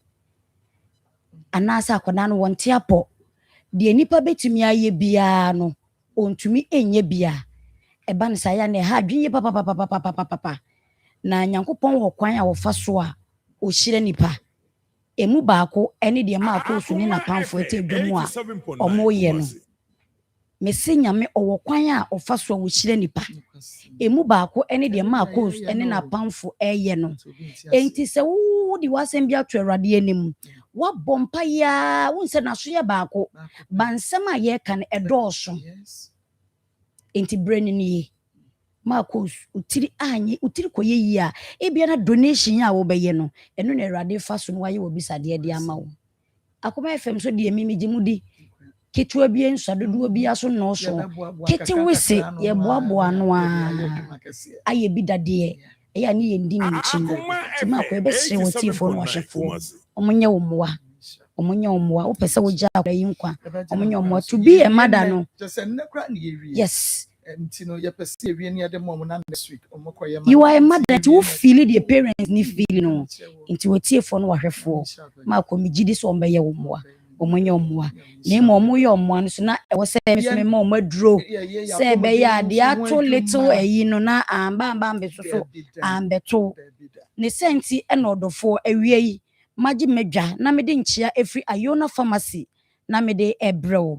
Anasa akwadaa no wonte apo. De nipa betumi aye bia no, ontumi enye bia. Eba ne saya ne ha dwenye papa. Na Nyankopon wo kwan a wo fa so a o hire nipa. Emu baako ene de ma akosu ne na pamfo etedwum a omo ye no. Mesi nyame owo kwan a ofa so wo hire nipa emu baako ene de ma course ene na pamfo eye no enti se wo di wasem bia to Awurade anim wa bompa ya wo nse na so ye baako bansem a ye kan edooso enti brain ni ma course utiri anye utiri koye yi a e bia na donation a wo beye no eno na Awurade fa so no waye wo bisade de ama wo Akoma FM so de emi megimudi Kitwa bi ensadodo bi aso no so kete wese ye boaboa no a aye bi dade e ni ye ndi nchi ti ma ko ebe sire wo tifo no hwefo omonye wo moa wo pese wo ja akwa yi nkwa omonye wo moa to be a mother no yes you are a mother to feel the parents ni feel no into wo tifo no hwefo ma ko mi gidi so ombe ye wo moa omonye omoa na mo omoye omoa no so na e wo se me ma omaduro se be ya de ato little eyi no na amba mbeso so ambeto ne senti e no odofo awie yi magi medwa na me de nchia efri Ayona pharmacy na me de ebrew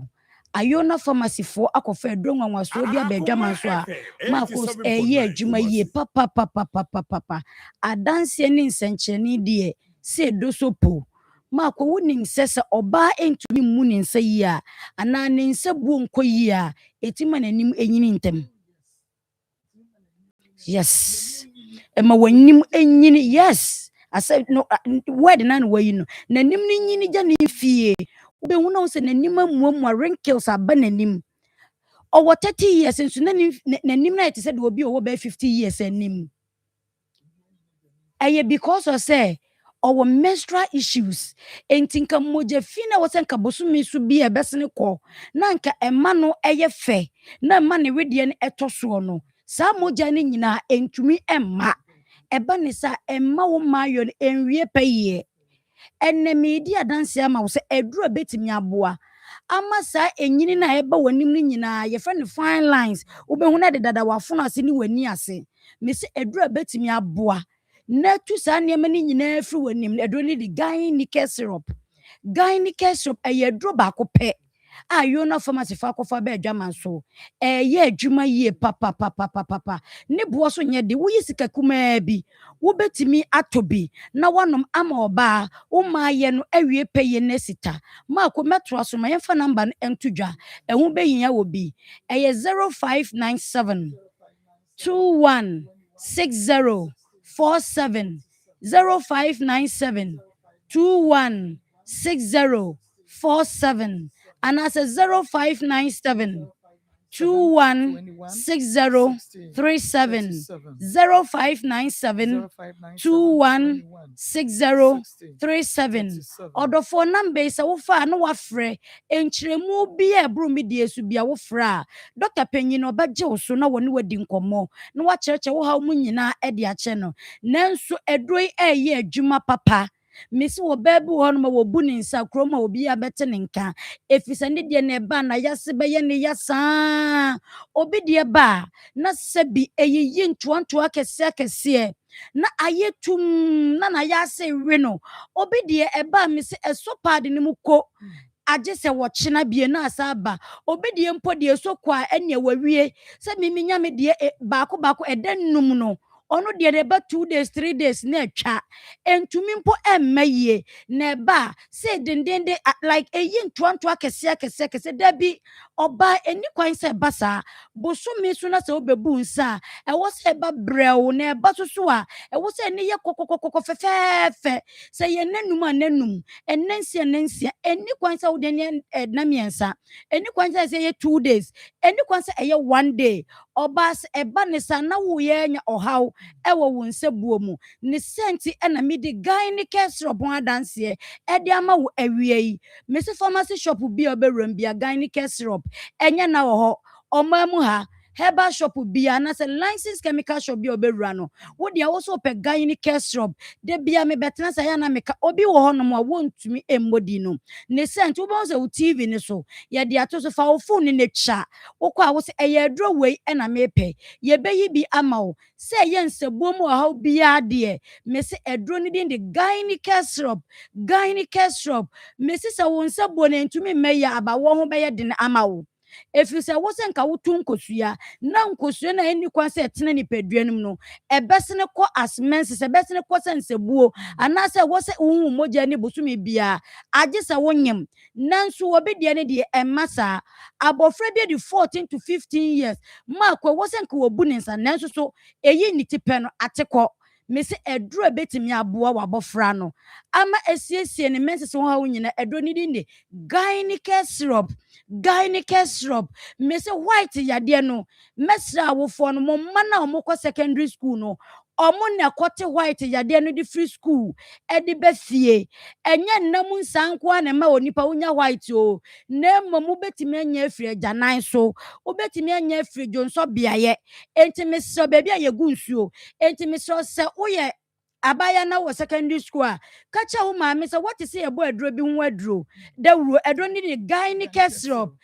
Ayona pharmacy fo akofa edronwa so bi abedwa man so a makos eye adwuma yie papa adanse ni nsencheni de se dosopo Mako wunim sese oba entumi mu ne nsa yi a ana ne nsa buo nko yi a etima nanim enyini ntem yes ema wanim enyini yes I said no word na no wayi no nanim ne nyini gya ne fie ube hu na se nanim amuamu wrinkles aba nanim owo 30 years nso nanim na ete se de obi owo be 50 years anim eye because of say or menstrual issues. Entinka moja fina wasenka bosumi su bi ebesene ko. Nanka emano eye fe. Na mane wedie etoso no. Sa moja ni nyina entumi emma. Eba ne sa emma wo mayo enwie peye. Enne medi adanse ama wo se eduro betimi aboa. Ama sa enyini na eba wanim ni nyina ye friend fine lines. Obehu na de dada wafuna ase ni wani ase. Me se eduro betimi aboa. Na tu sa nneɛma ni nyinaa firi w'anim ɛduro ne di gynecare syrup ɛyɛ duro baako pɛ a yona pharmacy fa akɔfa bɛ adwama so ɛyɛ adwuma yie papa ne boɔ so nyɛ de woyi sika kumaa bi wobɛtumi atɔ bi na wanom ama ɔbaa woma yɛ no awie pɛ yɛ na sita maako mɛtoa so ma yɛmfa namba no ɛnto dwa ɛho bɛhia wɔ bi ɛyɛ 0597 2160 47 0597 2160 47 and as a 0597 2160 37 0597 2160 37 order for number is wo fa no wafrɛ enkyeremu bi e bro mi die su bia wo fra Dr. Penyin no bagye wo so na woni wadi nkomo na wa kyerɛkyɛ wo ha mu nyina e de akyɛ no nanso edroi eye adwuma papa Miss wo baby one ma wo bu ni nsa kroma obi abete ne nka efisa ne de ne ba na yase be ye ne yasa obi de ba na sebi eyiyi ntoanto akese na ayetum na yase we no obi de eba miss esopa de ne muko agye se wo kyena bie na asaba obi de mpo de esokwa ene wawie se miminya me de baako edenum no ono de ba 2 days 3 days na atwa entumi mpo emmaye na ba say dendende like eyi ntoanto akese dabi oba eni kwan se basa bosumi so na se obebu nsa e wo se ba brew na ba soso a e wo se ne ye kokokokoko fefefe se ye nanum ananum enansia eni kwan se wo de ne na miensa eni kwan se ye 2 days eni kwan se ye 1 day oba se eba ne sa na wo ye nya ohaw ewo wo nse buomu ne senti na midi gynecare syrup adanse e de ama wo awie yi Mr. Pharmacy shop bi oberam bia gynecare syrup enya na wo ho omamu ha herbal shop bia na se licensed chemical shop bi obewura no wo de wo so pe gynecare syrup de bia me betena sa ya na meka obi wo ho no mo wontumi emmodi no ne senti wo bo se wo TV ni so ye de ato so fa wo phone ni netwa wo kwa wo se eye dro wei na mepe ye beyi bi ama wo se ye nsebom wo ha bia de me se edro ni din de gynecare syrup me se sa wo nsebo na ntumi meya aba wo ho be ye de ama wo efise wo se nka wotu nkosua na nkosua na eni kwase etene ni peduanum no ebesene ko asmense ebesene ko sensebuo anase wo se hu moja ni bosumi bia age se wonyem nanso obi de ne de emasa abofra bi de 14 to 15 years ma kwa wo se nka wo bu ninsa nanso so eyi ni tipe no ateko me se edro betimi aboa wabofra no ama esiesie ne mense so ha wonyina edro ni dinde gynecare syrup me se white yade no mesra wofo no mo mana omoko secondary school no omo na kote white yade no di free school e di befie enye nnam nsanko na ma onipa wonya white o na mmom betimi anya afiri ajanan so obetimi anya afiri jonso biaye enti me so baby ayegu nsuo enti me so se woye abaya na wo secondary school a kacha wo ma me say what is e bo aduro bi ho aduro dawuro aduro ni gynecare syrup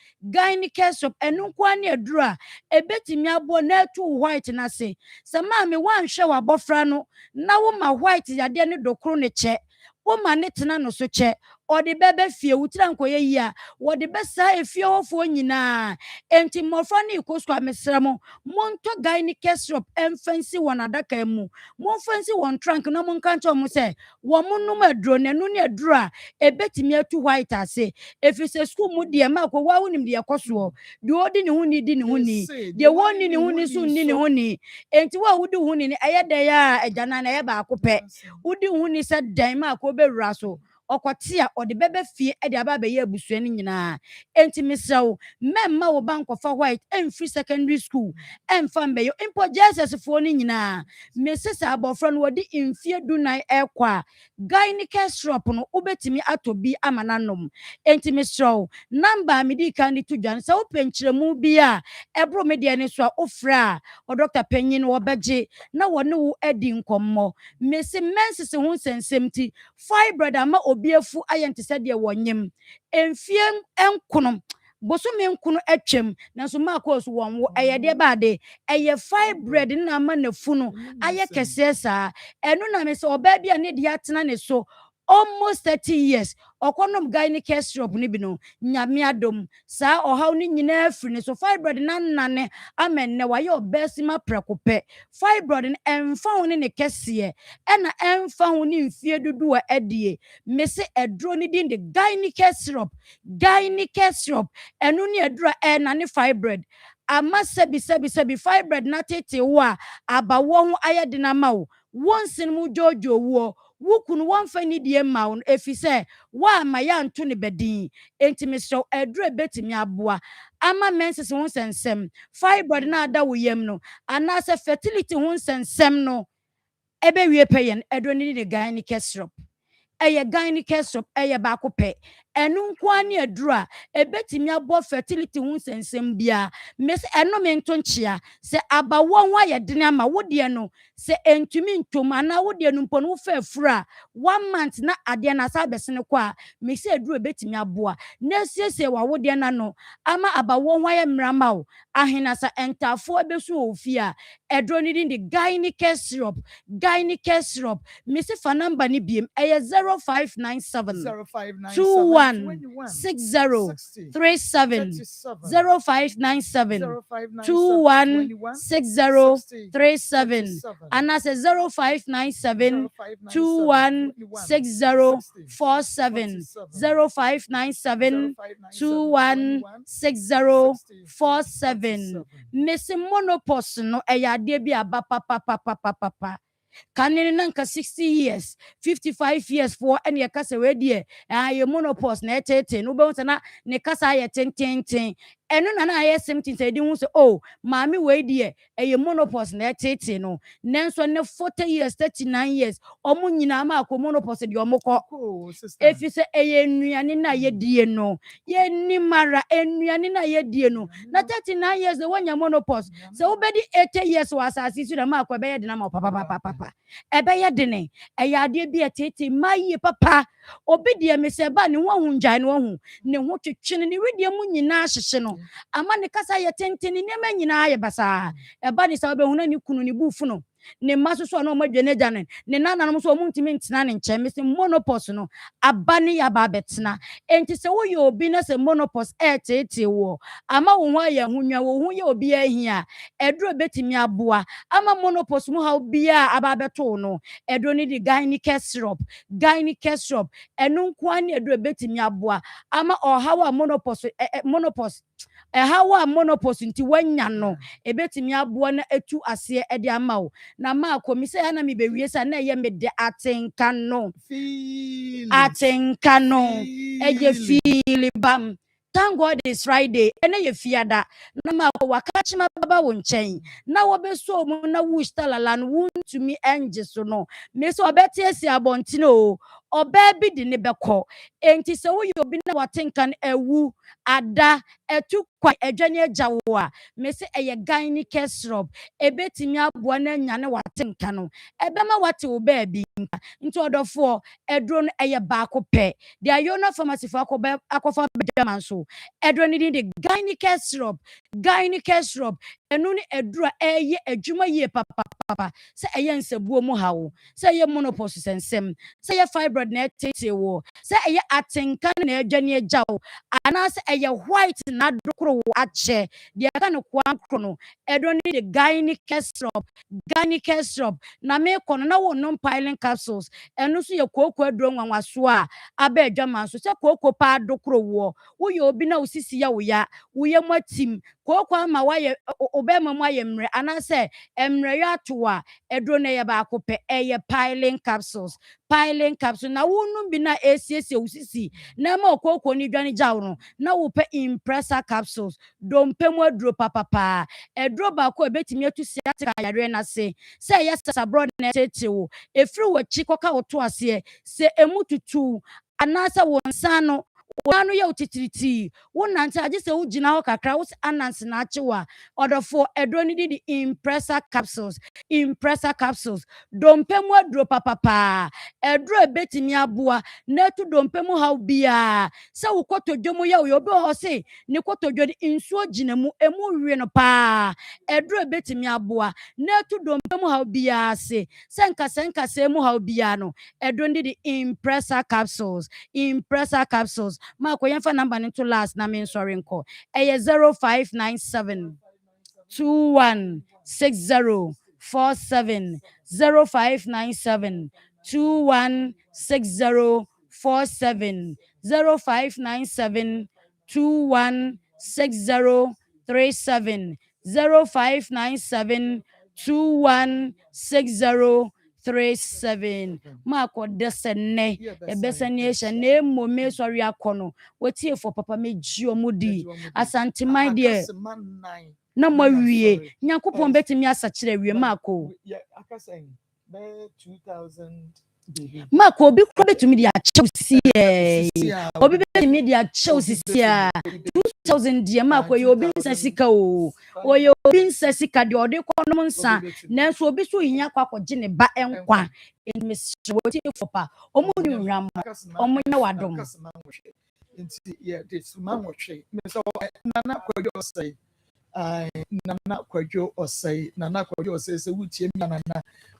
enu kwa ne aduro a ebetimi abo na atu white na se ma me wan hwe wa bofra no na wo ma white yade ne dokoro ne che wo ma ne tena no so che odi bebe fie wutira nkoye yi a wodi besa efie hofo nyina enti mofra ne ikosko amesramo monto gynecare syrup emfancy wonadaka mu monfancy won trunk na monkancho mo se wo monum aduro ne no ne aduro a ebetimi atu white ase efise school mu de ma ko wa wonim de yakoso de odi ne huni di ne huni de woni ne huni so ni ne huni enti wa wudi huni ne ayede ya agana na ye ba akopɛ wudi huni se dan ma ko bewura so ɔkɔte a ɔde bɛbɛ fie de aba abɛyɛ abusua no nyinaa enti mesrɛ wo mɛmma wo ba nkɔfa white ɛmfiri secondary school ɛmfa mbɛyɛ mpo jesus foɔ no nyinaa mese sɛ abɔfra no wɔde mfie dunan ɛkɔ a gynecare syrup no wobɛtumi atɔ bi ama nanom enti mesrɛ wo namba a mede ka ne to dwa no sɛ wopɛ nkyerɛmu bi a ɛboro me deɛ ne so a wofrɛ a ɔdɔkta panyin no wɔbɛgye na wɔne wo adi nkɔmmɔ mese mɛnsese ho nsɛnsɛm ti fibroid ama obi afu ayɛ nte sɛ deɛ wɔnyem mfie nkono bosome nkono atwam nanso maakɔ so wɔn wo ɛyɛ deɛ baade ɛyɛ fibroid na ama nafu no ayɛ kɛseɛ saa ɛno na me sɛ ɔbaa bi a ne deɛ atena ne so almost 30 years okonom gynecare syrup ni bi no nyame adom saa ohaw ni nyina afiri ne so fibroid na nane amenne waye obesima prekope fibroid no emfa ho ne kese na emfa ho ne mfie dudu a adie mese edro ni din de gynecare syrup enu ni edro na ne fibroid ama sebi fibroid na tete wo a abawo ho ayede na ma wo wonsin mu jojo wo wukunu wonfa ni die ma wo efise wa ma ya nto ne bedin enti meso edure betimi aboa ama menses ho sensem fibroid na ada wo yam no ana se fertility ho sensem no ebe wie peyen edro ni de gynecare syrup eye gynecare syrup eye ba ko pe enu nko ani adura ebetimi abo fertility ho sensem bia mes eno me nto nchia se abawo ho ayedene ama wode no se entumi ntom ana wode no mpo no fa afura 1 month na ade na sa besene ko a me se adura ebetimi abo na siesie wa wode na no ama abawo ho aye mrama wo ahena sa entafo ebesu ofia edro ni din de gynecare syrup me se fa number ni biem eye 0597 21 6037 0597 21 6037 and as a 0597 21 6047 0597 21 6047 missing monopause no eyade bi aba papa kanene nanka 60 years 55 years for any ye kasa we die ye monopause na etete no be na ne kasa ye tenten eno na aye something say di hu say oh maami we die ye monopause na etete no nenso ne 40 years 39 years omo nyina ma akọ monopause di omo kọ efi say eye nnuane na ye die no ye ni mara ennuane na ye die no na 39 years the one monopause say obedi 80 years was asisi na ma akọ be ye de na ma papa ebe ye dene eyade bi etete maye papa obi de me se ba ne ho hunjan ne ho ne ho twetwene ne wedie mu nyina hyehye no ama ne kasa ye tenteni ne ma nyina ye basa eba ne sa obe hu na ne kunu ne bufu no ne masoso na omadwane gane ne nananom so omuntimi ntena ne nche me se monopause no abane ya ba betena enti se wo ye obi na se monopause etete wo ama wo ho aye hunwa wo ho ye obi ahia edro betimi aboa ama monopause mu ha obi a aba beto no edro ni di gynecare syrup enu nko ani edro betimi aboa ama ohawa monopause hawa monopause nti wanya no ebetimi aboa na etu ase ede ama wo na ma komise ya na mi bewie sa na ye me de atenka no eye feel bam. Thank God it's Friday. Ene ye fiada na ma wakachima baba wo nchen na wo be so mu na wush talala no wuntumi enje so no me so obeti esi abontine o oba bi di ne beko enti se wo ye obi na watenka no ewu ada etu kwa edwane agyawo a me se eye gynecare syrup ebetimi aboa na nya ne watenka no ebema wate wo ba bi nka nti odofo edro no eye ba ko pe de ayona pharmacy fo akofa bedama so edro ni de gynecare syrup enu ni edro eye adwuma ye papa se eye nsabuo mu hawo se eye monopause sensem se eye fibroid na tete wo se eye atenka na adwane agyawo ana se eye white na dokro ache de aka no kwankro no edro ni de gynecare syrup na me kono na wo no piling capsules enu so ye kokko adro nwanwaso a aba adwama so se kokko pa dokro wo ye obi na osisi ya wo ya wo ye matim kooko ama wayɛ obɛma mu ayɛ mmerɛ anaasɛ mmerɛ yɛ ato a ɛduro no yɛ baako pɛ ɛyɛ piling capsules na wonum bi na esiesie usisi na ma kooko ni dwane gyaw no na wo pɛ impressor capsules dompe mu aduro papapa ɛduro baako ebetimi atu sia ate ayare na se sɛ yɛ sasabro na tete wo efiri wo chi koka wo to ase se emu tutu anaasɛ wo nsa no wano yɛ utitiriti wo nante agye sɛ wo gyina hɔ kakra wo ananse na akyewa ɔdɔfo ɛduro ni di impressor capsules dompe mu aduro papapa ɛduro ebetimi aboa na tu dompe mu haw bia sɛ wo kotodwo mu yɛ wo obi hɔ se ne kotodwo di nsuo gyina mu emu wie no pa ɛduro ebetimi aboa na tu dompe mu haw bia se sɛ nkasa mu haw bia no ɛduro ni di impressor capsules Marco yɛmfa number no to last na me sorry nko ɛyɛ 0597 216047 0597 216047 0597 216037 0597 216037 Marco desene ebesene ne mome sorry akono wetie for papa meji omudi asante my dear na mawie nyankopon betimi asakire wie Marco Marco obi ko betumi dia Chelsea obi betumi dia Chelsea 2000 dia Marco yo obi nsasika o oyo obi nsasika de ode konom nsa nanso obi so hia kwakɔgye ne ba enkwa emiswoti fopa omu nwram omu nya wadom nti this man wɔhwe so nana kwadwo ɔsɛe nana kwadwo ɔsɛe sɛ wotie mi nana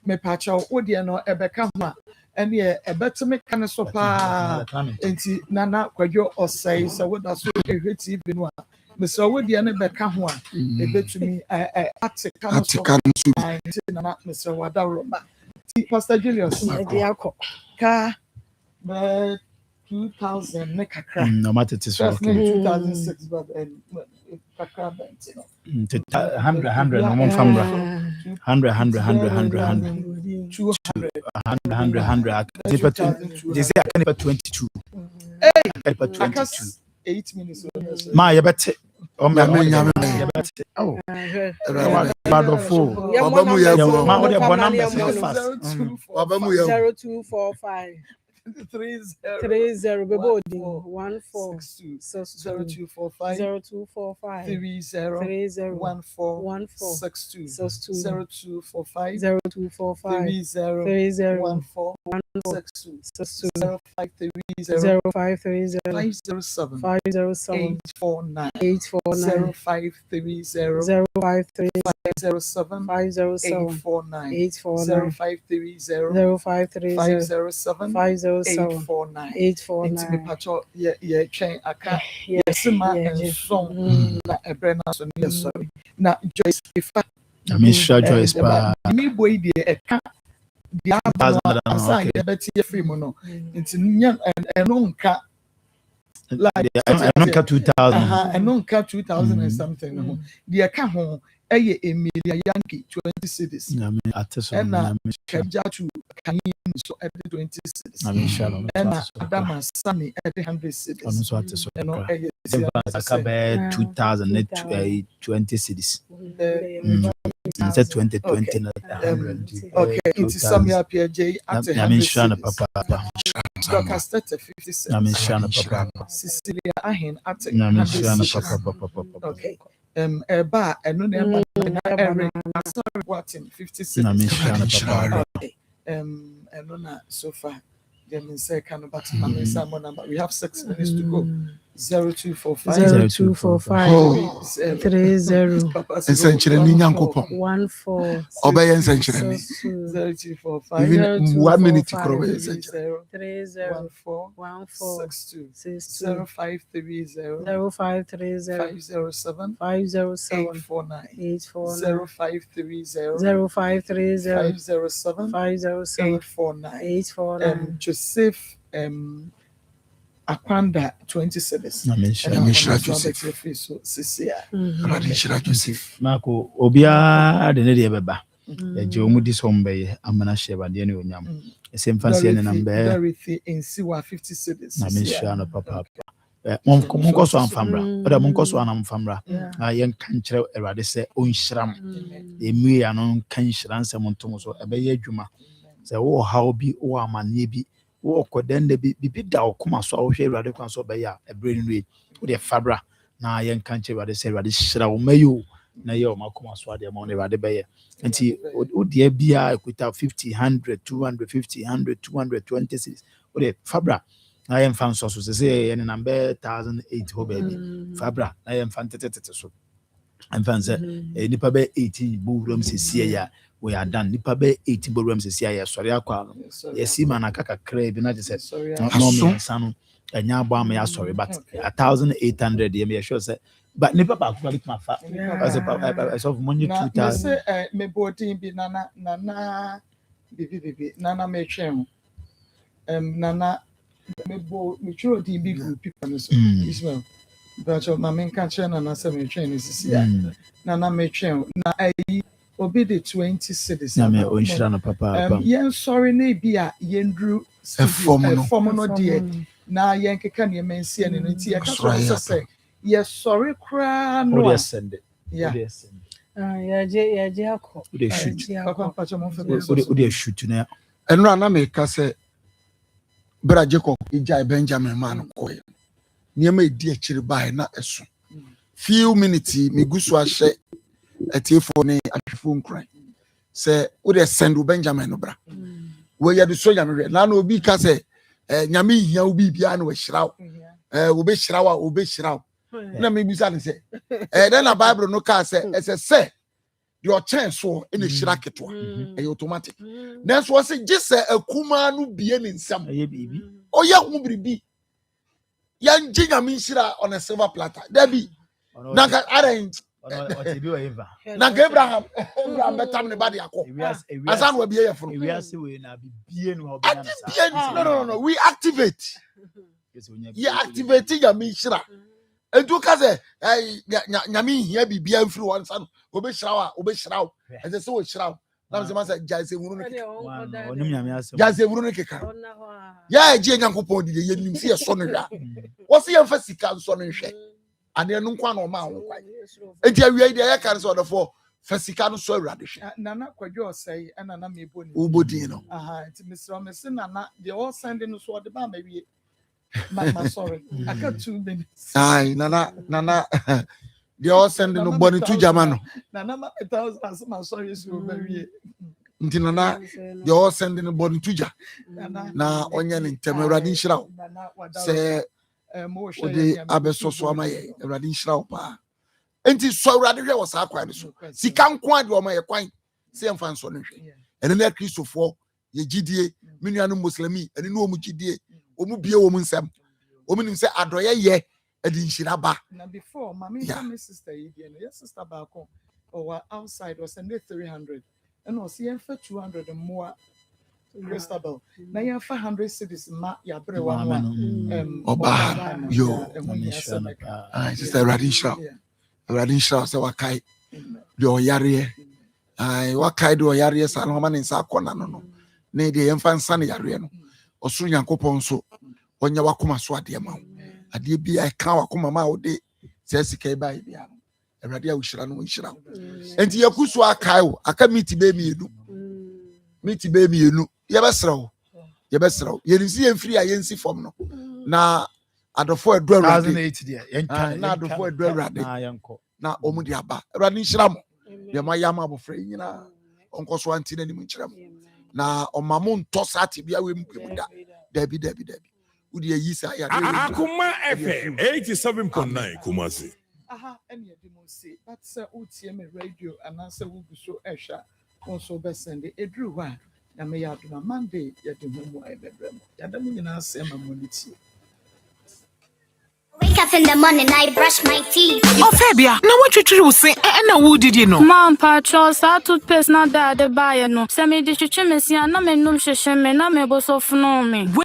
mepacha wo de no ɛbɛka ho a ɛne ɛbɛteme ka ne so paa nti nana kwadwo ɔsɛe sɛ woda so ehwɛ TV no a mesɛ wo de no bɛka ho a ɛbɛtumi ate ka no so nti nana mesɛ wada roma ti Pastor Julius ka 2000 ne kakra no matter this 2006 but kakra bent 100 no mon famra 100 they say I can 22 hey 22 8 minutes ma yebete o me yebete oh badofo obamu ye ma o de bonam fast 0245 30 bebodi 0245 0245 30 0245 Intimi pacho ye train aka yesima enson na ebre na so ne sorry na Joyce Ifa Amisha Joyce pa mi boy de eka dia asa ye beti ye free mo no nti nya eno nka like eno nka 2000 eno nka 2000 and something no de eka ho eye Emilia Yankee 20 cities na me ateso na kaja to kan so at 20 cities and Adama Sani at 100 cities ono so ateso akabe 2020 cities It's 2020 na 100 okay it's Samia PJ at 100 papa Dr. Stete 57 na me shana papa Cecilia Ahin at 100 papa okay eba eno na ema na Eric sorry what in 56 na me shana papa eno na so far them say can but number we have 6 minutes to go 0245 30 Nsenkyere ni Nyankopon 14 obeye nsenkyere ni 0245 even 1 minute krowe nsenkyere 30 0530 0530 507 849 0530 507 849 Joseph Akwanda 20 cedis. Joseph. Marco, Obia, the lady beba. Jomu disombe, Amana Sheba, the new yam. The same fancy and number. Dorothy in Siwa 50 cedis. Namisha, papa. Monko so amfamra. Oda monko so anamfamra. Yen kanchre erade se onhyiram. Emi anon kanhyiran se montomo so ebeye adwuma. Se wo haw bi wo amane bi wo koden de bi da okoma so wo hwe erade kwan so beya ebre nwe wo de fabra na yen kanchre erade se erade hyira wo mayo na ye o makoma so ade ma erade beye. Nti wo de bia ekuta 50 100 250 100 220 cities wo de fabra na yen fan so say yen number 1008 ho baby fabra na yen fan tetete so and fan say nipa be 18 burum sesie ya we are done nipa be 18 burum sesie ya sori akwa no yesi mana kaka kra bi na je say no me sanu anya abo am ya sorry but 1800 ye me sure say but nipa ba ko bit ma fa as of money 2000 me botin bi nana bibi nana me twem nana mebo mitro di big people no so Ismail but my main catcher na say me train is na me train na ayi obi the 20 cedis na me onhira no papa yen sorry na bia yendru form no die na yen keka ne mensi ene no nti ya ka say yes sorry kra no o send it yeah ya je akọ o dey shoot papa pacha mo fe o dey shoot na enra na me ka say Bra Jacob ijai Benjamin man koy niema edi akiri bai na eso few minutes me gusu ahye etiefo ne ahwefo nkran se wo de send Benjamin no bra we ya de so ya me na obi ka se nyame hia obi bia na we hyiraw obi hyiraw na me bisa ne se then na Bible no ka se se your chance so in a shiraketwa automatic that's what say just Akoma no bie ne nsam oya hu bribi ya njinya minshira on a silver platter debi na ka arrange na Abraham betam ne body akọ asan wa bie ye funu we ase we na bie no obi na sa no we activate ya activate ya minshira entu ka se nyame hia bibia mfiri wan san obeshiraw ese se wo shiraw na se ma se jaise wuru ne onum nyame ase jaise wuru ne keka ya eje nyankopon di ye nim se ye so no hwa wo se ye fa sika so no hwe ane nu kwa no ma ho kwa enti awia ide ya kan so odofo fa sika no so awurade hwe nana kwadwo osai ana na mebo ni ubodi no enti misro me se nana de all sending no so de ba ma wie my sorry I got 2 minutes ai nana they all send no boni to Germano nana ma 1000 as my sorry so very nti nana they all send no boni to ja na onye ne ntem awurade nhyira se odi abesoso amaye awurade nhyira pa enti so awurade hwe wo sa kwan so sika nko ade o maye kwan se mfa nso no hwe ene na kristofo ye gidie menuanu muslimi ene no mu gidie omu bie wo mu nsem omu nim se adoye ye edi nhyira ba na before mama my sister ye no your sister ba ko or outside was send 300 and no see for 200 more Christabel na ya 100 cities ma ya bre wa oba yo sister Radisha se wakai de oyare ai wakai de oyare sa no ma ne nsa akona no na de yemfa nsa ne yare no osu Nyankopon so onya wakoma so ade ma ade bia ka wakoma ma ode se sika e bai bia awrade a wohira no wohira enti yakusu akai wo aka miti be mienu ye besrawo ye nsi yemfiri a yensi fom no na adofo edu awrade 2008 dia na adofo edu awrade na omudi aba awrade nhira mo ye ma yama abofra nyina onkoso anti na nim nhira mo na omamo ntosate bia we mpemuda dabi udi yisa ya Akoma FM 87.9 Kumasi any of them say that's UTM radio and answer will be so esha also be send it drew one na me ya do Monday ya do mo e bebrem ya da me na say ma moniti. Wake up in the morning, I brush my teeth. Oh, Fabia, now what you say? And who did you know? Mom, Charles, I toothpaste not that the buyer no. Send me the chicken, and I'm a no shame, and I'm able to know me.